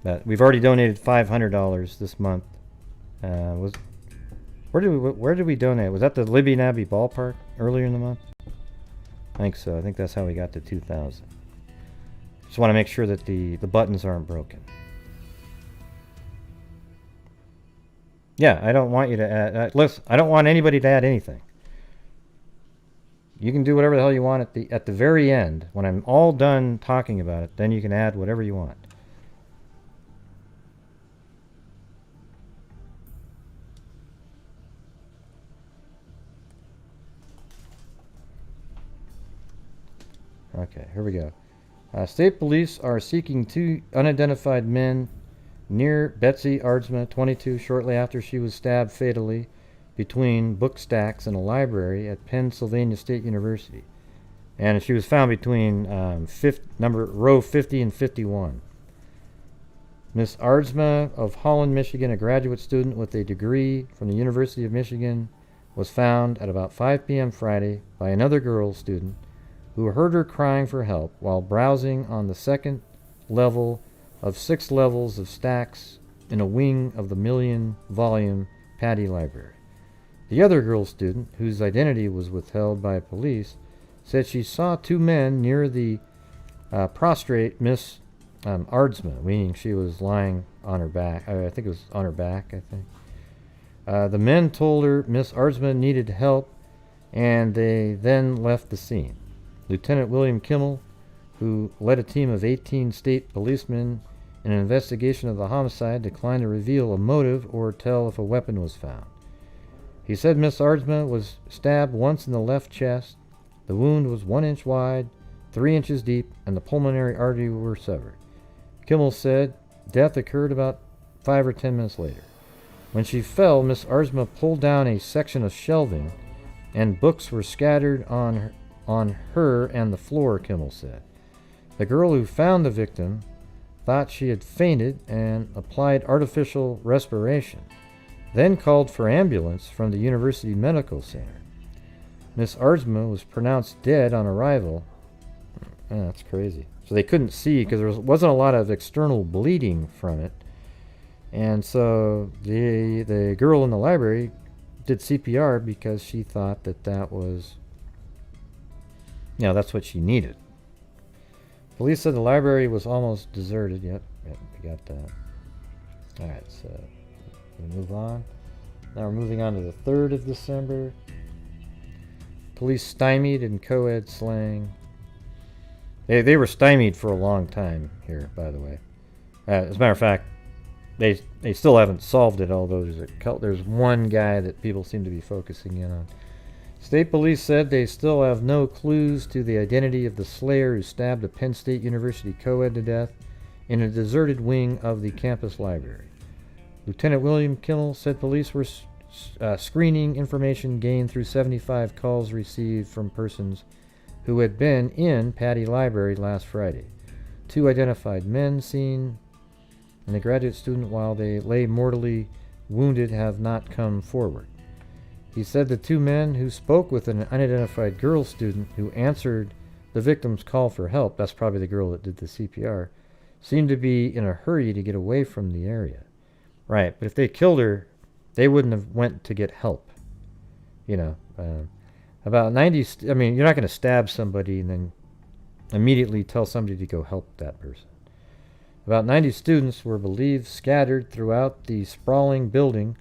But we've already donated $500 this month. Where did we donate? Was that the Libby Nabby ballpark earlier in the month? I think so. I think that's how we got to 2,000. Just want to make sure that the buttons aren't broken. Yeah, I don't want you to add. Listen, I don't want anybody to add anything. You can do whatever the hell you want at the very end. When I'm all done talking about it, then you can add whatever you want. Okay, here we go. State police are seeking 2 unidentified men near Betsy Aardsma, 22, shortly after she was stabbed fatally between book stacks in a library at Pennsylvania State University. And she was found between row 50 and 51. Miss Aardsma of Holland, Michigan, a graduate student with a degree from the University of Michigan, was found at about 5 p.m. Friday by another girl student who heard her crying for help while browsing on the second level of 6 levels of stacks in a wing of the million-volume Pattee Library. The other girl student, whose identity was withheld by police, said she saw 2 men near the prostrate Miss Aardsma, meaning she was lying on her back. I think it was on her back, I think. The men told her Miss Aardsma needed help, and they then left the scene. Lieutenant William Kimmel, who led a team of 18 state policemen in an investigation of the homicide, declined to reveal a motive or tell if a weapon was found. He said Miss Aardsma was stabbed once in the left chest. The wound was 1 inch wide, 3 inches deep, and the pulmonary artery were severed. Kimmel said death occurred about 5 or 10 minutes later. When she fell, Miss Aardsma pulled down a section of shelving, and books were scattered on her and the floor, Kimmel said. The girl who found the victim thought she had fainted and applied artificial respiration, then called for ambulance from the University Medical Center. Miss Aardsma was pronounced dead on arrival. That's crazy. So they couldn't see because there wasn't a lot of external bleeding from it. And so the girl in the library did CPR because she thought that was, that's what she needed. Police said the library was almost deserted. Yep, we got that. Alright, so we move on. Now we're moving on to the 3rd of December. Police stymied in co-ed slang. They were stymied for a long time here, by the way. As a matter of fact, they still haven't solved it, although there's one guy that people seem to be focusing in on. State police said they still have no clues to the identity of the slayer who stabbed a Penn State University co-ed to death in a deserted wing of the campus library. Lieutenant William Kimmel said police were screening information gained through 75 calls received from persons who had been in Pattee Library last Friday. 2 identified men seen and a graduate student, while they lay mortally wounded, have not come forward. He said the 2 men who spoke with an unidentified girl student who answered the victim's call for help, that's probably the girl that did the CPR, seemed to be in a hurry to get away from the area. Right, but if they killed her, they wouldn't have went to get help. About 90, you're not going to stab somebody and then immediately tell somebody to go help that person. About 90 students were believed scattered throughout the sprawling building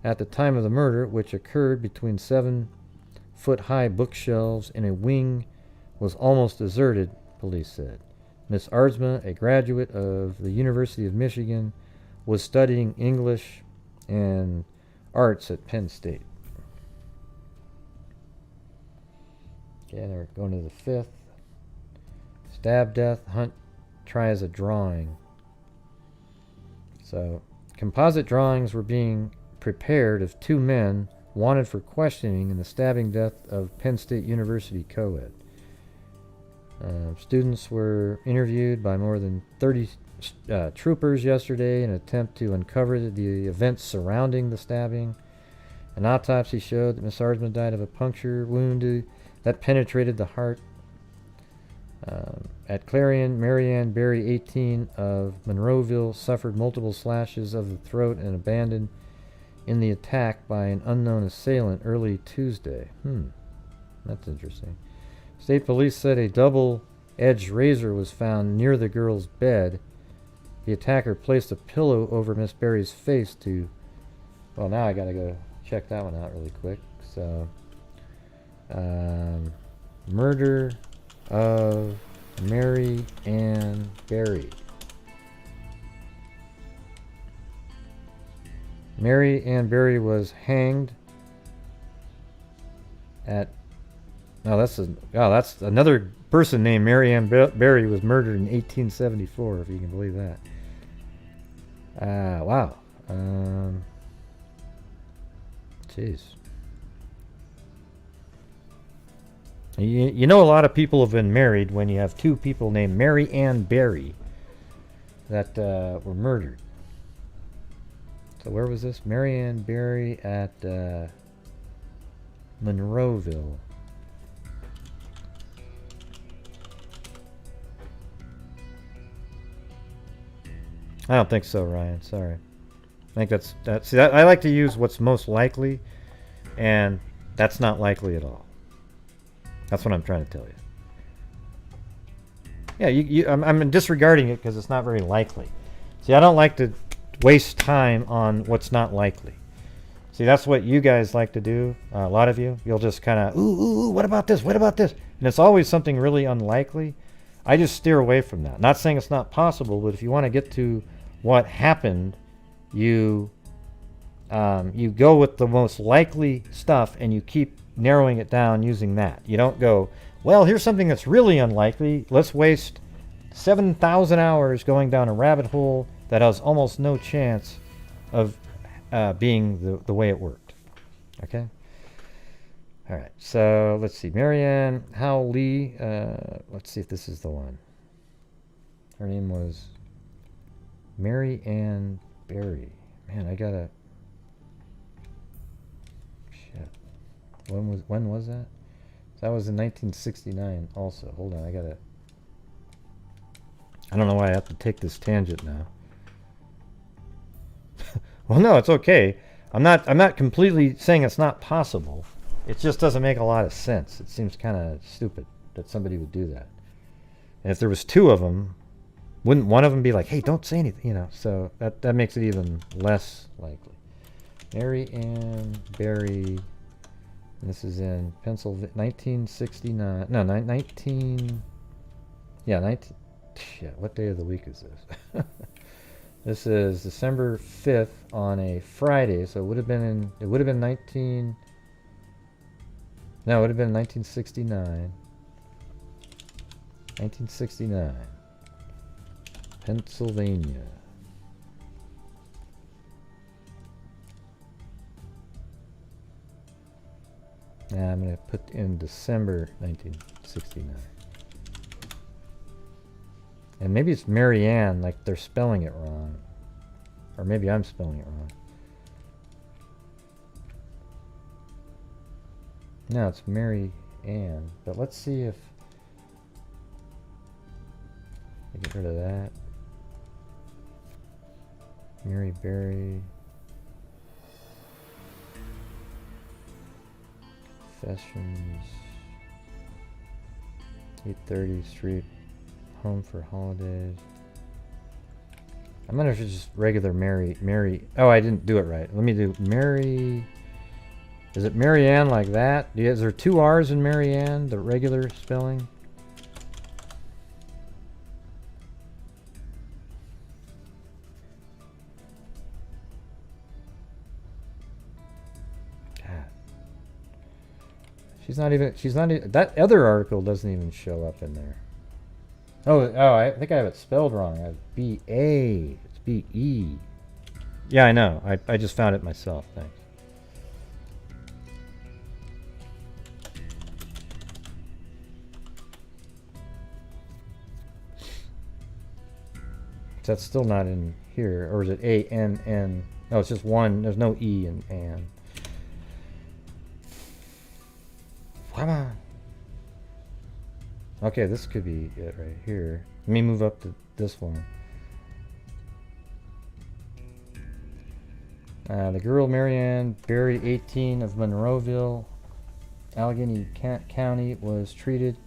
at the time of the murder, which occurred between 7-foot-high bookshelves in a wing, was almost deserted, police said. Miss Aardsma, a graduate of the University of Michigan, was studying English and arts at Penn State. Okay, they're going to the 5th. Stab death, Hunt tries a drawing. So, composite drawings were being prepared of 2 men wanted for questioning in the stabbing death of Penn State University co-ed. Students were interviewed by more than 30 troopers yesterday in an attempt to uncover the events surrounding the stabbing. An autopsy showed that Miss Aardsma died of a puncture wound that penetrated the heart. At Clarion, Marianne Berry, 18, of Monroeville, suffered multiple slashes of the throat and abandoned in the attack by an unknown assailant early Tuesday. That's interesting. State police said a double-edged razor was found near the girl's bed. The attacker placed a pillow over Miss Berry's face to... Well, now I gotta go check that one out really quick. So, murder of Mary Ann Berry. Mary Ann Berry was hanged at... that's another person named Mary Ann Berry was murdered in 1874, if you can believe that. Wow. Jeez. You know, a lot of people have been married when you have two people named Mary Ann Berry that were murdered. So where was this? Mary Ann Berry at Monroeville. I don't think so, Ryan. Sorry. I think that's. See, I like to use what's most likely, and that's not likely at all. That's what I'm trying to tell you. Yeah, I'm disregarding it because it's not very likely. See, I don't like to waste time on what's not likely. See, that's what you guys like to do. A lot of you, you'll just kind of, ooh, what about this? What about this? And it's always something really unlikely. I just steer away from that. Not saying it's not possible, but if you want to get to what happened, you go with the most likely stuff and you keep narrowing it down using that. You don't go, well, here's something that's really unlikely. Let's waste 7,000 hours going down a rabbit hole that has almost no chance of being the way it worked. Okay? All right. So let's see. Marianne Howell Lee. Let's see if this is the one. Her name was Mary Ann Berry. Man, I gotta... Shit. When was that? That was in 1969 also. Hold on, I don't know why I have to take this tangent now. Well, no, it's okay. I'm not completely saying it's not possible. It just doesn't make a lot of sense. It seems kind of stupid that somebody would do that. And if there was two of them, wouldn't one of them be like, hey, don't say anything, you know? So that makes it even less likely. Mary Ann Berry, and this is in Pennsylvania, 1969. No, 19. Yeah, 19. Shit, what day of the week is this? This is December 5th on a Friday, so it would have been 19. No, it would have been 1969. 1969. Pennsylvania. Now I'm going to put in December 1969. And maybe it's Mary Ann, like they're spelling it wrong. Or maybe I'm spelling it wrong. No, it's Mary Ann. But let's see if I get rid of that. Mary Berry. Confessions. 830 Street. Home for holidays. I'm gonna just regular Mary. Oh, I didn't do it right. Let me do Mary. Is it Mary Ann like that? Is there two R's in Mary Ann, the regular spelling? God. She's not even, that other article doesn't even show up in there. Oh, I think I have it spelled wrong. I have B-A. It's B-E. Yeah, I know. I just found it myself. Thanks. That's still not in here. Or is it A-N-N? No, it's just one. There's no E in Ann. Come on. Okay, this could be it right here. Let me move up to this one. The girl Marianne Berry, 18, of Monroeville, Allegheny County, was treated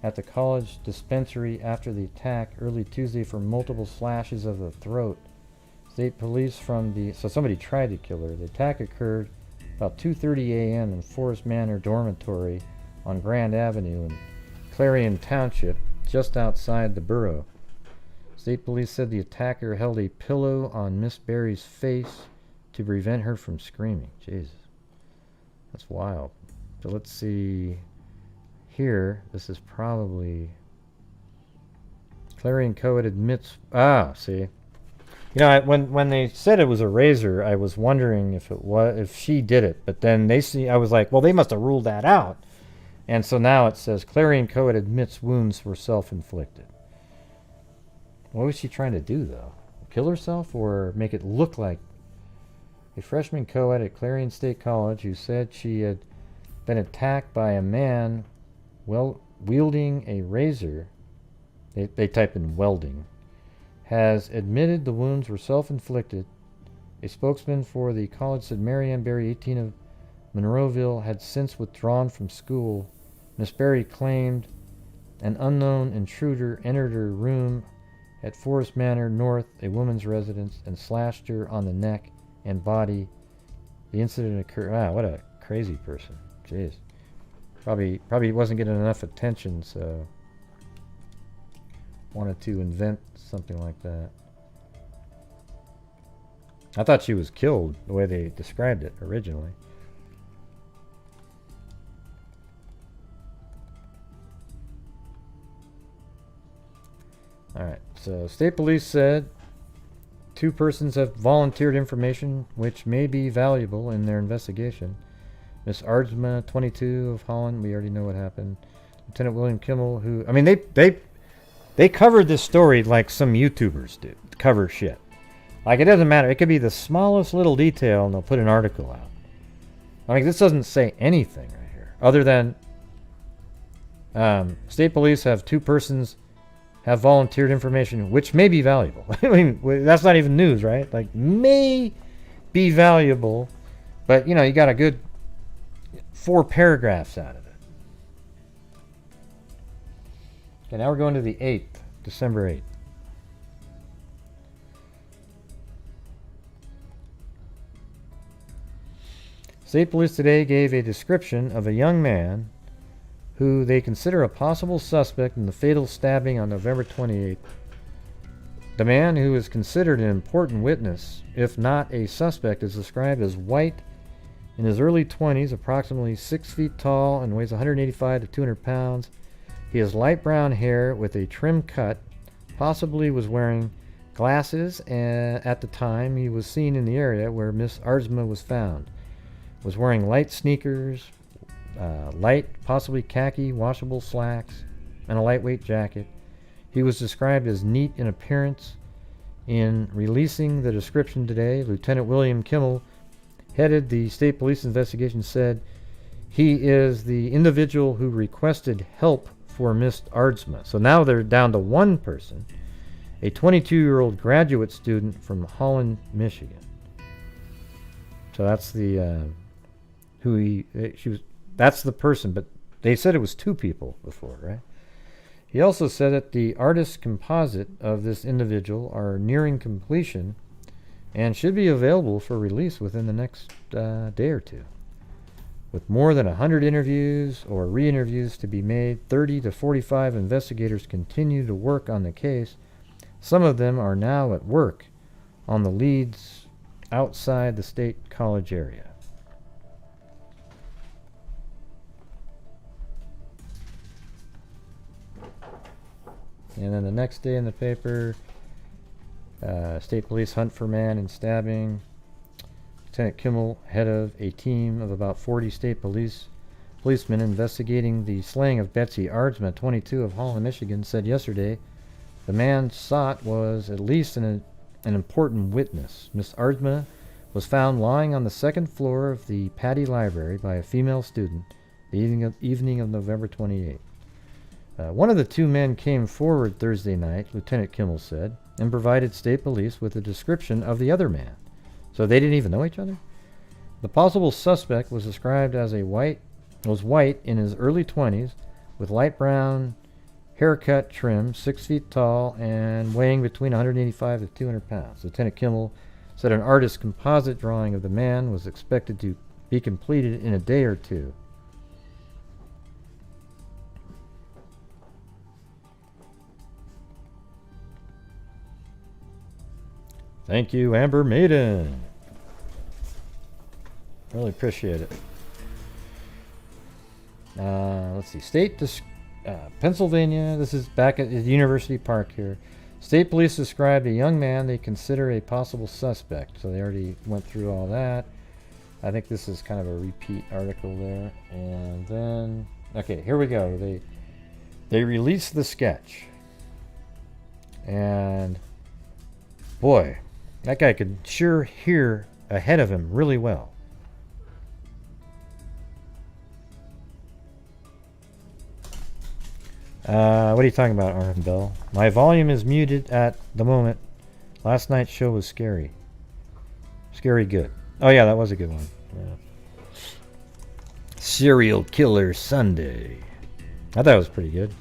at the college dispensary after the attack early Tuesday for multiple slashes of the throat. State police so somebody tried to kill her. The attack occurred about 2:30 a.m. in Forest Manor Dormitory on Grand Avenue in Clarion Township, just outside the borough. State police said the attacker held a pillow on Miss Berry's face to prevent her from screaming. Jesus. That's wild. So let's see here. This is probably Clarion Coed admits. See. You know, when they said it was a razor, I was wondering if she did it. But then I was like, well, they must have ruled that out. And so now it says Clarion Coed admits wounds were self-inflicted. What was she trying to do, though? Kill herself or make it look like a freshman co-ed at Clarion State College who said she had been attacked by a man wielding a razor, they type in welding, has admitted the wounds were self-inflicted. A spokesman for the college said Marianne Berry, 18, of Monroeville, had since withdrawn from school. Miss Berry claimed an unknown intruder entered her room at Forest Manor North, a woman's residence, and slashed her on the neck and body. The incident occurred. What a crazy person. Jeez. Probably wasn't getting enough attention, so wanted to invent something like that. I thought she was killed the way they described it originally. Alright, so state police said 2 persons have volunteered information which may be valuable in their investigation. Miss Aardsma, 22, of Holland, we already know what happened. Lieutenant William Kimmel, who, I mean, they covered this story like some YouTubers do, cover shit. Like, it doesn't matter. It could be the smallest little detail and they'll put an article out. I mean, this doesn't say anything right here, other than state police have 2 persons have volunteered information which may be valuable. I mean, that's not even news, right? Like, may be valuable, but, you know, you got a good 4 paragraphs out of it. Okay, now we're going to the 8th, December 8th. State police today gave a description of a young man who they consider a possible suspect in the fatal stabbing on November 28th. The man, who is considered an important witness, if not a suspect, is described as white, in his early 20s, approximately 6 feet tall, and weighs 185 to 200 pounds. He has light brown hair with a trim cut, possibly was wearing glasses at the time he was seen in the area where Miss Aardsma was found. Was wearing light sneakers, light, possibly khaki, washable slacks, and a lightweight jacket. He was described as neat in appearance. In releasing the description today, Lieutenant William Kimmel headed the state police investigation, said he is the individual who requested help for Miss Aardsma. So now they're down to 1 person, a 22-year-old graduate student from Holland, Michigan. So that's the that's the person, but they said it was 2 people before, right? He also said that the artist composite of this individual are nearing completion and should be available for release within the next day or 2. With more than 100 interviews or re-interviews to be made, 30 to 45 investigators continue to work on the case. Some of them are now at work on the leads outside the state college area. And then the next day in the paper, state police hunt for man in stabbing. Lieutenant Kimmel, head of a team of about 40 state policemen investigating the slaying of Betsy Aardsma, 22, of Holland, Michigan, said yesterday the man sought was at least an important witness. Miss Aardsma was found lying on the 2nd floor of the Pattee Library by a female student the evening of November 28th. One of the two men came forward Thursday night, Lieutenant Kimmel said, and provided state police with a description of the other man. So they didn't even know each other? The possible suspect was described as white in his early 20s, with light brown haircut trim, 6 feet tall, and weighing between 185 to 200 pounds. Lieutenant Kimmel said an artist's composite drawing of the man was expected to be completed in a day or two. Thank you, Amber Maiden. Really appreciate it. Let's see. Pennsylvania. This is back at University Park here. State police described a young man they consider a possible suspect. So they already went through all that. I think this is kind of a repeat article there. And then, okay, here we go. They released the sketch. And boy, that guy could sure hear ahead of him really well. What are you talking about, Armin Bell? My volume is muted at the moment. Last night's show was scary. Scary good. Oh yeah, that was a good one. Yeah. Serial Killer Sunday. I thought it was pretty good.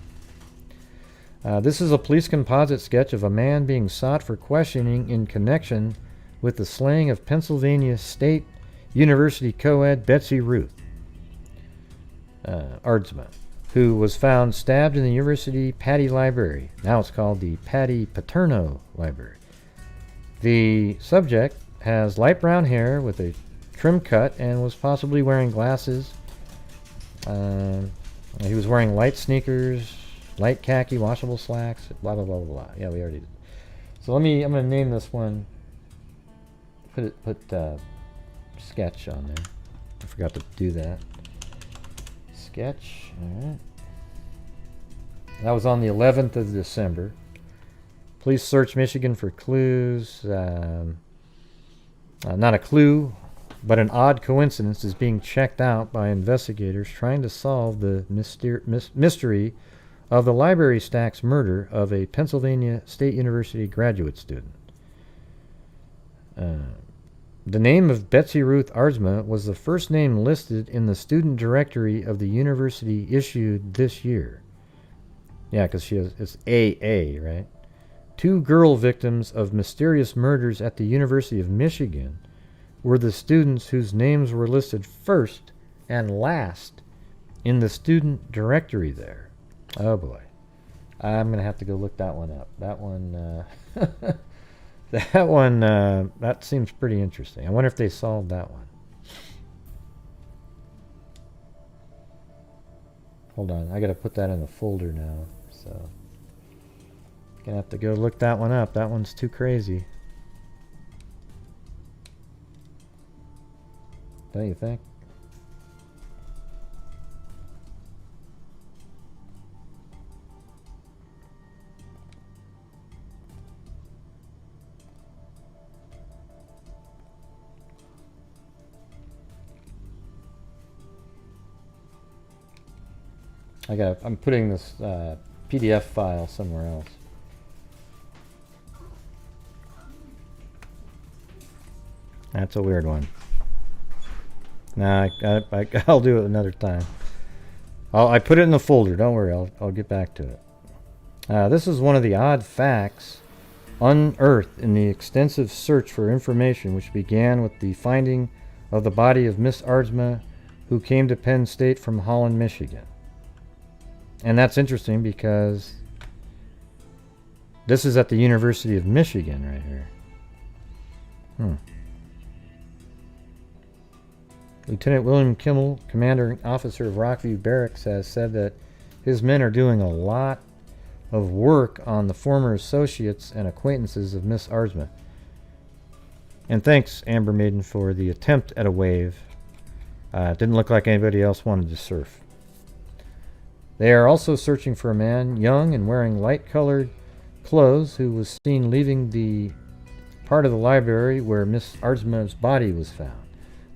This is a police composite sketch of a man being sought for questioning in connection with the slaying of Pennsylvania State University co-ed Betsy Aardsma, who was found stabbed in the university Pattee Library. Now it's called the Pattee Library. The subject has light brown hair with a trim cut and was possibly wearing glasses. He was wearing light sneakers, light khaki, washable slacks, blah, blah, blah, blah, blah. Yeah, we already did. So I'm going to name this one, put sketch on there. I forgot to do that. Sketch, alright. That was on the 11th of December. Police search Michigan for clues. Not a clue, but an odd coincidence is being checked out by investigators trying to solve the mystery of the library stack's murder of a Pennsylvania State University graduate student. The name of Betsy Ruth Aardsma was the first name listed in the student directory of the university issued this year. Yeah, because it's AA, right? 2 girl victims of mysterious murders at the University of Michigan were the students whose names were listed first and last in the student directory there. Oh boy. I'm going to have to go look that one up. That one, that seems pretty interesting. I wonder if they solved that one. Hold on, I got to put that in the folder now. So, gonna have to go look that one up. That one's too crazy. Don't you think? I'm putting this PDF file somewhere else. That's a weird one. Nah, I'll do it another time. I put it in the folder. Don't worry, I'll get back to it. This is one of the odd facts unearthed in the extensive search for information which began with the finding of the body of Miss Aardsma, who came to Penn State from Holland, Michigan. And that's interesting because this is at the University of Michigan right here. Lieutenant William Kimmel, commanding officer of Rockview Barracks, has said that his men are doing a lot of work on the former associates and acquaintances of Miss Aardsma. And thanks, Amber Maiden, for the attempt at a wave. It didn't look like anybody else wanted to surf. They are also searching for a man, young and wearing light-colored clothes, who was seen leaving the part of the library where Miss Aardsma's body was found.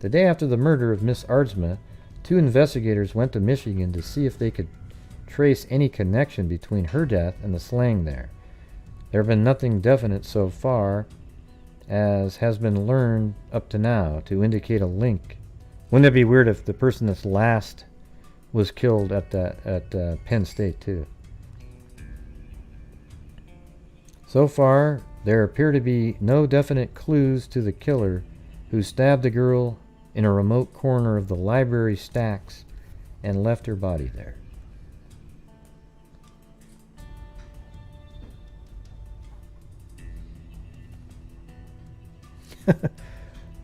The day after the murder of Miss Aardsma, 2 investigators went to Michigan to see if they could trace any connection between her death and the slaying there. There have been nothing definite so far, as has been learned up to now, to indicate a link. Wouldn't it be weird if the person that's last was killed at Penn State too? So far, there appear to be no definite clues to the killer who stabbed the girl in a remote corner of the library stacks and left her body there.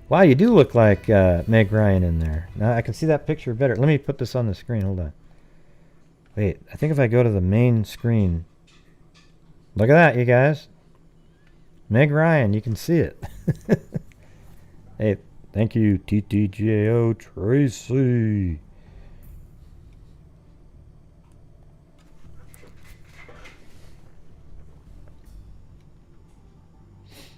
Wow, you do look like Meg Ryan in there. Now I can see that picture better. Let me put this on the screen. Hold on. Wait, I think if I go to the main screen. Look at that, you guys. Meg Ryan, you can see it. Hey, thank you, TTGAO Tracy.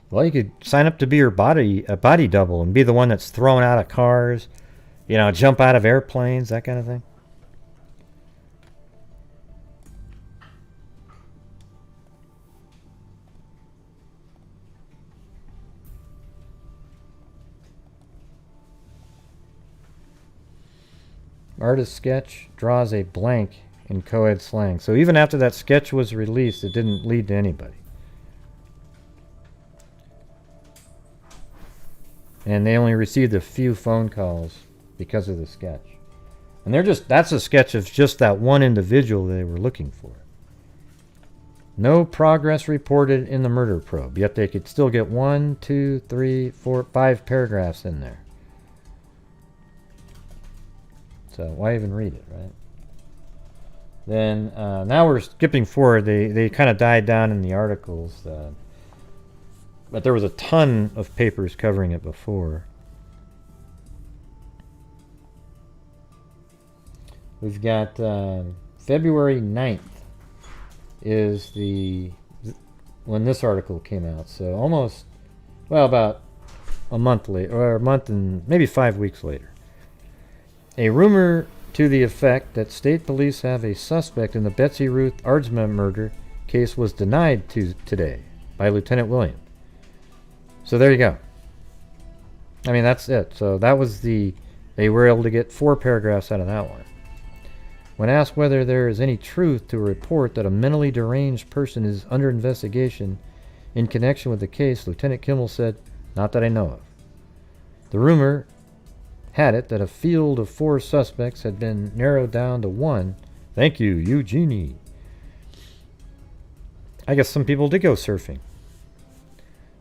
Well, you could sign up to be a body double and be the one that's thrown out of cars, you know, jump out of airplanes, that kind of thing. Artist sketch draws a blank in co-ed slang. So even after that sketch was released, it didn't lead to anybody. And they only received a few phone calls because of the sketch. And that's a sketch of just that one individual they were looking for. No progress reported in the murder probe, yet they could still get 1, 2, 3, 4, 5 paragraphs in there. So why even read it, right? Then now we're skipping forward. They kind of died down in the articles. But there was a ton of papers covering it before. We've got February 9th is when this article came out. So almost, well, about a month later, or a month and maybe 5 weeks later. A rumor to the effect that state police have a suspect in the Betsy Aardsma murder case was denied today by Lieutenant Williams. So there you go. I mean, that's it. So that was they were able to get 4 paragraphs out of that one. When asked whether there is any truth to a report that a mentally deranged person is under investigation in connection with the case, Lieutenant Kimmel said, "Not that I know of." The rumor had it that a field of 4 suspects had been narrowed down to 1. Thank you, Eugenie. I guess some people did go surfing.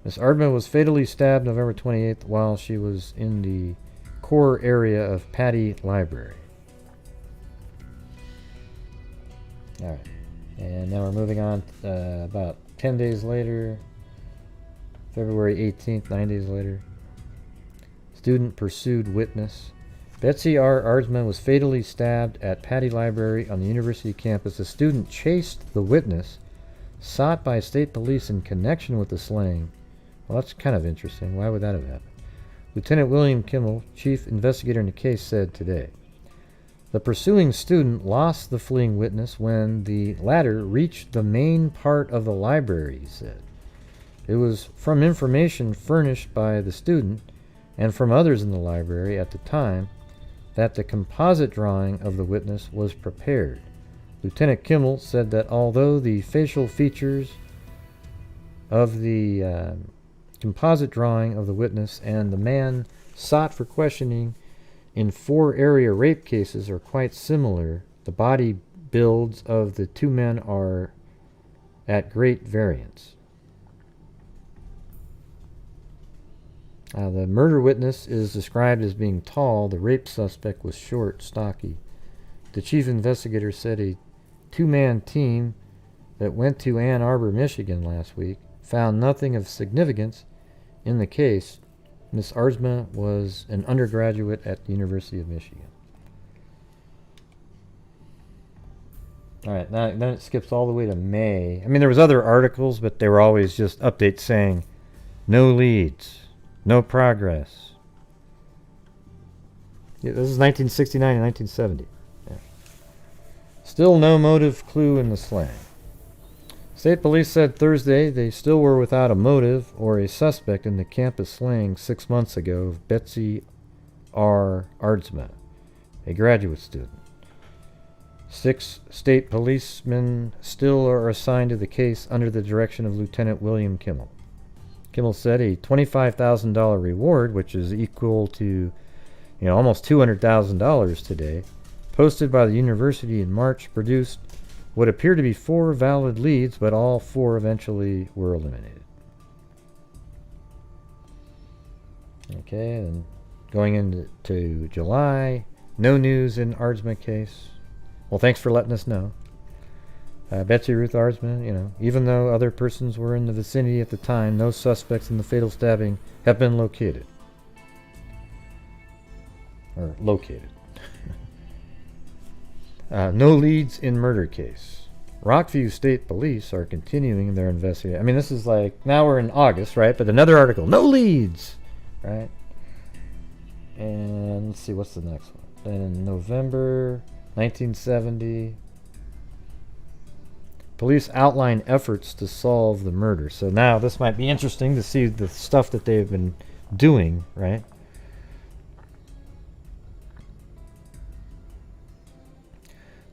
Miss Aardma was fatally stabbed November 28th while she was in the core area of Pattee Library. All right, and now we're moving on about 10 days later, February 18th, 9 days later. Student pursued witness. Betsy Aardsma was fatally stabbed at Pattee Library on the university campus. A student chased the witness, sought by state police in connection with the slaying. Well, that's kind of interesting. Why would that have happened? Lieutenant William Kimmel, chief investigator in the case, said today, "The pursuing student lost the fleeing witness when the latter reached the main part of the library," he said. "It was from information furnished by the student and from others in the library at the time that the composite drawing of the witness was prepared." Lieutenant Kimmel said that although the facial features of the composite drawing of the witness and the man sought for questioning in 4 area rape cases are quite similar, the body builds of the 2 men are at great variance. The murder witness is described as being tall. The rape suspect was short, stocky. The chief investigator said a 2-man team that went to Ann Arbor, Michigan last week found nothing of significance in the case. Miss Aardsma was an undergraduate at the University of Michigan. All right, now then it skips all the way to May. I mean, there was other articles, but they were always just updates saying no leads, no progress. Yeah, this is 1969 and 1970. Yeah. Still no motive clue in the slaying. State police said Thursday they still were without a motive or a suspect in the campus slaying 6 months ago of Betsy Aardsma, a graduate student. 6 state policemen still are assigned to the case under the direction of Lieutenant William Kimmel. Kimmel said a $25,000 reward, which is equal to almost $200,000 today, posted by the university in March, produced what appeared to be 4 valid leads, but all 4 eventually were eliminated. Okay, and going into July, no news in Aardsma case. Well, thanks for letting us know. Betsy Ruth Aardsma, even though other persons were in the vicinity at the time, no suspects in the fatal stabbing have been located. Or located. No leads in murder case. Rockview State Police are continuing their investigation. I mean, this is like, now we're in August, right? But another article, no leads, right? And let's see, what's the next one? Then in November 1970, police outline efforts to solve the murder. So now this might be interesting to see the stuff that they've been doing, right?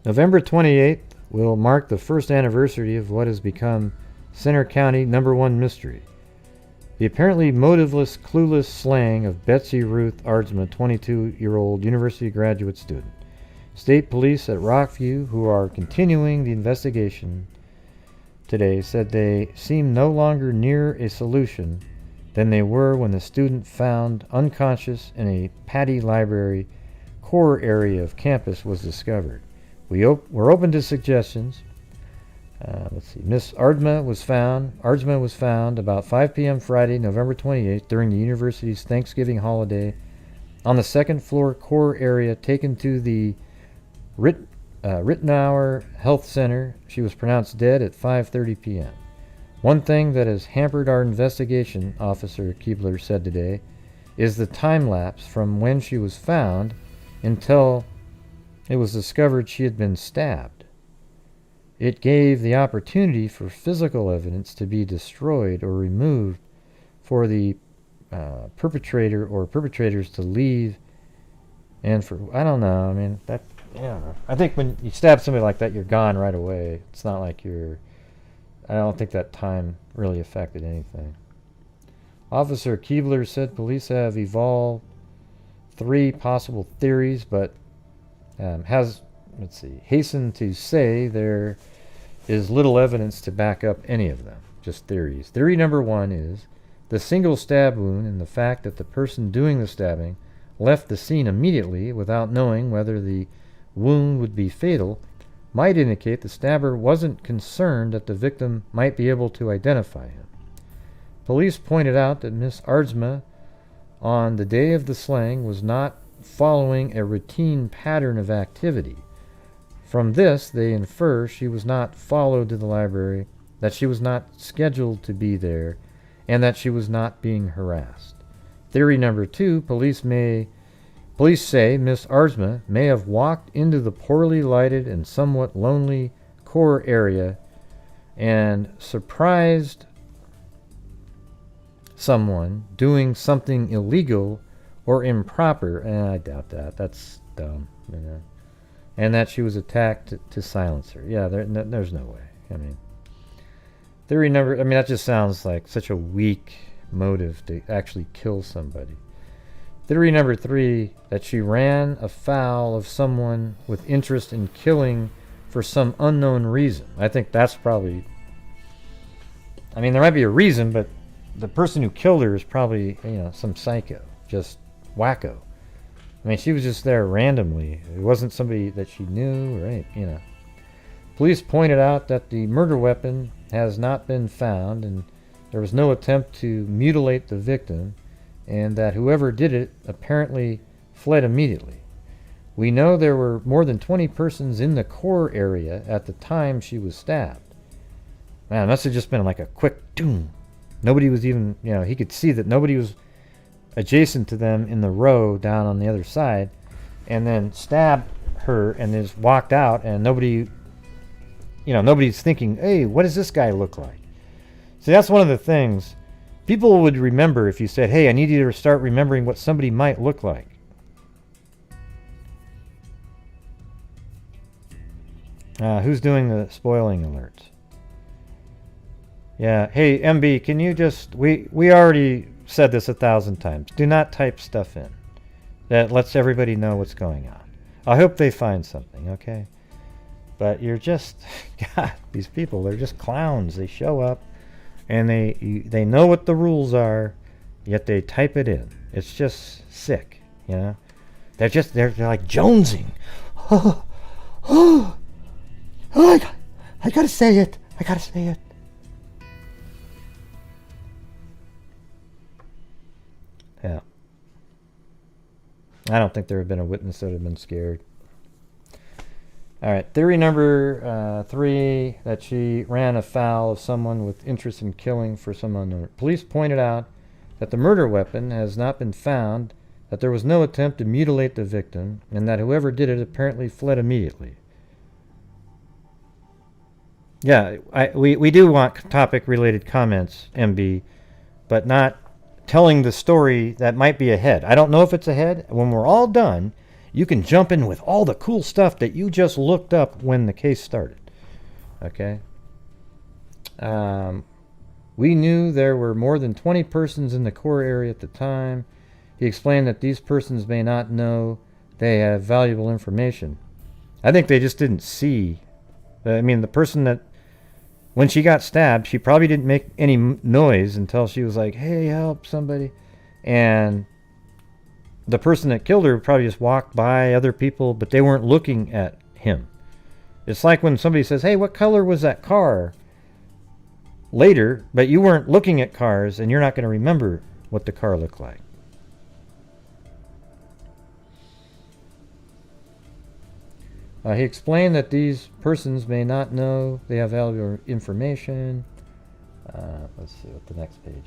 November 28th will mark the first anniversary of what has become Center County #1 mystery. The apparently motiveless, clueless slaying of Betsy Ruth Aardsma, 22-year-old university graduate student. State police at Rockview, who are continuing the investigation today, said they seem no longer near a solution than they were when the student found unconscious in a Pattee Library core area of campus was discovered. We're open to suggestions. Let's see. Miss Aardsma was found about 5 p.m. Friday, November 28th, during the university's Thanksgiving holiday, on the second floor core area, taken to the Rittenauer Health Center. She was pronounced dead at 5:30 p.m. One thing that has hampered our investigation, Officer Keebler said today, is the time lapse from when she was found until it was discovered she had been stabbed. It gave the opportunity for physical evidence to be destroyed or removed for the perpetrator or perpetrators to leave, and for, I don't know, I mean, that, I think when you stab somebody like that, you're gone right away. It's not like I don't think that time really affected anything. Officer Keebler said police have evolved 3 possible theories, but hastened to say there is little evidence to back up any of them, just theories. Theory number 1 is the single stab wound and the fact that the person doing the stabbing left the scene immediately without knowing whether the wound would be fatal might indicate the stabber wasn't concerned that the victim might be able to identify him. Police pointed out that Miss Aardsma, on the day of the slaying, was not following a routine pattern of activity. From this, they infer she was not followed to the library, that she was not scheduled to be there, and that she was not being harassed. Theory number 2, police say Miss Aardsma may have walked into the poorly lighted and somewhat lonely core area and surprised someone doing something illegal or improper. I doubt that. That's dumb. And that she was attacked to silence her. Yeah, there's no way. I mean, that just sounds like such a weak motive to actually kill somebody. Theory number 3, that she ran afoul of someone with interest in killing for some unknown reason. I think that's probably, there might be a reason, but the person who killed her is probably, some psycho, just wacko. She was just there randomly. It wasn't somebody that she knew, right? Police pointed out that the murder weapon has not been found, and there was no attempt to mutilate the victim, and that whoever did it apparently fled immediately. We know there were more than 20 persons in the core area at the time she was stabbed. Man, it must have just been like a quick doom. Nobody was even, he could see that nobody was adjacent to them in the row down on the other side, and then stabbed her and has walked out, and nobody's thinking, hey, what does this guy look like? See, that's one of the things people would remember if you said, hey, I need you to start remembering what somebody might look like. Who's doing the spoiling alerts? Yeah. Hey, MB, can you just... We already said this 1,000 times. Do not type stuff in. That lets everybody know what's going on. I hope they find something, okay? But you're just... God, these people, they're just clowns. They show up, and they know what the rules are, yet they type it in. It's just sick, you know? They're like jonesing. I gotta say it. I gotta say it. Yeah. I don't think there had been a witness that had been scared. All right. Theory number 3, that she ran afoul of someone with interest in killing for some unknown. Police pointed out that the murder weapon has not been found, that there was no attempt to mutilate the victim, and that whoever did it apparently fled immediately. Yeah, we do want topic-related comments, MB, but not telling the story that might be ahead. I don't know if it's ahead. When we're all done, you can jump in with all the cool stuff that you just looked up when the case started. Okay? We knew there were more than 20 persons in the core area at the time. He explained that these persons may not know they have valuable information. I think they just didn't see. I mean, the person that, when she got stabbed, she probably didn't make any noise until she was like, hey, help somebody. And the person that killed her probably just walked by other people, but they weren't looking at him. It's like when somebody says, hey, what color was that car? Later, but you weren't looking at cars, and you're not going to remember what the car looked like. He explained that these persons may not know they have valuable information. Let's see what the next page is.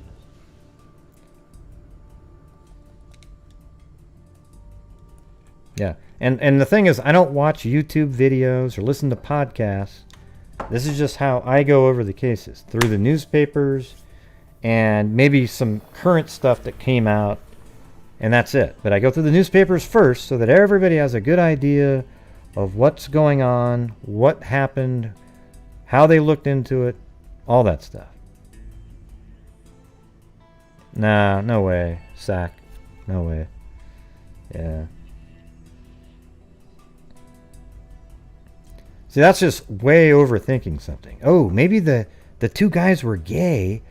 Yeah, and the thing is, I don't watch YouTube videos or listen to podcasts. This is just how I go over the cases, through the newspapers and maybe some current stuff that came out, and that's it. But I go through the newspapers first so that everybody has a good idea of what's going on, what happened, how they looked into it, all that stuff. Nah, no way. Sack. No way. Yeah. See, that's just way overthinking something. Oh, maybe the two guys were gay,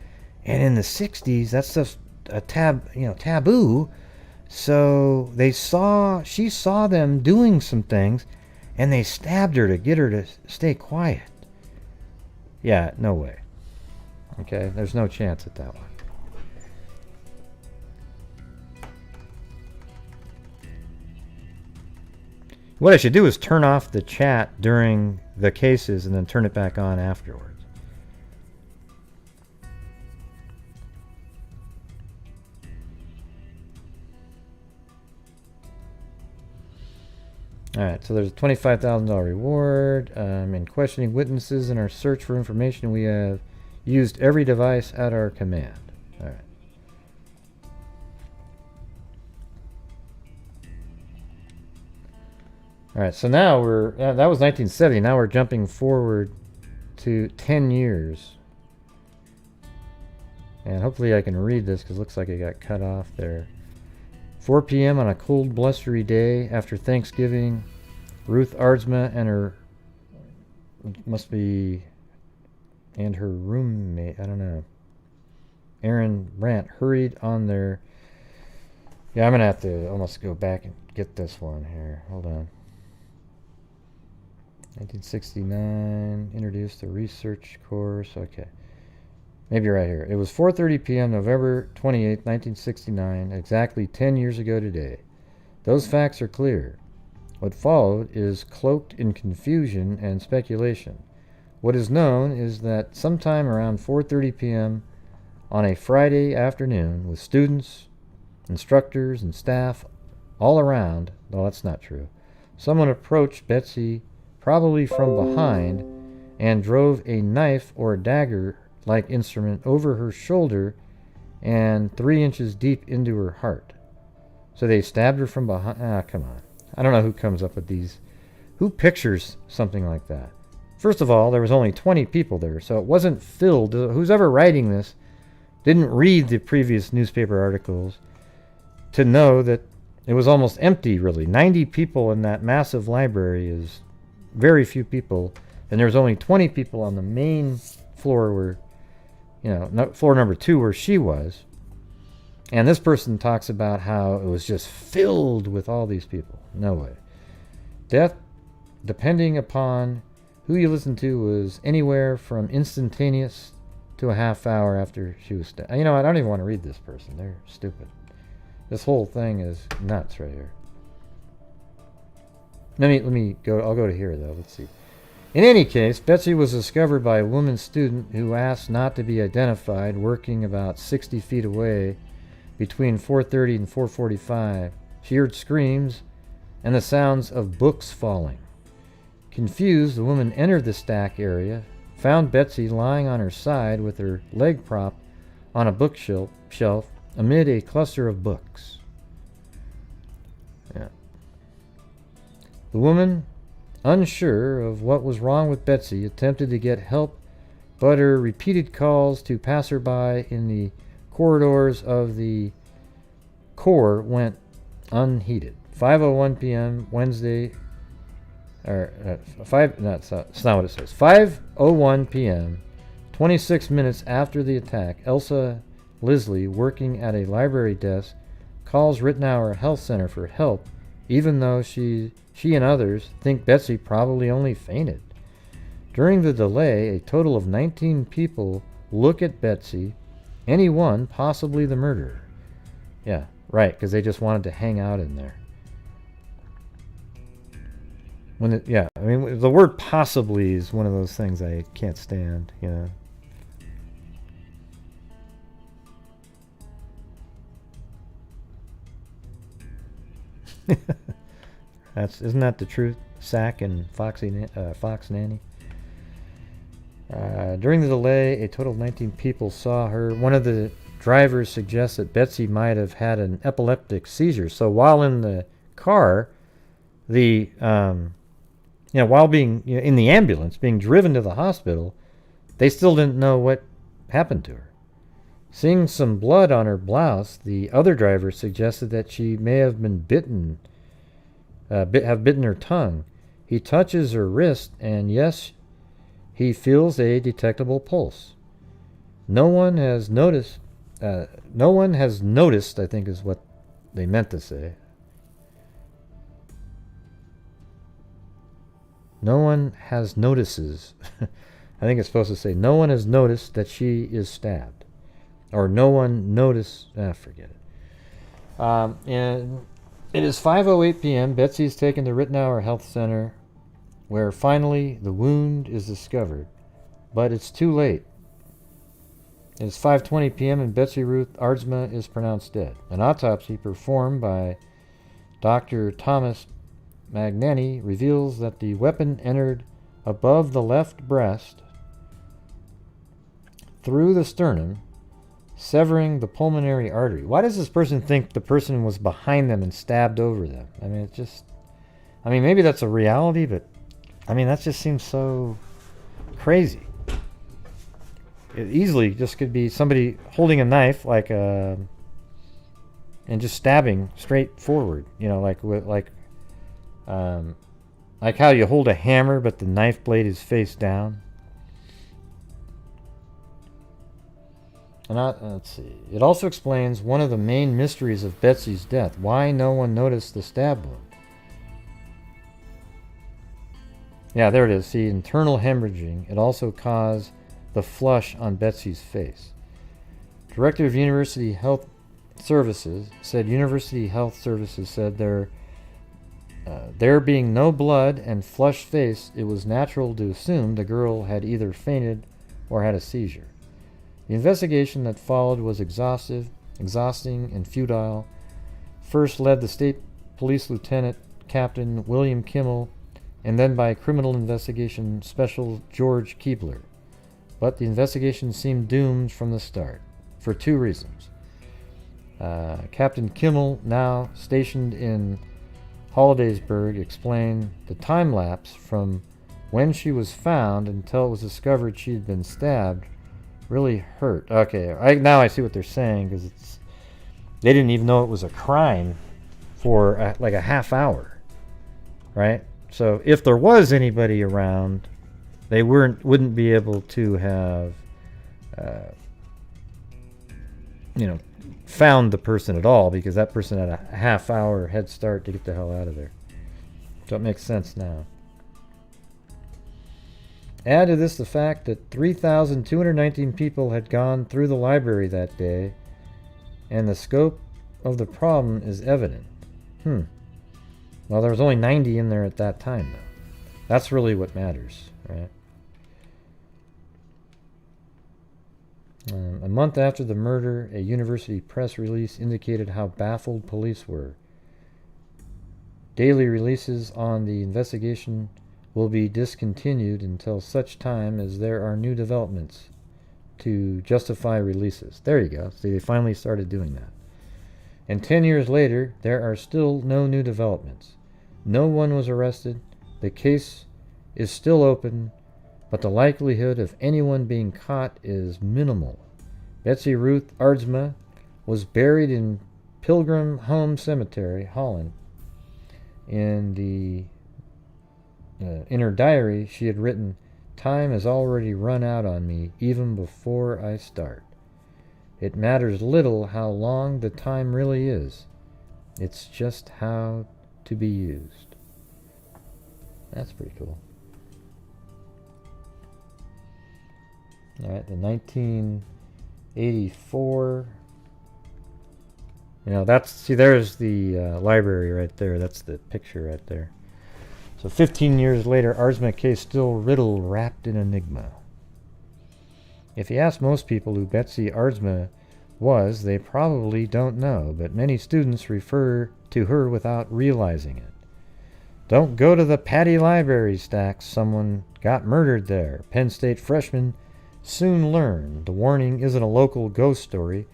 and in the 60s, that's just a taboo. So she saw them doing some things, and they stabbed her to get her to stay quiet. Yeah, no way. Okay, there's no chance at that one. What I should do is turn off the chat during the cases and then turn it back on afterwards. Alright, so there's a $25,000 reward. In questioning witnesses in our search for information, we have used every device at our command. Alright. Alright, so now that was 1970. Now we're jumping forward to 10 years. And hopefully I can read this because it looks like it got cut off there. 4 p.m. on a cold, blustery day after Thanksgiving, Ruth Aardsma and her roommate, I don't know, Aaron Brandt, hurried on their... Yeah, I'm going to have to almost go back and get this one here. Hold on. 1969, introduced a research course. Okay. Maybe right here. It was 4:30 p.m. November 28, 1969, exactly 10 years ago today. Those facts are clear. What followed is cloaked in confusion and speculation. What is known is that sometime around 4:30 p.m. on a Friday afternoon, with students, instructors, and staff all around, no, that's not true, Someone approached Betsy, probably from behind, and drove a knife or dagger-like instrument over her shoulder and 3 inches deep into her heart. So they stabbed her from behind. Come on. I don't know who comes up with these. Who pictures something like that? First of all, there was only 20 people there, so it wasn't filled. Who's ever writing this didn't read the previous newspaper articles to know that it was almost empty, really. 90 people in that massive library is very few people, and there was only 20 people on the main floor where, floor number 2 where she was. And this person talks about how it was just filled with all these people. No way. Death, depending upon who you listen to, was anywhere from instantaneous to a half hour after she was stabbed. You know, I don't even want to read this person. They're stupid. This whole thing is nuts right here. Let me go. I'll go to here, though. Let's see. In any case, Betsy was discovered by a woman student who asked not to be identified, working about 60 feet away between 4:30 and 4:45. She heard screams and the sounds of books falling. Confused, the woman entered the stack area, found Betsy lying on her side with her leg propped on a bookshelf amid a cluster of books. Yeah. The woman, unsure of what was wrong with Betsy, attempted to get help, but her repeated calls to passerby in the corridors of the core went unheeded. 5:01 p.m. Wednesday, that's not what it says. 5:01 p.m., 26 minutes after the attack, Elsa Lisley, working at a library desk, calls Rittenhour Health Center for help, even though she and others think Betsy probably only fainted. During the delay, a total of 19 people look at Betsy, any one possibly the murderer. Yeah, right, because they just wanted to hang out in there. The word possibly is one of those things I can't stand, Isn't that the truth? Sack and Fox Nanny. During the delay, a total of 19 people saw her. One of the drivers suggests that Betsy might have had an epileptic seizure. So while in the car, while being in the ambulance, being driven to the hospital, they still didn't know what happened to her. Seeing some blood on her blouse, the other driver suggested that she may have been bitten her tongue. He touches her wrist, and yes, he feels a detectable pulse. No one has noticed, I think is what they meant to say. No one has notices. I think it's supposed to say, no one has noticed that she is stabbed. Or no one noticed, forget it. And it is 5:08 p.m. Betsy is taken to Rittenhour Health Center, where finally the wound is discovered. But it's too late. It is 5:20 p.m. and Betsy Ruth Aardsma is pronounced dead. An autopsy performed by Dr. Thomas Magnani reveals that the weapon entered above the left breast, through the sternum, severing the pulmonary artery. Why does this person think the person was behind them and stabbed over them? Maybe that's a reality, but that just seems so crazy. It easily just could be somebody holding a knife, and just stabbing straight forward. Like how you hold a hammer, but the knife blade is face down. And let's see. It also explains one of the main mysteries of Betsy's death: why no one noticed the stab wound. Yeah, there it is. See, internal hemorrhaging. It also caused the flush on Betsy's face. Director of University Health Services said there being no blood and flushed face, it was natural to assume the girl had either fainted or had a seizure. The investigation that followed was exhausting, and futile. First led the state police lieutenant Captain William Kimmel and then by Criminal Investigation Special George Keebler. But the investigation seemed doomed from the start, for two reasons. Captain Kimmel, now stationed in Hollidaysburg, explained the time lapse from when she was found until it was discovered she had been stabbed really hurt. Okay, now I see what they're saying, because they didn't even know it was a crime for like a half hour, right? So if there was anybody around, they wouldn't be able to have, found the person at all, because that person had a half hour head start to get the hell out of there. So it makes sense now. Add to this the fact that 3,219 people had gone through the library that day, and the scope of the problem is evident. Well, there was only 90 in there at that time, though. That's really what matters, right? A month after the murder, a university press release indicated how baffled police were. Daily releases on the investigation will be discontinued until such time as there are new developments to justify releases. There you go. See, they finally started doing that. And 10 years later, there are still no new developments. No one was arrested. The case is still open, but the likelihood of anyone being caught is minimal. Betsy Ruth Aardsma was buried in Pilgrim Home Cemetery, Holland. In her diary, she had written, "Time has already run out on me, even before I start. It matters little how long the time really is. It's just how to be used." That's pretty cool. All right, the 1984. There's the library right there. That's the picture right there. So 15 years later, Aardsma case still riddle wrapped in enigma. If you ask most people who Betsy Aardsma was, they probably don't know, but many students refer to her without realizing it. Don't go to the Pattee Library, Stacks. Someone got murdered there. Penn State freshmen soon learned the warning isn't a local ghost story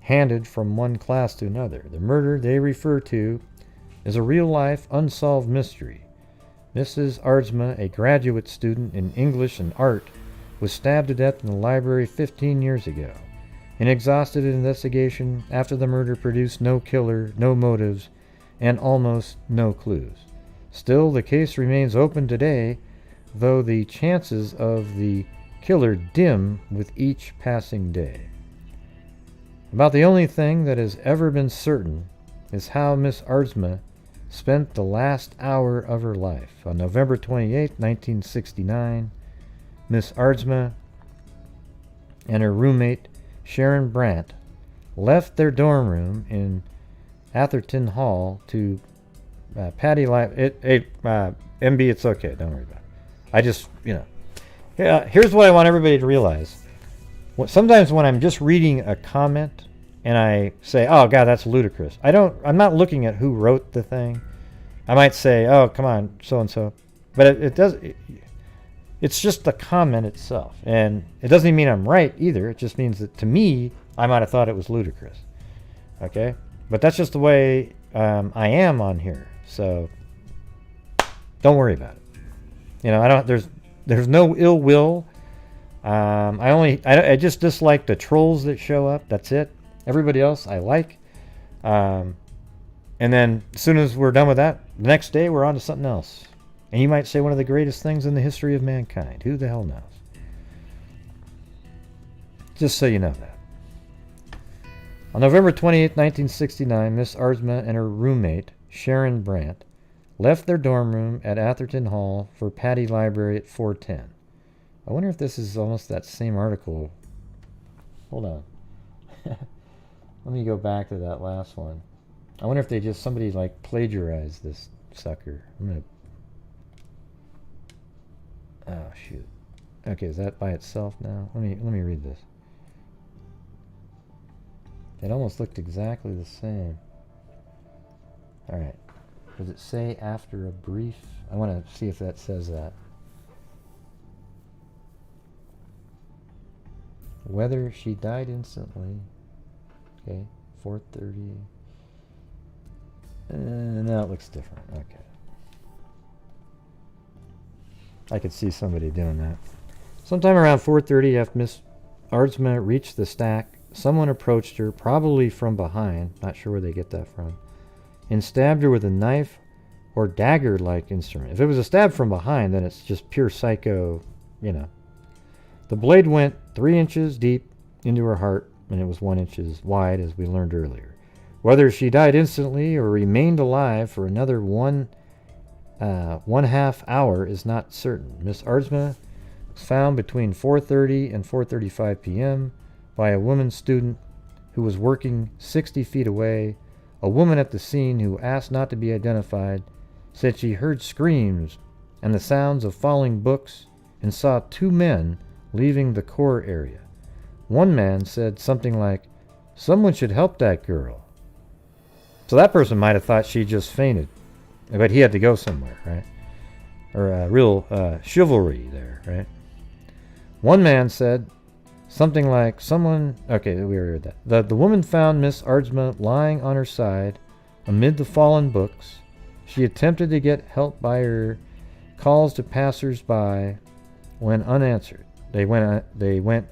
handed from one class to another. The murder they refer to is a real-life, unsolved mystery. Mrs. Aardsma, a graduate student in English and art, was stabbed to death in the library 15 years ago. An exhausted investigation after the murder produced no killer, no motives, and almost no clues. Still, the case remains open today, though the chances of the killer dim with each passing day. About the only thing that has ever been certain is how Miss Aardsma spent the last hour of her life. On November 28, 1969, Miss Aardsma and her roommate, Sharon Brandt, left their dorm room in Atherton Hall to Pattee Library. MB, it's okay. Don't worry about it. I just, here's what I want everybody to realize. Sometimes when I'm just reading a comment and I say, "Oh God, that's ludicrous," I'm not looking at who wrote the thing. I might say, "Oh, come on, so and so," but it's just the comment itself, and it doesn't even mean I'm right either. It just means that to me, I might have thought it was ludicrous. Okay, but that's just the way I am on here. So don't worry about it. There's no ill will. I just dislike the trolls that show up. That's it. Everybody else I like. And then as soon as we're done with that, the next day we're on to something else. And you might say one of the greatest things in the history of mankind. Who the hell knows? Just so you know that. On November 28, 1969, Miss Aardsma and her roommate, Sharon Brandt, left their dorm room at Atherton Hall for Pattee Library at 410. I wonder if this is almost that same article. Hold on. Let me go back to that last one. I wonder if somebody like plagiarized this sucker. Oh shoot. Okay, is that by itself now? Let me read this. It almost looked exactly the same. All right. Does it say after a brief? I want to see if that says that. Whether she died instantly. Okay, 4:30. Now it looks different. Okay. I could see somebody doing that. Sometime around 4:30 after Miss Aardsma reached the stack, someone approached her, probably from behind, not sure where they get that from, and stabbed her with a knife or dagger-like instrument. If it was a stab from behind, then it's just pure psycho, you know. The blade went 3 inches deep into her heart, and it was 1 inch wide, as we learned earlier. Whether she died instantly or remained alive for another one half hour is not certain. Miss Aardsma was found between 4:30 and 4:35 p.m. by a woman student who was working 60 feet away. A woman at the scene who asked not to be identified said she heard screams and the sounds of falling books and saw 2 men leaving the core area. One man said something like, "Someone should help that girl." So that person might have thought she just fainted, but he had to go somewhere, right? Or real chivalry there, right? One man said something like, "Someone..." Okay, we already read that. The woman found Miss Aardsma lying on her side amid the fallen books. She attempted to get help by her calls to passers-by when unanswered. They went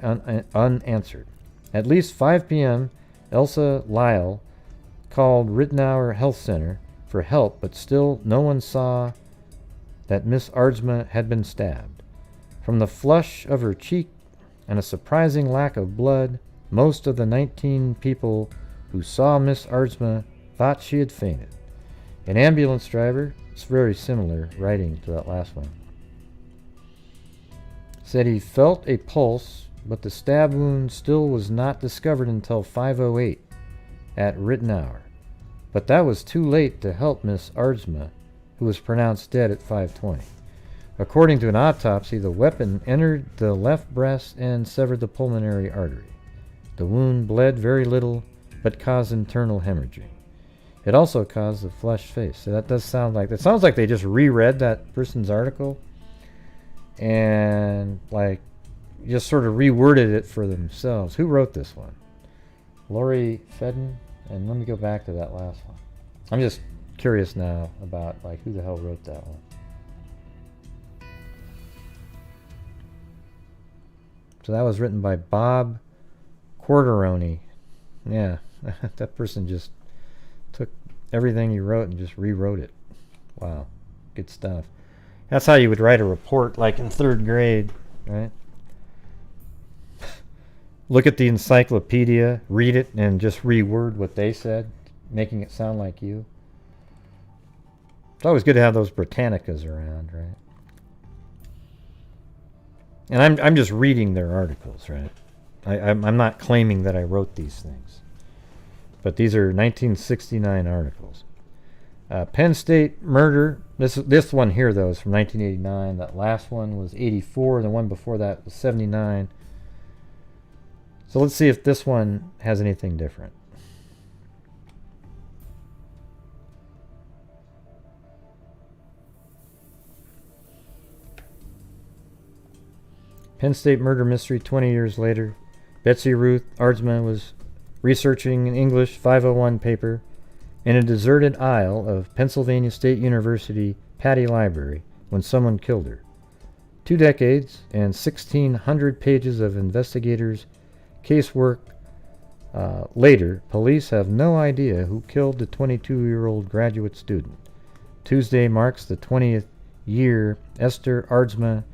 unanswered. At least 5 p.m., Elsa Lyle called Rittenauer Health Center for help, but still no one saw that Miss Aardsma had been stabbed. From the flush of her cheek and a surprising lack of blood, most of the 19 people who saw Miss Aardsma thought she had fainted. An ambulance driver, it's very similar writing to that last one, said he felt a pulse, but the stab wound still was not discovered until 5:08 at Rittenauer. But that was too late to help Miss Aardsma, who was pronounced dead at 5:20. According to an autopsy, the weapon entered the left breast and severed the pulmonary artery. The wound bled very little, but caused internal hemorrhaging. It also caused a flushed face. So that does sound like... It sounds like they just reread that person's article and like just sort of reworded it for themselves. Who wrote this one? Lori Fedden? And let me go back to that last one. I'm just curious now about like who the hell wrote that one. So that was written by Bob Quarteroni. Yeah, that person just took everything he wrote and just rewrote it. Wow, good stuff. That's how you would write a report like in 3rd grade, right? Look at the encyclopedia, read it, and just reword what they said, making it sound like you. It's always good to have those Britannicas around, right? And I'm just reading their articles, right? I'm not claiming that I wrote these things. But these are 1969 articles. Penn State murder. This one here, though, is from 1989. That last one was 84. The one before that was 79. So let's see if this one has anything different. Penn State murder mystery 20 years later. Betsy Ruth Aardsma was researching an English 501 paper in a deserted aisle of Pennsylvania State University Pattee Library when someone killed her. 2 decades and 1,600 pages of investigators' casework later, police have no idea who killed the 22-year-old graduate student. Tuesday marks the 20th year Esther Aardsma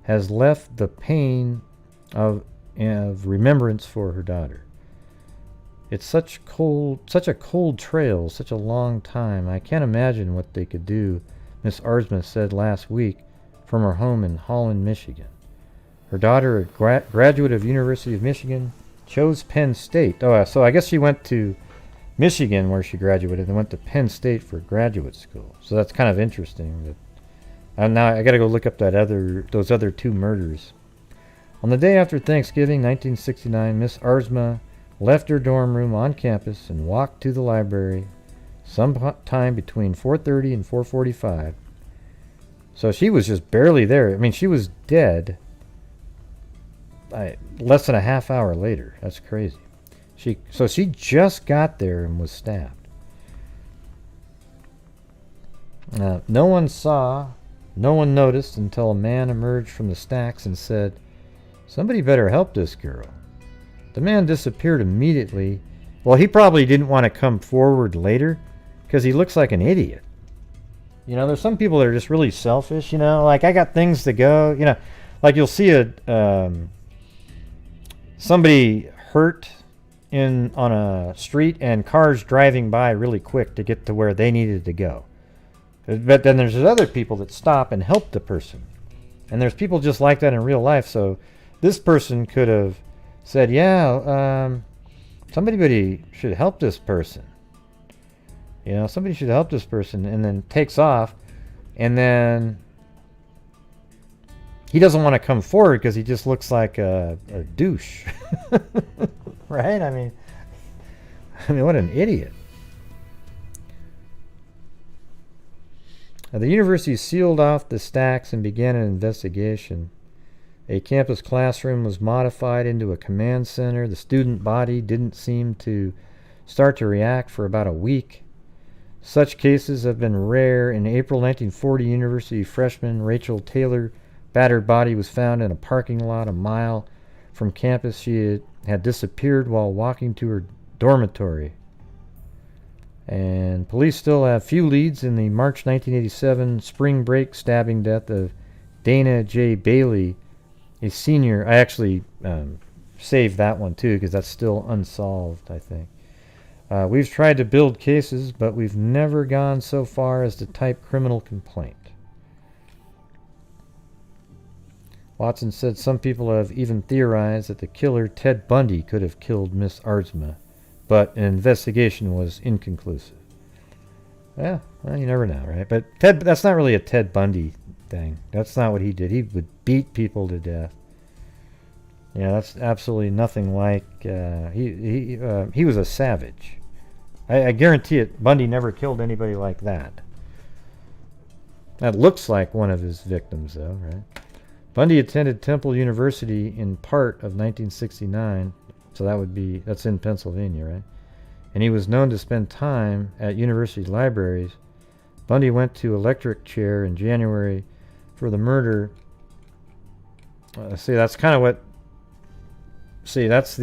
has left the pain of remembrance for her daughter. It's such a cold trail, such a long time. I can't imagine what they could do, Miss Aardsma said last week from her home in Holland, Michigan. Her daughter, a graduate of University of Michigan, chose Penn State. Oh, so I guess she went to Michigan where she graduated and went to Penn State for graduate school. So that's kind of interesting. Now I got to go look up those other 2 murders. On the day after Thanksgiving, 1969, Miss Aardsma left her dorm room on campus and walked to the library, sometime between 4:30 and 4:45. So she was just barely there. I mean, she was dead less than a half hour later. That's crazy. So she just got there and was stabbed. No one saw, no one noticed until a man emerged from the stacks and said, "Somebody better help this girl." The man disappeared immediately. Well, he probably didn't want to come forward later because he looks like an idiot. You know, there's some people that are just really selfish, you know, like I got things to go, you know, like you'll see somebody hurt on a street and cars driving by really quick to get to where they needed to go. But then there's other people that stop and help the person. And there's people just like that in real life. So this person could have said, yeah, somebody should help this person. You know, somebody should help this person, and then takes off, and then he doesn't want to come forward because he just looks like a douche. Right? I mean, what an idiot. The university sealed off the stacks and began an investigation. A campus classroom was modified into a command center. The student body didn't seem to start to react for about a week. Such cases have been rare. In April 1940, university freshman Rachel Taylor battered body was found in a parking lot a mile from campus. She had disappeared while walking to her dormitory. And police still have few leads in the March 1987 spring break stabbing death of Dana J. Bailey, a senior. I actually saved that one too because that's still unsolved, I think. We've tried to build cases, but we've never gone so far as to type criminal complaint. Watson said some people have even theorized that the killer, Ted Bundy, could have killed Miss Aardsma, but an investigation was inconclusive. Yeah, well, you never know, right? But that's not really a Ted Bundy thing. That's not what he did. He would beat people to death. Yeah, that's absolutely nothing like... he was a savage. I guarantee it, Bundy never killed anybody like that. That looks like one of his victims, though, right? Bundy attended Temple University in part of 1969, so that's in Pennsylvania, right? And he was known to spend time at university libraries. Bundy went to electric chair in January for the murder. See, that's kind of what... See, that's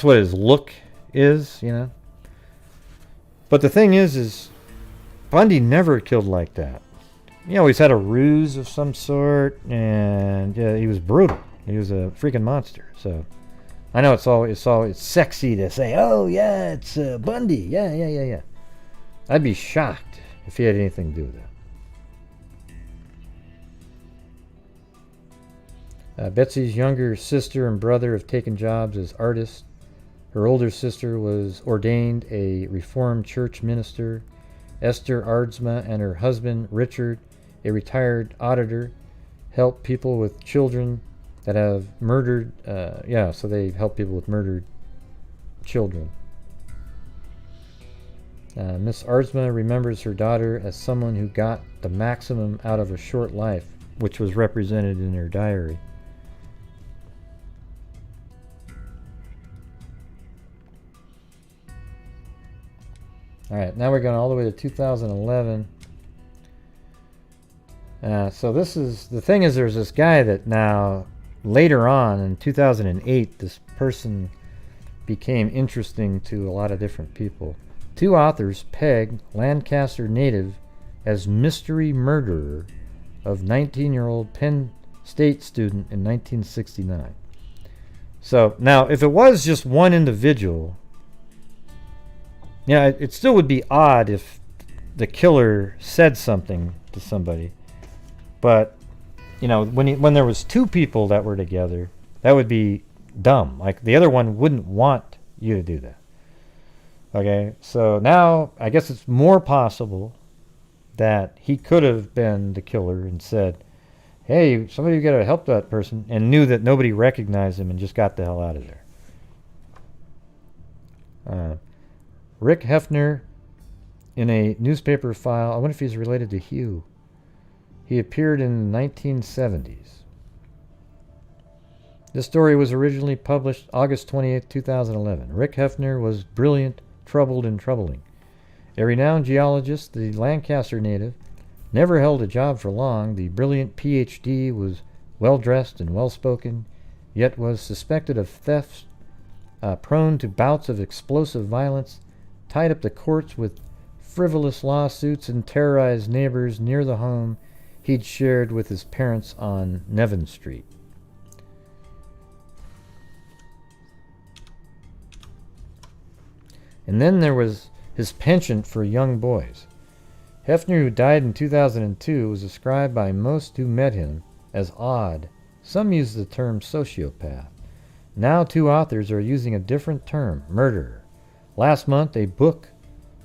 what his look is, you know. But the thing is Bundy never killed like that. He always had a ruse of some sort, and yeah, he was brutal. He was a freaking monster. So I know it's sexy to say, oh yeah, it's Bundy. Yeah. I'd be shocked if he had anything to do with that. Betsy's younger sister and brother have taken jobs as artists. Her older sister was ordained a Reformed church minister. Esther Aardsma and her husband, Richard, a retired auditor, help people with children that have murdered, so they help people with murdered children. Miss Aardsma remembers her daughter as someone who got the maximum out of a short life, which was represented in her diary. All right, now we're going all the way to 2011. So this is, the thing is, there's this guy that now, later on in 2008, this person became interesting to a lot of different people. Two authors pegged Lancaster native as mystery murderer of 19-year-old Penn State student in 1969. So now, if it was just one individual, yeah, it still would be odd if the killer said something to somebody. But, you know, when there was two people that were together, that would be dumb. Like, the other one wouldn't want you to do that. Okay, so now I guess it's more possible that he could have been the killer and said, hey, somebody got to help that person, and knew that nobody recognized him and just got the hell out of there. Rick Hefner, in a newspaper file, I wonder if he's related to Hugh. He appeared in the 1970s. This story was originally published August 28, 2011. Rick Hefner was brilliant, troubled, and troubling. A renowned geologist, the Lancaster native, never held a job for long. The brilliant Ph.D. was well-dressed and well-spoken, yet was suspected of theft, prone to bouts of explosive violence, tied up the courts with frivolous lawsuits, and terrorized neighbors near the home he'd shared with his parents on Nevin Street. And then there was his penchant for young boys. Hefner, who died in 2002, was described by most who met him as odd. Some use the term sociopath. Now 2 authors are using a different term, murderer. Last month, a book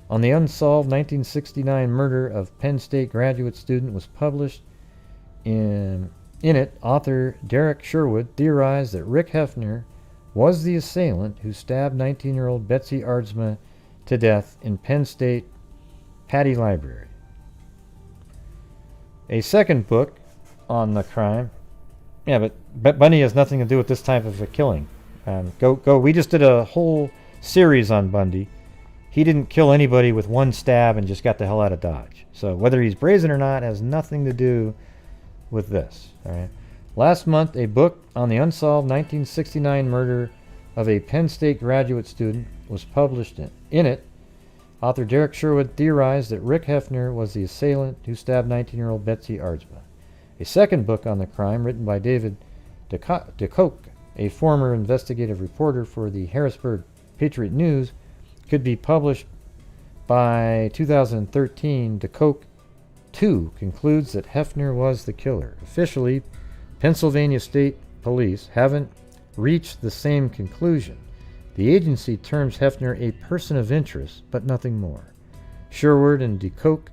on the unsolved 1969 murder of Penn State graduate student was published. In it, author Derek Sherwood theorized that Rick Hefner was the assailant who stabbed 19-year-old Betsy Aardsma to death in Penn State Pattee Library. A second book on the crime. Yeah, but Bundy has nothing to do with this type of a killing. We just did a whole series on Bundy. He didn't kill anybody with one stab and just got the hell out of Dodge. So whether he's brazen or not has nothing to do with this. All right. Last month, a book on the unsolved 1969 murder of a Penn State graduate student was published. In it, author Derek Sherwood theorized that Rick Hefner was the assailant who stabbed 19-year-old Betsy Aardsma. A second book on the crime, written by David DeCoke, a former investigative reporter for the Harrisburg Patriot News, could be published by 2013. DeCoke, too, concludes that Hefner was the killer. Officially, Pennsylvania State Police haven't reached the same conclusion. The agency terms Hefner a person of interest, but nothing more. Sherwood and DeCoke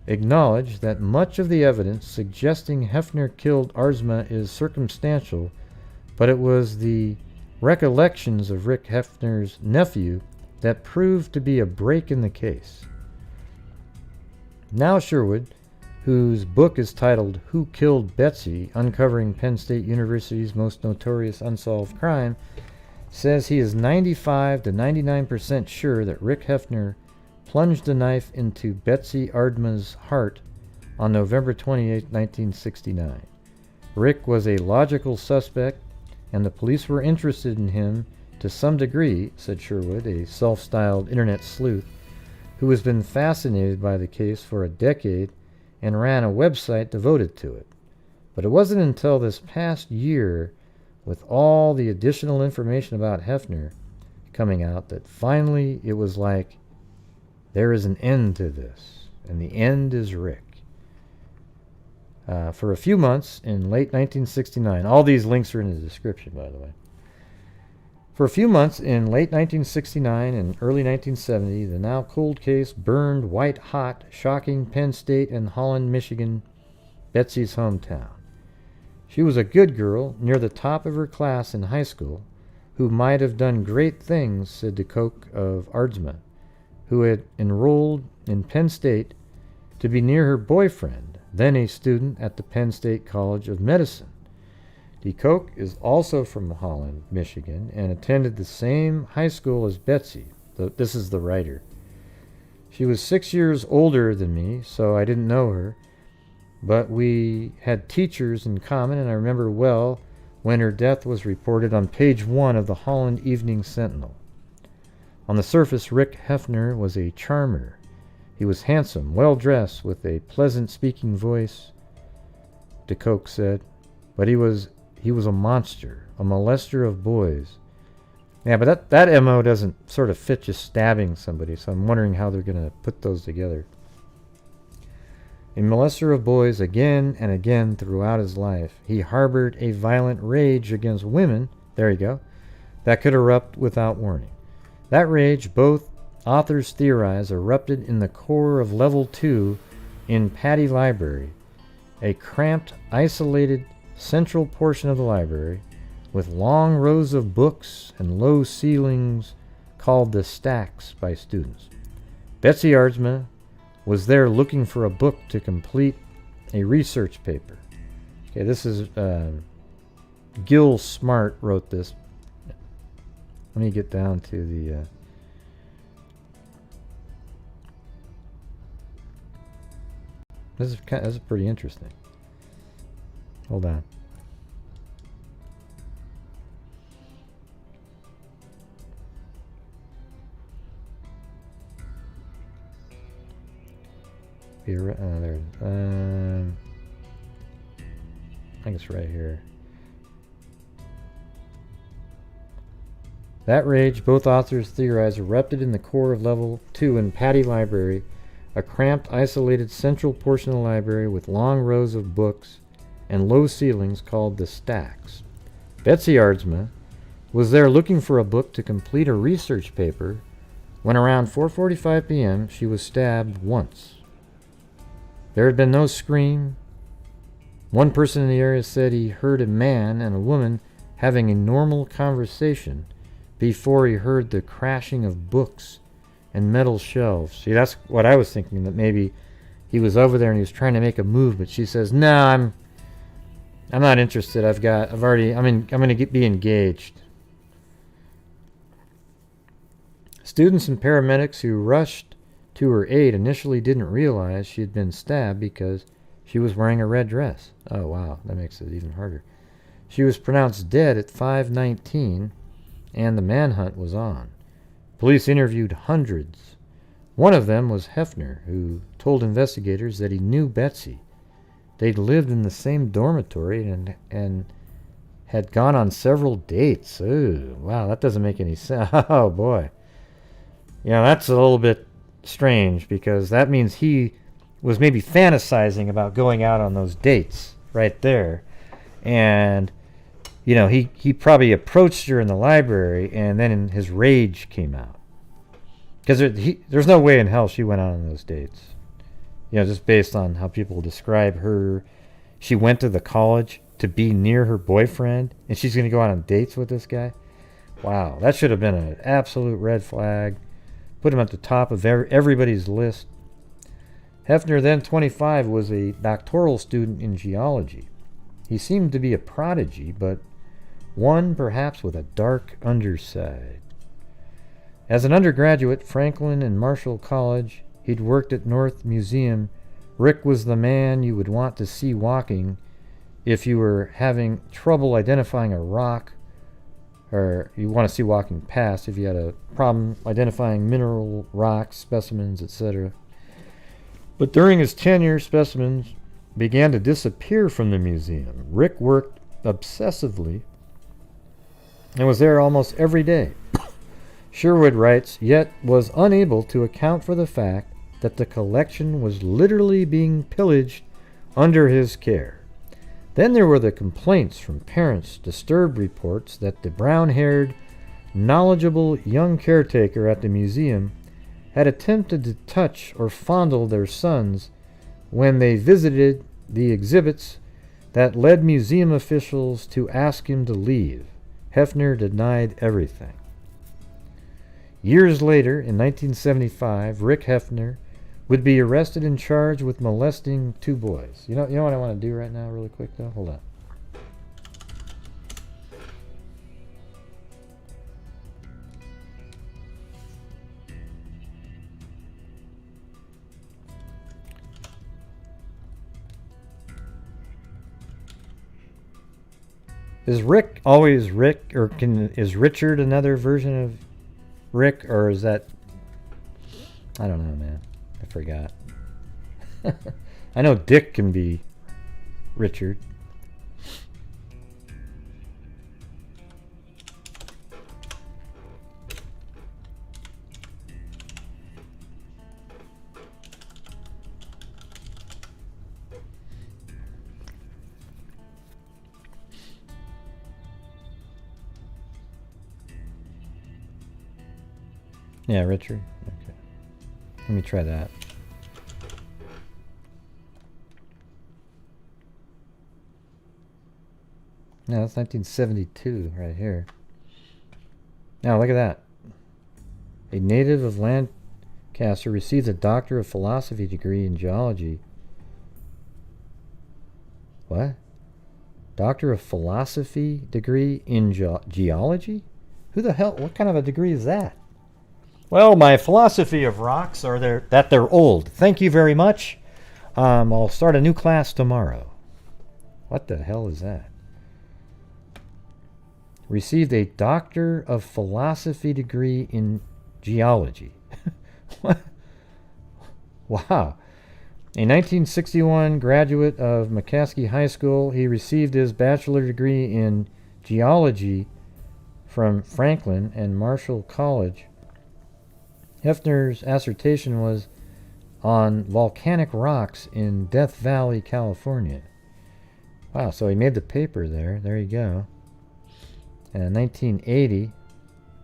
acknowledge that much of the evidence suggesting Hefner killed Aardsma is circumstantial, but it was the recollections of Rick Hefner's nephew that proved to be a break in the case. Now Sherwood, whose book is titled Who Killed Betsy? Uncovering Penn State University's Most Notorious Unsolved Crime, says he is 95 to 99% sure that Rick Hefner plunged a knife into Betsy Aardsma's heart on November 28, 1969. Rick was a logical suspect, and the police were interested in him to some degree, said Sherwood, a self-styled internet sleuth who has been fascinated by the case for a decade and ran a website devoted to it. But it wasn't until this past year, with all the additional information about Hefner coming out, that finally it was like, there is an end to this, and the end is Rick. For a few months in late 1969, all these links are in the description, by the way. For a few months in late 1969 and early 1970, the now cold case burned white hot, shocking Penn State and Holland, Michigan, Betsy's hometown. She was a good girl, near the top of her class in high school, who might have done great things, said DeCoke of Aardsma, who had enrolled in Penn State to be near her boyfriend, then a student at the Penn State College of Medicine. DeCoke is also from Holland, Michigan, and attended the same high school as Betsy. This is the writer. She was 6 years older than me, so I didn't know her, but we had teachers in common, and I remember well when her death was reported on page 1 of the Holland Evening Sentinel. On the surface, Rick Hefner was a charmer. He was handsome, well-dressed, with a pleasant-speaking voice, DeCoke said, but he was a monster, a molester of boys. Yeah, but that MO doesn't sort of fit just stabbing somebody, so I'm wondering how they're going to put those together. A molester of boys again and again throughout his life. He harbored a violent rage against women, there you go, that could erupt without warning. That rage, both authors theorize, erupted in the core of Level 2 in Pattee Library, a cramped, isolated, central portion of the library with long rows of books and low ceilings called the stacks by students. Betsy Aardsma was there looking for a book to complete a research paper. Okay, this is Gil Smart wrote this. Let me get down to the this is pretty interesting. Hold on. There. I think it's right here. That rage, both authors theorize, erupted in the core of Level 2 in Pattee Library, a cramped, isolated central portion of the library with long rows of books and low ceilings called the stacks. Betsy Aardsma was there looking for a book to complete a research paper when around 4:45 p.m. she was stabbed once. There had been no scream. One person in the area said he heard a man and a woman having a normal conversation before he heard the crashing of books and metal shelves. See, that's what I was thinking, that maybe he was over there and he was trying to make a move, but she says, "No, I'm not interested. I'm going to be engaged." Students and paramedics who rushed to her aid initially didn't realize she had been stabbed because she was wearing a red dress. Oh, wow, that makes it even harder. She was pronounced dead at 5:19, and the manhunt was on. Police interviewed hundreds. One of them was Hefner, who told investigators that he knew Betsy. They'd lived in the same dormitory and had gone on several dates. Ooh, wow, that doesn't make any sense. Oh, boy. That's a little bit strange, because that means he was maybe fantasizing about going out on those dates right there. And, he probably approached her in the library, and then his rage came out. Because there's no way in hell she went out on those dates. Just based on how people describe her. She went to the college to be near her boyfriend, and she's going to go out on dates with this guy? Wow, that should have been an absolute red flag. Put him at the top of everybody's list. Hefner, then 25, was a doctoral student in geology. He seemed to be a prodigy, but one perhaps with a dark underside. As an undergraduate, Franklin and Marshall College, he'd worked at North Museum. Rick was the man you would want to see walking if you were having trouble identifying a rock, or you want to see walking past if you had a problem identifying mineral rocks, specimens, etc. But during his tenure, specimens began to disappear from the museum. Rick worked obsessively and was there almost every day. Sherwood writes, yet was unable to account for the fact that the collection was literally being pillaged under his care. Then there were the complaints from parents, disturbed reports that the brown-haired, knowledgeable young caretaker at the museum had attempted to touch or fondle their sons when they visited the exhibits that led museum officials to ask him to leave. Hefner denied everything. Years later, in 1975, Rick Hefner would be arrested and charged with molesting 2 boys. You know what I want to do right now really quick, though? Hold on. Is Rick always Rick, or is Richard another version of Rick, or is that... I don't know, man. I forgot. I know Dick can be Richard. Yeah, Richard. Okay. Let me try that. No, that's 1972 right here. Now look at that. a native of Lancaster, received a Doctor of Philosophy degree in geology. What? Doctor of Philosophy degree in geology? Who the hell? What kind of a degree is that? Well, my philosophy of rocks are that they're old. Thank you very much. I'll start a new class tomorrow. What the hell is that? Received a Doctor of Philosophy degree in geology. What? Wow. A 1961 graduate of McCaskey High School, he received his bachelor degree in geology from Franklin and Marshall College. Hefner's dissertation was on volcanic rocks in Death Valley, California. Wow, so he made the paper there. There you go. And in 1980,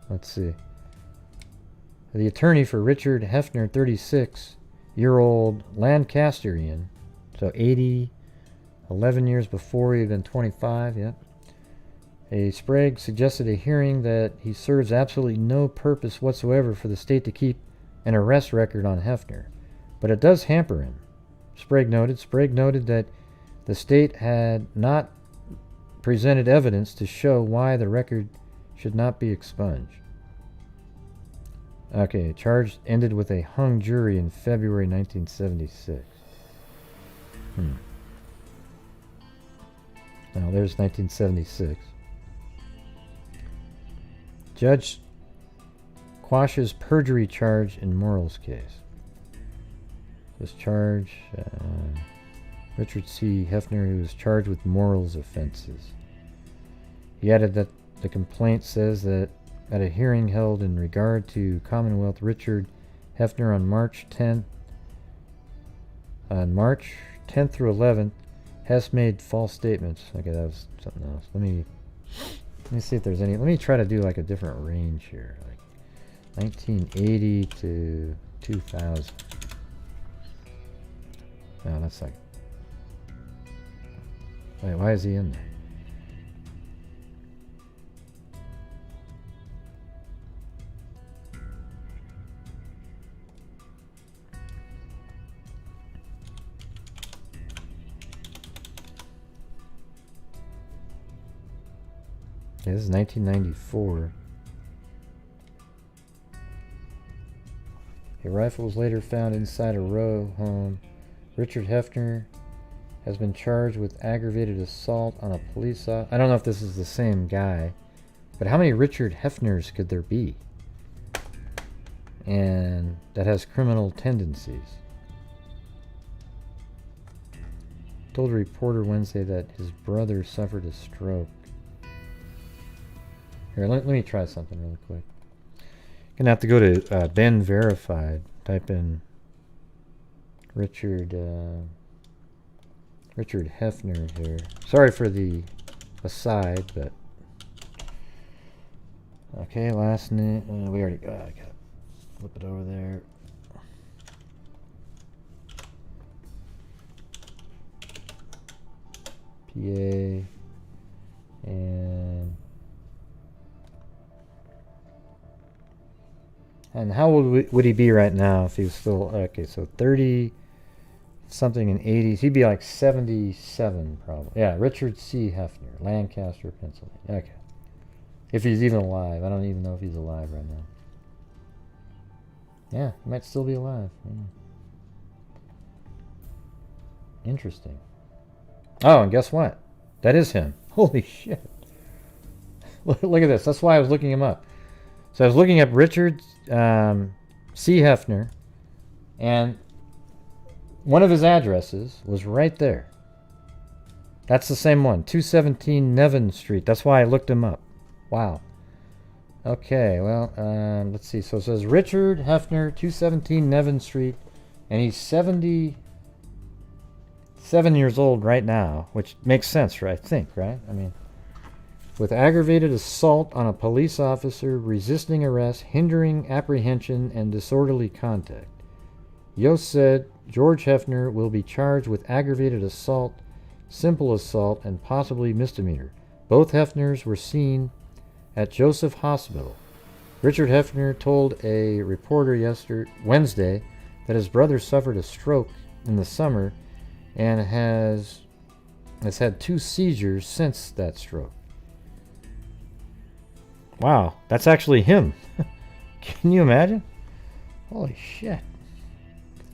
let's see, the attorney for Richard Hefner, 36-year-old Lancasterian, so 80, 11 years before he had been 25, yep. Sprague suggested a hearing that he serves absolutely no purpose whatsoever for the state to keep an arrest record on Hefner, but it does hamper him. Sprague noted that the state had not presented evidence to show why the record should not be expunged. Okay, charge ended with a hung jury in February 1976. Now there's 1976. Judge quashes perjury charge in Morrill's case. This charge, Richard C. Hefner, who was charged with Morrill's offenses. He added that the complaint says that at a hearing held in regard to Commonwealth Richard Hefner on March 10th through 11th, Hess made false statements. Okay, that was something else. Let me see if there's any. Let me try to do like a different range here, like 1980 to 2000. No, that's like. Wait, why is he in there? Yeah, this is 1994. A rifle was later found inside a row home. Richard Hefner has been charged with aggravated assault on a police officer. I don't know if this is the same guy, but how many Richard Hefners could there be? And that has criminal tendencies. Told a reporter Wednesday that his brother suffered a stroke. Here, let me try something really quick. Gonna have to go to Ben Verified. Type in Richard Hefner here. Sorry for the aside, but okay. Last name. We already got. I gotta flip it over there. PA and how old would he be right now if he was still okay? So 30 something in 80s. He'd be like 77 probably. Yeah, Richard C. Hefner, Lancaster, Pennsylvania. Okay, if he's even alive. I don't even know if he's alive right now. Yeah, he might still be alive. Interesting. Oh, and guess what? That is him. Holy shit. Look at this. That's why I was looking him up. So I was looking up Richard C. Hefner, and one of his addresses was right there. That's the same one, 217 Nevin Street. That's why I looked him up. Wow. Okay, well, let's see. So it says Richard Hefner, 217 Nevin Street, and he's 77 years old right now, which makes sense, right? I think, right? I mean, with aggravated assault on a police officer, resisting arrest, hindering apprehension, and disorderly conduct. Yost said George Hefner will be charged with aggravated assault, simple assault, and possibly misdemeanor. Both Hefners were seen at Joseph Hospital. Richard Hefner told a reporter Wednesday that his brother suffered a stroke in the summer and has had 2 seizures since that stroke. Wow, that's actually him. Can you imagine? Holy shit.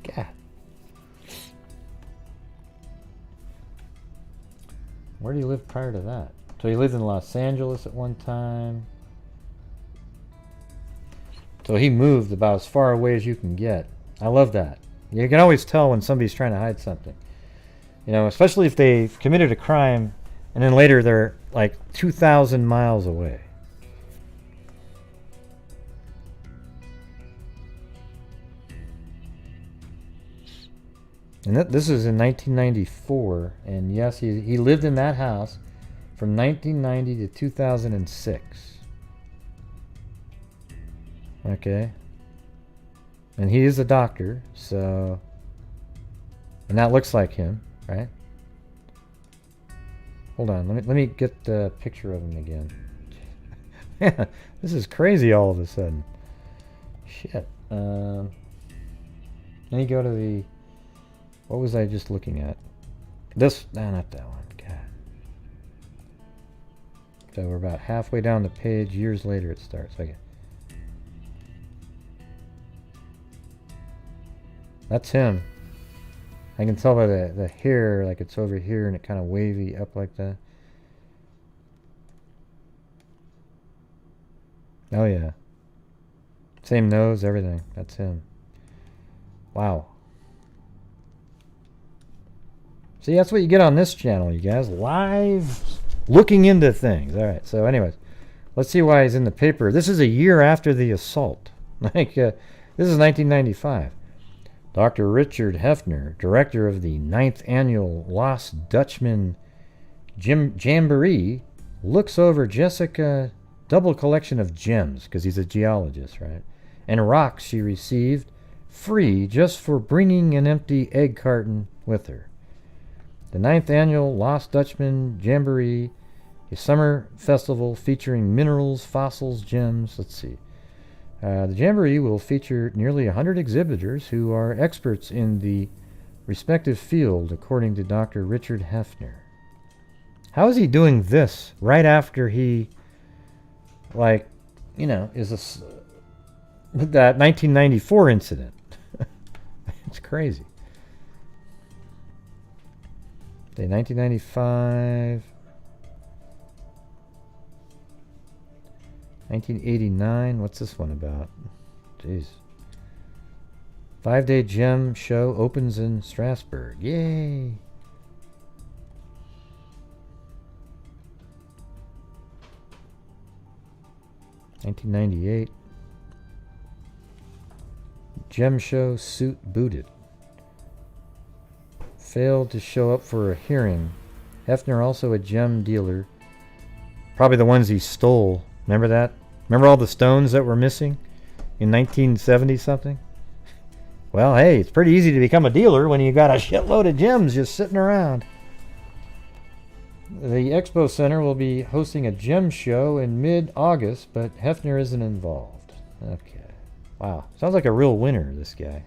God. Where did he live prior to that? So he lived in Los Angeles at one time. So he moved about as far away as you can get. I love that. You can always tell when somebody's trying to hide something. You know, especially if they've committed a crime and then later they're like 2,000 miles away. And this is in 1994, and yes, he lived in that house from 1990 to 2006. Okay. And he is a doctor, so... And that looks like him, right? Hold on, let me get the picture of him again. Man, this is crazy all of a sudden. Shit. Let me go to the... What was I just looking at? This... No, not that one. God. So we're about halfway down the page. Years later it starts. Okay. That's him. I can tell by the hair, like it's over here and it kind of wavy up like that. Oh yeah. Same nose, everything. That's him. Wow. See, that's what you get on this channel, you guys. Live looking into things. All right, so anyways, let's see why he's in the paper. This is a year after the assault. This is 1995. Dr. Richard Hefner, director of the 9th Annual Lost Dutchman Jamboree, looks over Jessica double collection of gems, because he's a geologist, right? And rocks she received free just for bringing an empty egg carton with her. The 9th Annual Lost Dutchman Jamboree, a summer festival featuring minerals, fossils, gems. Let's see. The Jamboree will feature nearly 100 exhibitors who are experts in the respective field, according to Dr. Richard Hefner. How is he doing this right after he, like, you know, is that 1994 incident? It's crazy. 1995, 1989. What's this one about? Jeez. 5-day gem show opens in Strasbourg. Yay! $1998. Gem show suit booted. Failed to show up for a hearing. Hefner, also a gem dealer. Probably the ones he stole. Remember that? Remember all the stones that were missing in 1970 something? Well, hey, it's pretty easy to become a dealer when you got a shitload of gems just sitting around. The Expo Center will be hosting a gem show in mid-August, but Hefner isn't involved. Okay. Wow. Sounds like a real winner, this guy.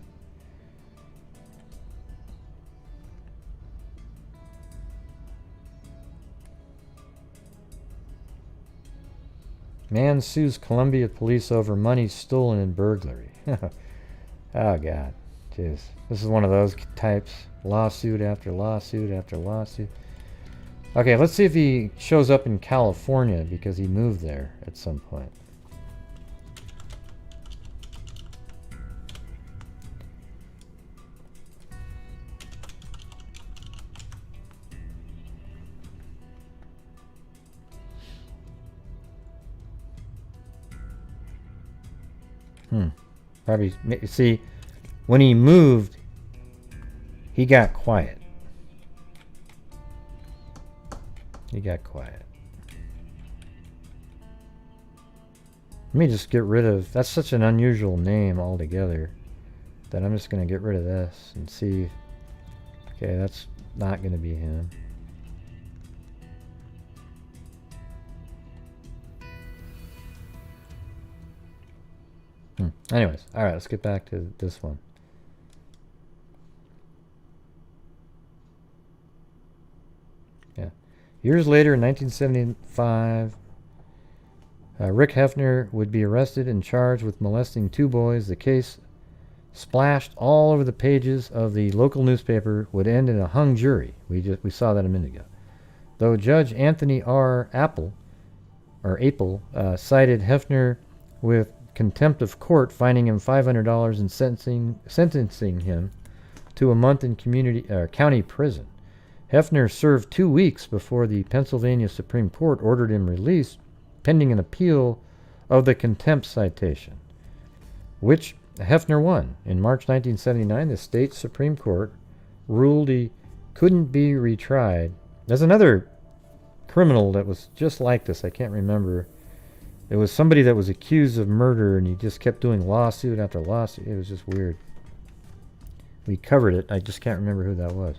Man sues Columbia police over money stolen in burglary. Oh, God. Jeez. This is one of those types. Lawsuit after lawsuit after lawsuit. Okay, let's see if he shows up in California because he moved there at some point. Probably, see, when he moved, he got quiet. He got quiet. Let me just get rid of, that's such an unusual name altogether that I'm just going to get rid of this and see. Okay, that's not going to be him. Anyways, all right, let's get back to this one. Yeah. Years later, in 1975, Rick Hefner would be arrested and charged with molesting 2 boys. The case, splashed all over the pages of the local newspaper, would end in a hung jury. We saw that a minute ago. Though Judge Anthony R. Apple cited Hefner with contempt of court, fining him $500 and sentencing him to a month in county prison. Hefner served 2 weeks before the Pennsylvania Supreme Court ordered him released, pending an appeal of the contempt citation, which Hefner won. In March 1979, the state Supreme Court ruled he couldn't be retried. There's another criminal that was just like this. I can't remember. It was somebody that was accused of murder, and he just kept doing lawsuit after lawsuit. It was just weird. We covered it. I just can't remember who that was.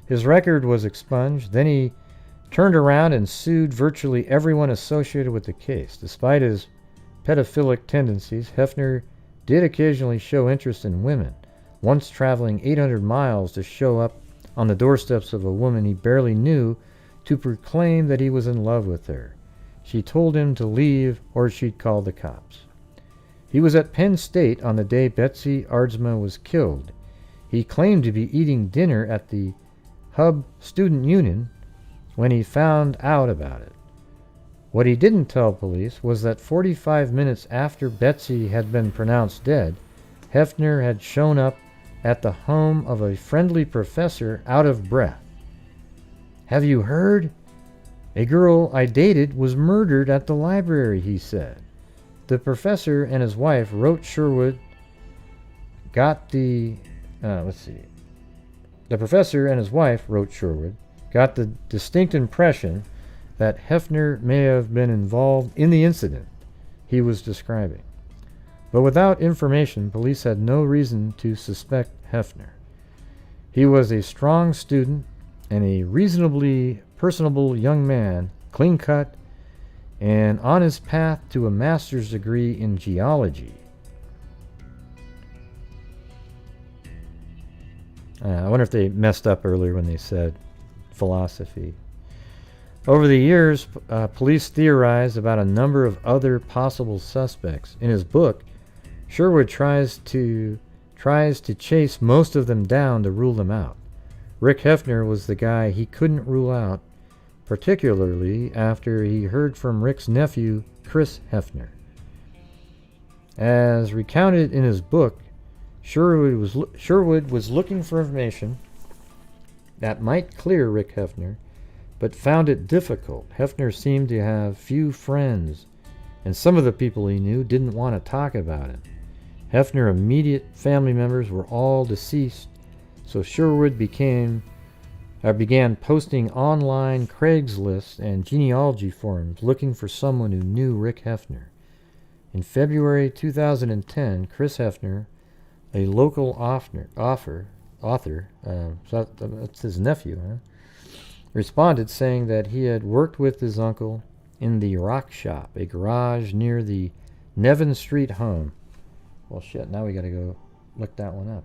His record was expunged. Then he turned around and sued virtually everyone associated with the case. Despite his pedophilic tendencies, Hefner did occasionally show interest in women, once traveling 800 miles to show up on the doorsteps of a woman he barely knew to proclaim that he was in love with her. She told him to leave or she'd call the cops. He was at Penn State on the day Betsy Aardsma was killed. He claimed to be eating dinner at the Hub Student Union when he found out about it. What he didn't tell police was that 45 minutes after Betsy had been pronounced dead, Hefner had shown up at the home of a friendly professor out of breath. "Have you heard? A girl I dated was murdered at the library," he said. The professor and his wife wrote Sherwood got the professor and his wife wrote Sherwood got the distinct impression that Hefner may have been involved in the incident he was describing. But without information, police had no reason to suspect Hefner. He was a strong student and a reasonably personable young man, clean-cut, and on his path to a master's degree in geology. I wonder if they messed up earlier when they said philosophy. Over the years, police theorized about a number of other possible suspects. In his book, Sherwood tries to chase most of them down to rule them out. Rick Hefner was the guy he couldn't rule out, particularly after he heard from Rick's nephew, Chris Hefner. As recounted in his book, Sherwood was looking for information that might clear Rick Hefner, but found it difficult. Hefner seemed to have few friends, and some of the people he knew didn't want to talk about him. Hefner's immediate family members were all deceased, so Sherwood began posting online Craigslist and genealogy forums looking for someone who knew Rick Hefner. In February 2010, Chris Hefner, a local author, so that's his nephew, responded saying that he had worked with his uncle in the rock shop, a garage near the Nevin Street home. Well, shit, now we gotta go look that one up.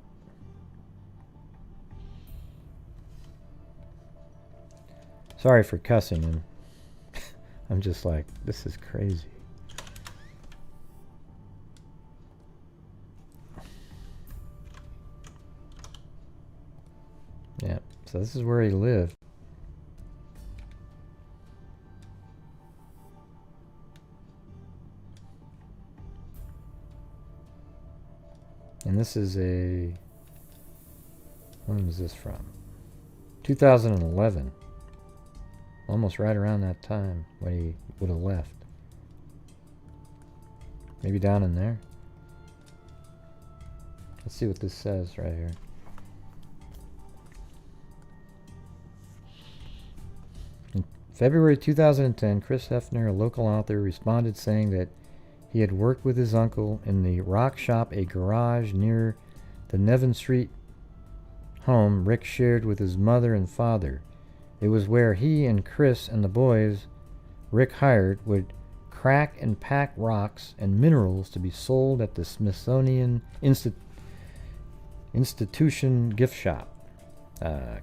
Sorry for cussing, and I'm just like, this is crazy. Yeah, so this is where he lived. And this is when was this from? 2011. Almost right around that time when he would have left. Maybe down in there. Let's see what this says right here. In February 2010, Chris Hefner, a local author, responded saying that he had worked with his uncle in the rock shop, a garage near the Nevin Street home Rick shared with his mother and father. It was where he and Chris and the boys Rick hired would crack and pack rocks and minerals to be sold at the Smithsonian Institution gift shop.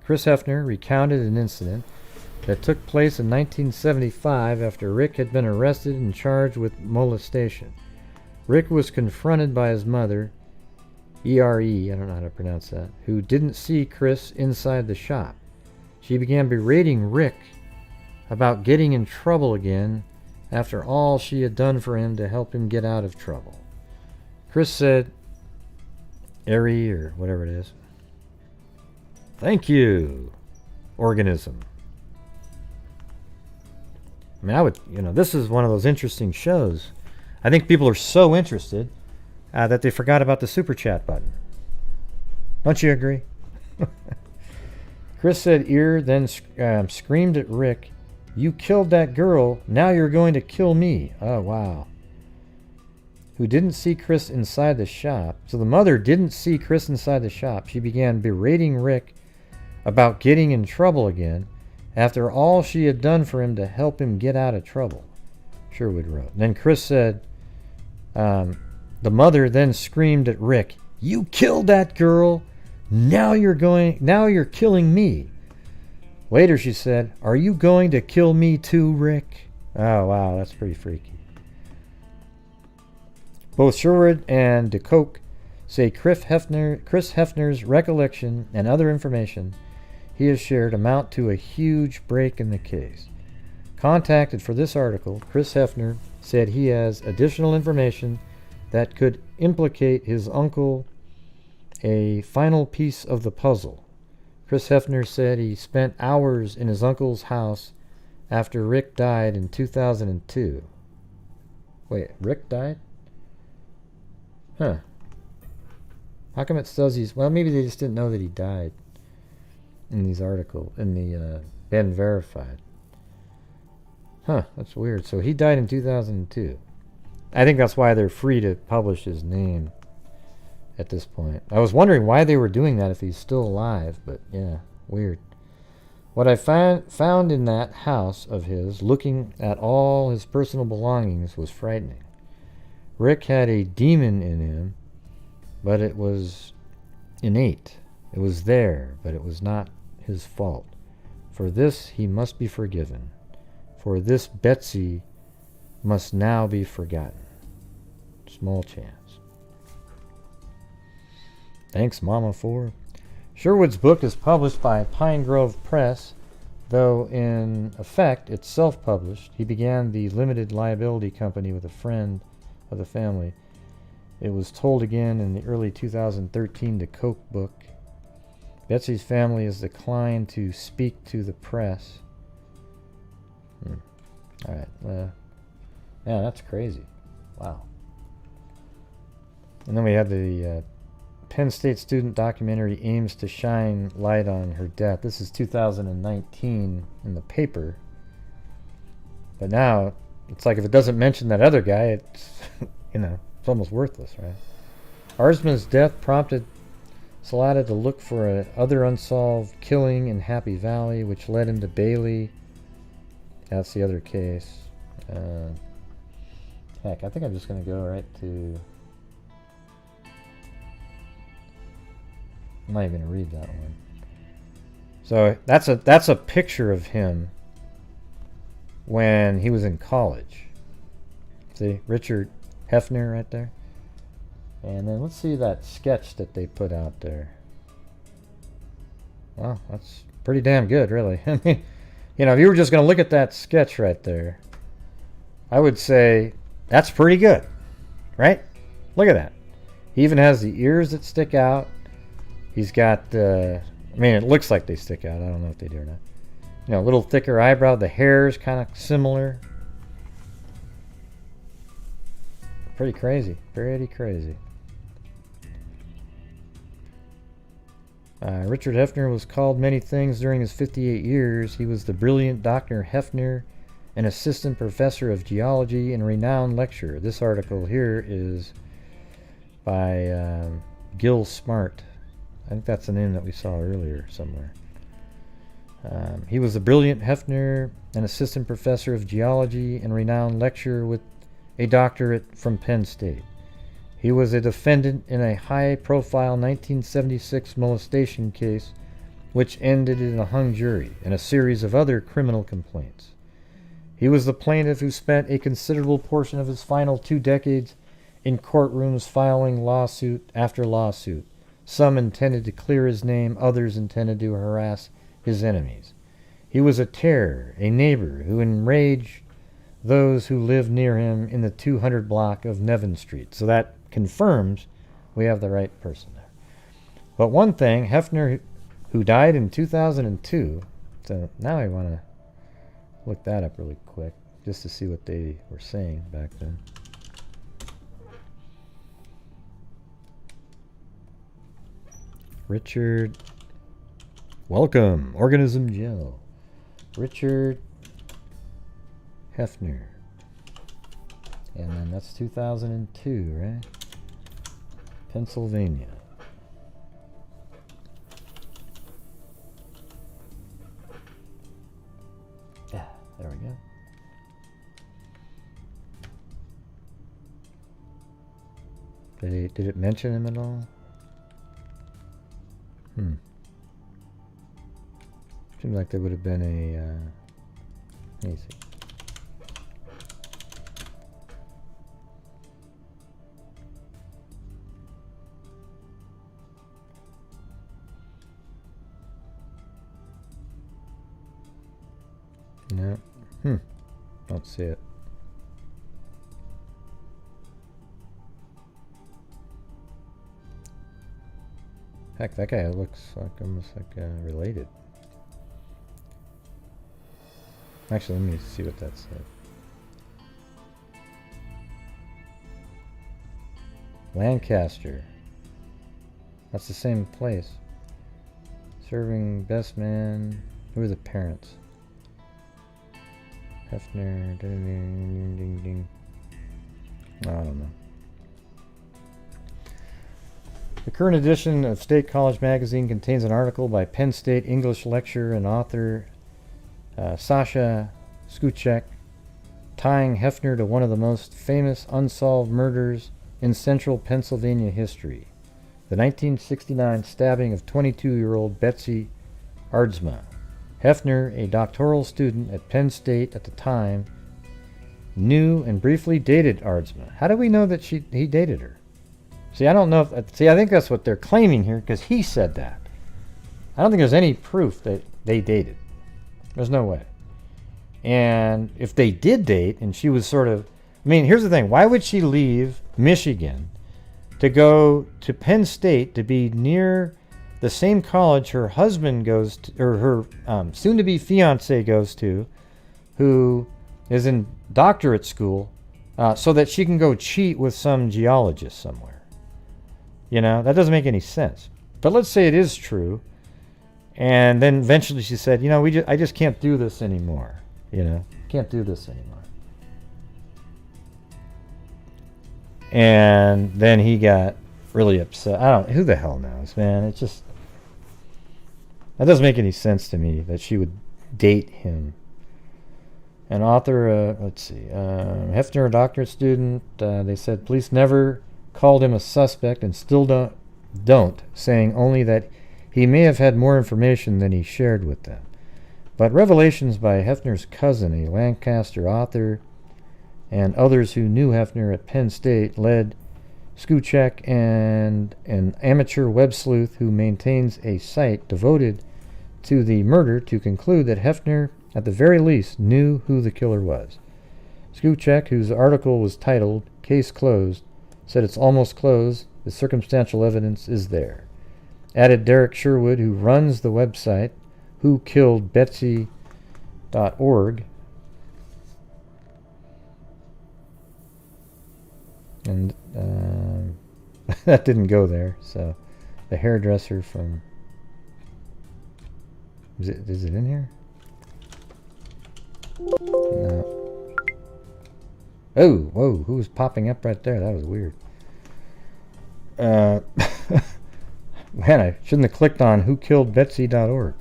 Chris Hefner recounted an incident that took place in 1975 after Rick had been arrested and charged with molestation. Rick was confronted by his mother, E-R-E, I don't know how to pronounce that, who didn't see Chris inside the shop. She began berating Rick about getting in trouble again after all she had done for him to help him get out of trouble. Chris said, Airy, or whatever it is, "Thank you, organism." I mean, I would, this is one of those interesting shows. I think people are so interested that they forgot about the super chat button. Don't you agree? Chris said Ear then screamed at Rick, "You killed that girl, now you're going to kill me." Oh, wow. Who didn't see Chris inside the shop. So the mother didn't see Chris inside the shop. She began berating Rick about getting in trouble again after all she had done for him to help him get out of trouble, Sherwood wrote. Then Chris said, the mother then screamed at Rick, "You killed that girl, now you're killing me." Later she said, "Are you going to kill me too, Rick?" Oh, wow, that's pretty freaky. Both Sherwood and DeCoke say Chris Hefner's recollection and other information he has shared amount to a huge break in the case. Contacted for this article, Chris Hefner said he has additional information that could implicate his uncle, a final piece of the puzzle. Chris Hefner said he spent hours in his uncle's house after Rick died in 2002. Wait, Rick died? Huh. How come it says he's... Well, maybe they just didn't know that he died in these articles, in the Ben Verified. Huh, that's weird. So he died in 2002. I think that's why they're free to publish his name at this point. I was wondering why they were doing that if he's still alive, but yeah, weird. What I found in that house of his, looking at all his personal belongings, was frightening. Rick had a demon in him, but it was innate. It was there, but it was not his fault. For this he must be forgiven. For this Betsy must now be forgotten. Small chance. Thanks, Mama, for... Sherwood's book is published by Pine Grove Press, though in effect it's self-published. He began the limited liability company with a friend of the family. It was told again in the early 2013 DeCoke book. Betsy's family has declined to speak to the press. All right. Yeah, that's crazy. Wow. And then we have the Penn State student documentary aims to shine light on her death. This is 2019 in the paper. But now, it's like if it doesn't mention that other guy, it's, it's almost worthless, right? Aarsma's death prompted Salata to look for other unsolved killing in Happy Valley, which led him to Bailey. That's the other case. Heck, I think I'm just going to go right to... I'm not even going to read that one. So that's a picture of him when he was in college. See, Richard Hefner right there. And then let's see that sketch that they put out there. Well, that's pretty damn good, really. I mean, if you were just going to look at that sketch right there, I would say that's pretty good, right? Look at that. He even has the ears that stick out. He's got, it looks like they stick out. I don't know if they do or not. A little thicker eyebrow. The hair is kind of similar. Pretty crazy. Pretty crazy. Richard Hefner was called many things during his 58 years. He was the brilliant Dr. Hefner, an assistant professor of geology and renowned lecturer. This article here is by Gil Smart. I think that's the name that we saw earlier somewhere. He was a brilliant Hefner, an assistant professor of geology and renowned lecturer with a doctorate from Penn State. He was a defendant in a high-profile 1976 molestation case which ended in a hung jury and a series of other criminal complaints. He was the plaintiff who spent a considerable portion of his final 2 decades in courtrooms filing lawsuit after lawsuit. Some intended to clear his name, others intended to harass his enemies. He was a terror, a neighbor who enraged those who lived near him in the 200 block of Nevin Street. So that confirms we have the right person there. But one thing, Hefner, who died in 2002, so now I want to look that up really quick just to see what they were saying back then. Richard, welcome, Organism Gel. Richard Hefner. And then that's 2002, right? Pennsylvania. Yeah, there we go. Did it mention him at all? Seems like there would have been a, let me see. No. Don't see it. Heck, that guy looks like almost like related. Actually, let me see what that said. Lancaster. That's the same place. Serving best man. Who are the parents? Hefner. Ding, ding, ding, ding. I don't know. The current edition of State College Magazine contains an article by Penn State English lecturer and author Sasha Skuchek, tying Hefner to one of the most famous unsolved murders in central Pennsylvania history, the 1969 stabbing of 22-year-old Betsy Aardsma. Hefner, a doctoral student at Penn State at the time, knew and briefly dated Aardsma. How do we know that he dated her? See, I don't know if... See, I think that's what they're claiming here, because he said that. I don't think there's any proof that they dated. There's no way. And if they did date, and she was sort of... I mean, here's the thing. Why would she leave Michigan to go to Penn State to be near the same college her husband goes to, or her soon-to-be fiancé goes to, who is in doctorate school, so that she can go cheat with some geologist somewhere? You know, that doesn't make any sense. But let's say it is true. And then eventually she said, you know, I just can't do this anymore. You know, can't do this anymore. And then he got really upset. Who the hell knows, man? It just, that doesn't make any sense to me that she would date him. An author, let's see, Hefner, a doctorate student, they said police never called him a suspect and still don't, saying only that he may have had more information than he shared with them. But revelations by Hefner's cousin, a Lancaster author, and others who knew Hefner at Penn State led Skuchek and an amateur web sleuth who maintains a site devoted to the murder to conclude that Hefner, at the very least, knew who the killer was. Skuchek, whose article was titled Case Closed, said it's almost closed, the circumstantial evidence is there. Added Derek Sherwood, who runs the website whokilledbetsy.org. And that didn't go there, so the hairdresser from... Is it in here? No. Oh, whoa, who was popping up right there? That was weird. Man, I shouldn't have clicked on whokilledbetsy.org.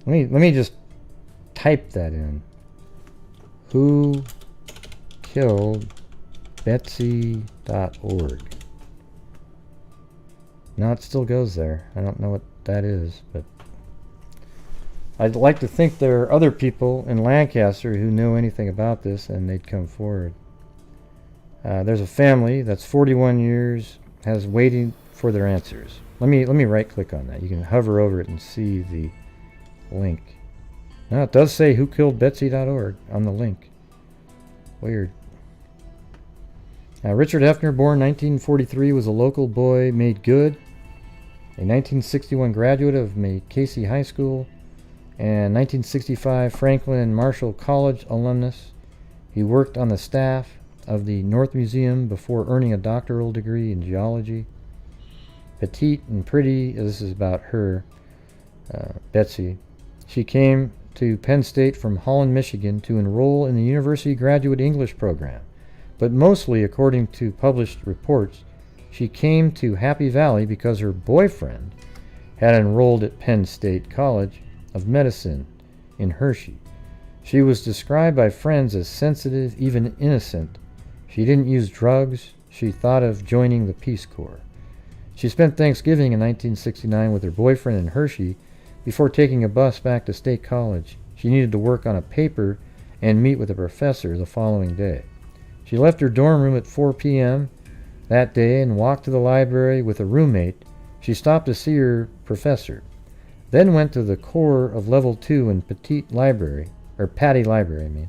Let me just type that in. Who killed Betsy.org? No, it still goes there. I don't know what that is, but I'd like to think there are other people in Lancaster who know anything about this and they'd come forward. There's a family that's 41 years, has waiting for their answers. Let me right click on that. You can hover over it and see the link. Now it does say who killed Betsy.org on the link. Weird. Richard Hefner, born 1943, was a local boy made good, a 1961 graduate of Casey High School, and 1965 Franklin and Marshall College alumnus. He worked on the staff of the North Museum before earning a doctoral degree in geology. Petite and pretty, this is about her, Betsy. She came to Penn State from Holland, Michigan to enroll in the University Graduate English program. But mostly, according to published reports, she came to Happy Valley because her boyfriend had enrolled at Penn State College of Medicine in Hershey. She was described by friends as sensitive, even innocent. She didn't use drugs. She thought of joining the Peace Corps. She spent Thanksgiving in 1969 with her boyfriend in Hershey before taking a bus back to State College. She needed to work on a paper and meet with a professor the following day. She left her dorm room at 4 p.m. that day and walked to the library with a roommate. She stopped to see her professor, then went to the core of Level 2 in Pattee Library,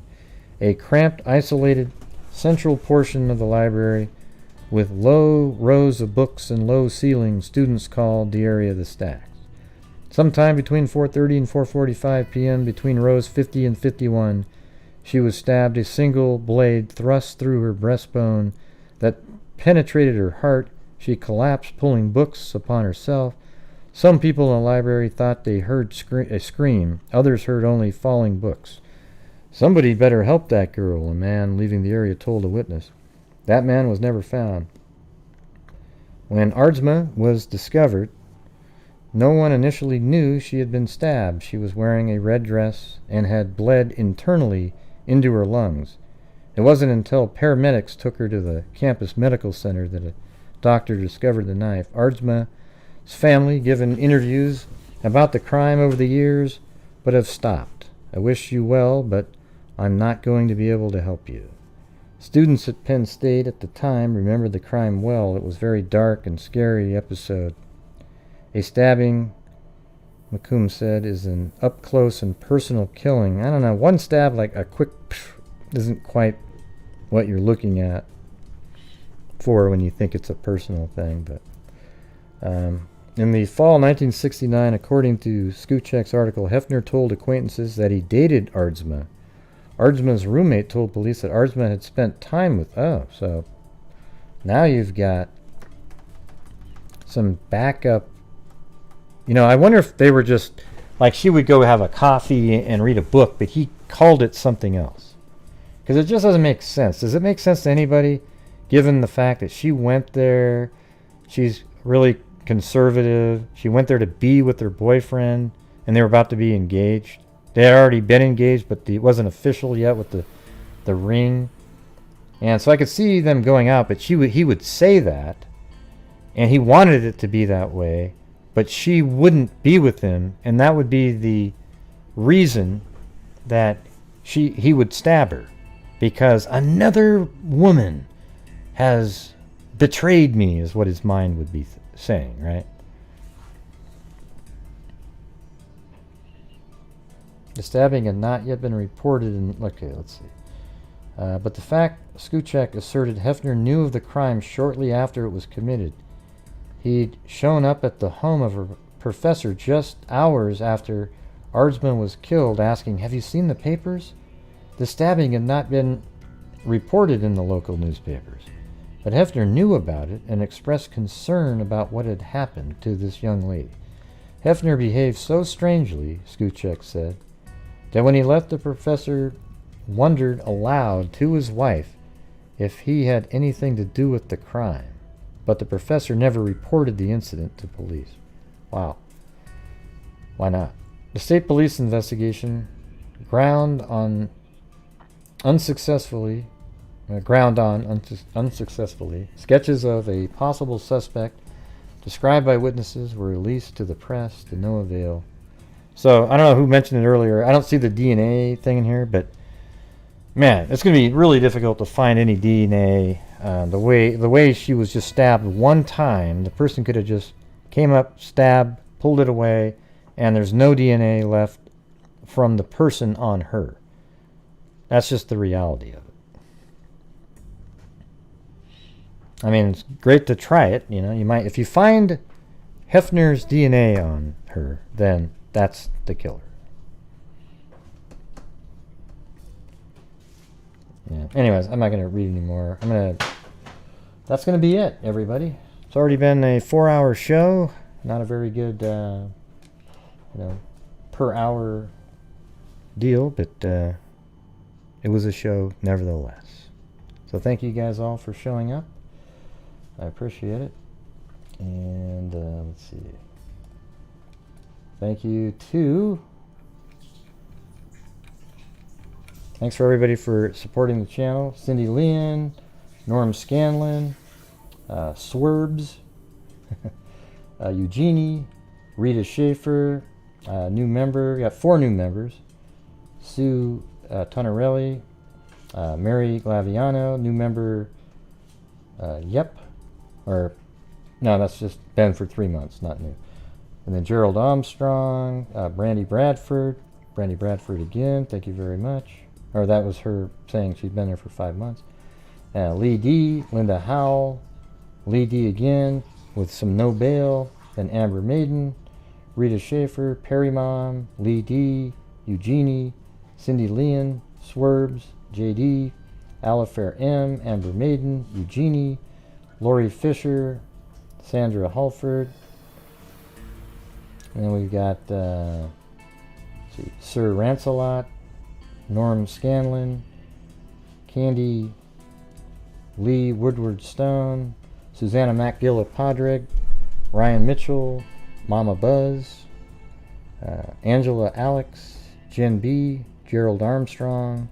a cramped, isolated central portion of the library with low rows of books and low ceilings. Students called the area the stacks. Sometime between 4:30 and 4:45 p.m., between rows 50 and 51, she was stabbed, a single blade thrust through her breastbone that penetrated her heart. She collapsed, pulling books upon herself. Some people in the library thought they heard a scream. Others heard only falling books. Somebody better help that girl, a man leaving the area told a witness. That man was never found. When Aardsma was discovered, no one initially knew she had been stabbed. She was wearing a red dress and had bled internally into her lungs. It wasn't until paramedics took her to the campus medical center that a doctor discovered the knife. Aardsma's family given interviews about the crime over the years, but have stopped. I wish you well, but I'm not going to be able to help you. Students at Penn State at the time remembered the crime well. It was a very dark and scary episode. A stabbing, McComb said, is an up-close and personal killing. I don't know, one stab, like a quick isn't quite what you're looking at for when you think it's a personal thing. But in the fall 1969, according to Skuchek's article, Hefner told acquaintances that he dated Aardsma. Aardsma's roommate told police that Aardsma had spent time with... Oh, so now you've got some backup. You know, I wonder if they were just... Like, she would go have a coffee and read a book, but he called it something else. Because it just doesn't make sense. Does it make sense to anybody, given the fact that she went there, she's really conservative, she went there to be with her boyfriend, and they were about to be engaged? They had already been engaged, but it wasn't official yet with the ring. And so I could see them going out, but he would say that, and he wanted it to be that way, but she wouldn't be with him, and that would be the reason that he would stab her, because another woman has betrayed me, is what his mind would be saying, right? The stabbing had not yet been reported in... Okay, let's see. But the fact, Skuchek asserted, Hefner knew of the crime shortly after it was committed. He'd shown up at the home of a professor just hours after Aardsma was killed, asking, "Have you seen the papers?" The stabbing had not been reported in the local newspapers, but Hefner knew about it and expressed concern about what had happened to this young lady. Hefner behaved so strangely, Skuchek said, that when he left, the professor wondered aloud to his wife if he had anything to do with the crime. But the professor never reported the incident to police. Wow. Why not? The state police investigation ground on unsuccessfully. Sketches of a possible suspect described by witnesses were released to the press to no avail. So I don't know who mentioned it earlier. I don't see the DNA thing in here, but man, it's going to be really difficult to find any DNA. The way she was just stabbed one time, the person could have just came up, stabbed, pulled it away, and there's no DNA left from the person on her. That's just the reality of it. I mean, it's great to try it. You know, you might, if you find Hefner's DNA on her, then that's the killer. Yeah. Anyways, I'm not going to read anymore. That's going to be it, everybody. It's already been a 4-hour show. Not a very good, per hour deal, but it was a show nevertheless. So thank you guys all for showing up. I appreciate it. And let's see. Thank you to... Thanks for everybody for supporting the channel. Cindy Leon, Norm Scanlon, Swerbs, Eugenie, Rita Schaefer, new member. We got 4 new members. Sue Tonarelli, Mary Glaviano, new member. No, that's just been for 3 months, not new. And then Gerald Armstrong, Brandy Bradford again, thank you very much. Or that was her saying she'd been there for 5 months. Lee D, Linda Howell, Lee D again with some no bail, then Amber Maiden, Rita Schaefer, Perry Mom, Lee D, Eugenie, Cindy Leon, Swerbs, JD, Alifair M, Amber Maiden, Eugenie, Lori Fisher, Sandra Hulford, and then we've got Sir Rancelot, Norm Scanlon, Candy Lee Woodward Stone, Susanna MacGill-Padrig, Ryan Mitchell, Mama Buzz, Angela Alex, Jen B, Gerald Armstrong,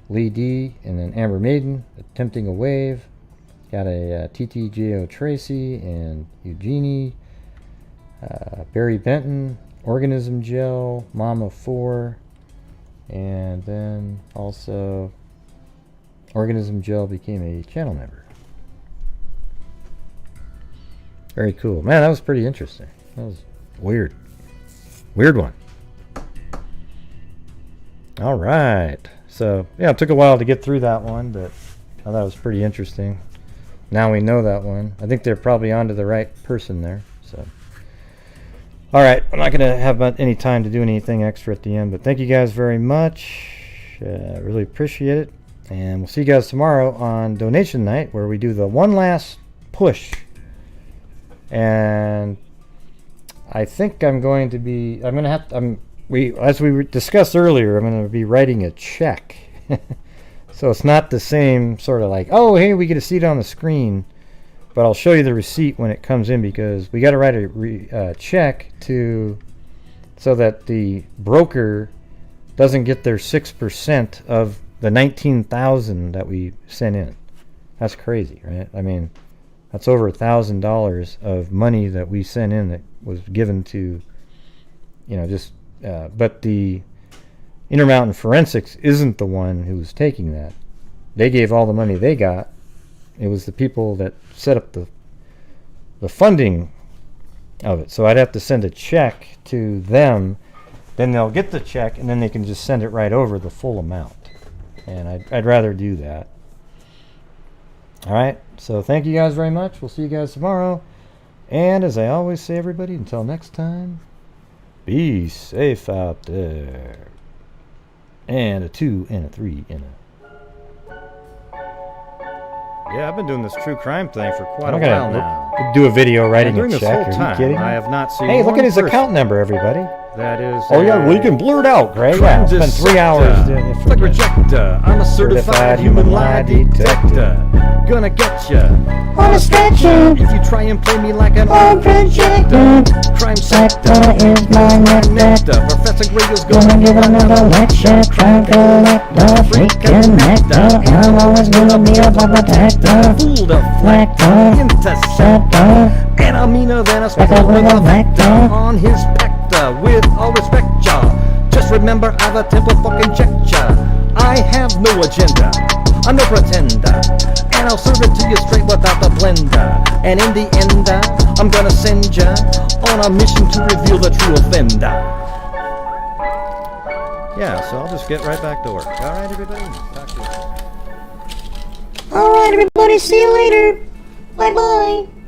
Lee D, and then Amber Maiden, Attempting a Wave. Got a TTGO Tracy and Eugenie, Barry Benton, Organism Gel, Mama 4, and then also Organism Gel became a channel member. Very cool. Man, that was pretty interesting. That was weird. Weird one. All right. So, yeah, it took a while to get through that one, but I thought it was pretty interesting. Now we know that one. I think they're probably onto the right person there. So, all right. I'm not going to have any time to do anything extra at the end, but thank you guys very much. Really appreciate it. And we'll see you guys tomorrow on donation night, where we do the one last push. And I think as we discussed earlier, I'm going to be writing a check. So it's not the same sort of like, oh, hey, we get to see it on the screen. But I'll show you the receipt when it comes in, because we got to write a check so that the broker doesn't get their 6% of the $19,000 that we sent in. That's crazy, right? I mean, that's over $1,000 of money that we sent in that was given to, but the Intermountain Forensics isn't the one who was taking that. They gave all the money they got. It was the people that set up the funding of it. So I'd have to send a check to them. Then they'll get the check, and then they can just send it right over the full amount. And I'd rather do that. All right. So thank you guys very much. We'll see you guys tomorrow. And as I always say, everybody, until next time, be safe out there. And a 2 and a 3 and a... Yeah, I've been doing this true crime thing for quite a while now. Do a video writing a check. Are you kidding?
I have not seen.
Hey, look at his account number, everybody.
That is.
Oh yeah, well you can blur it out, Greg. Yeah, it's been 3 hours.
Click rejector. I'm a certified human lie detector. Gonna get ya.
On a statue.
If you try and play me like an old projector. Crime
sector is my nectar.
Professor Gringo's
Gonna give another lecture, try collector, freaking nectar. I'm always gonna be a protector.
Fool
Deflector, interceptor,
and I'm meaner than a
spectre with a vector
on his pector. With all respect, ya. Just remember I've a temple fucking check ya. I have no agenda, I'm no pretender, and I'll serve it to you straight without the blender. And in the end, I'm gonna send ya on a mission to reveal the true offender. Yeah, so I'll just get right back to work. All right, everybody. Talk to you.
Alright, everybody, see you later. Bye-bye.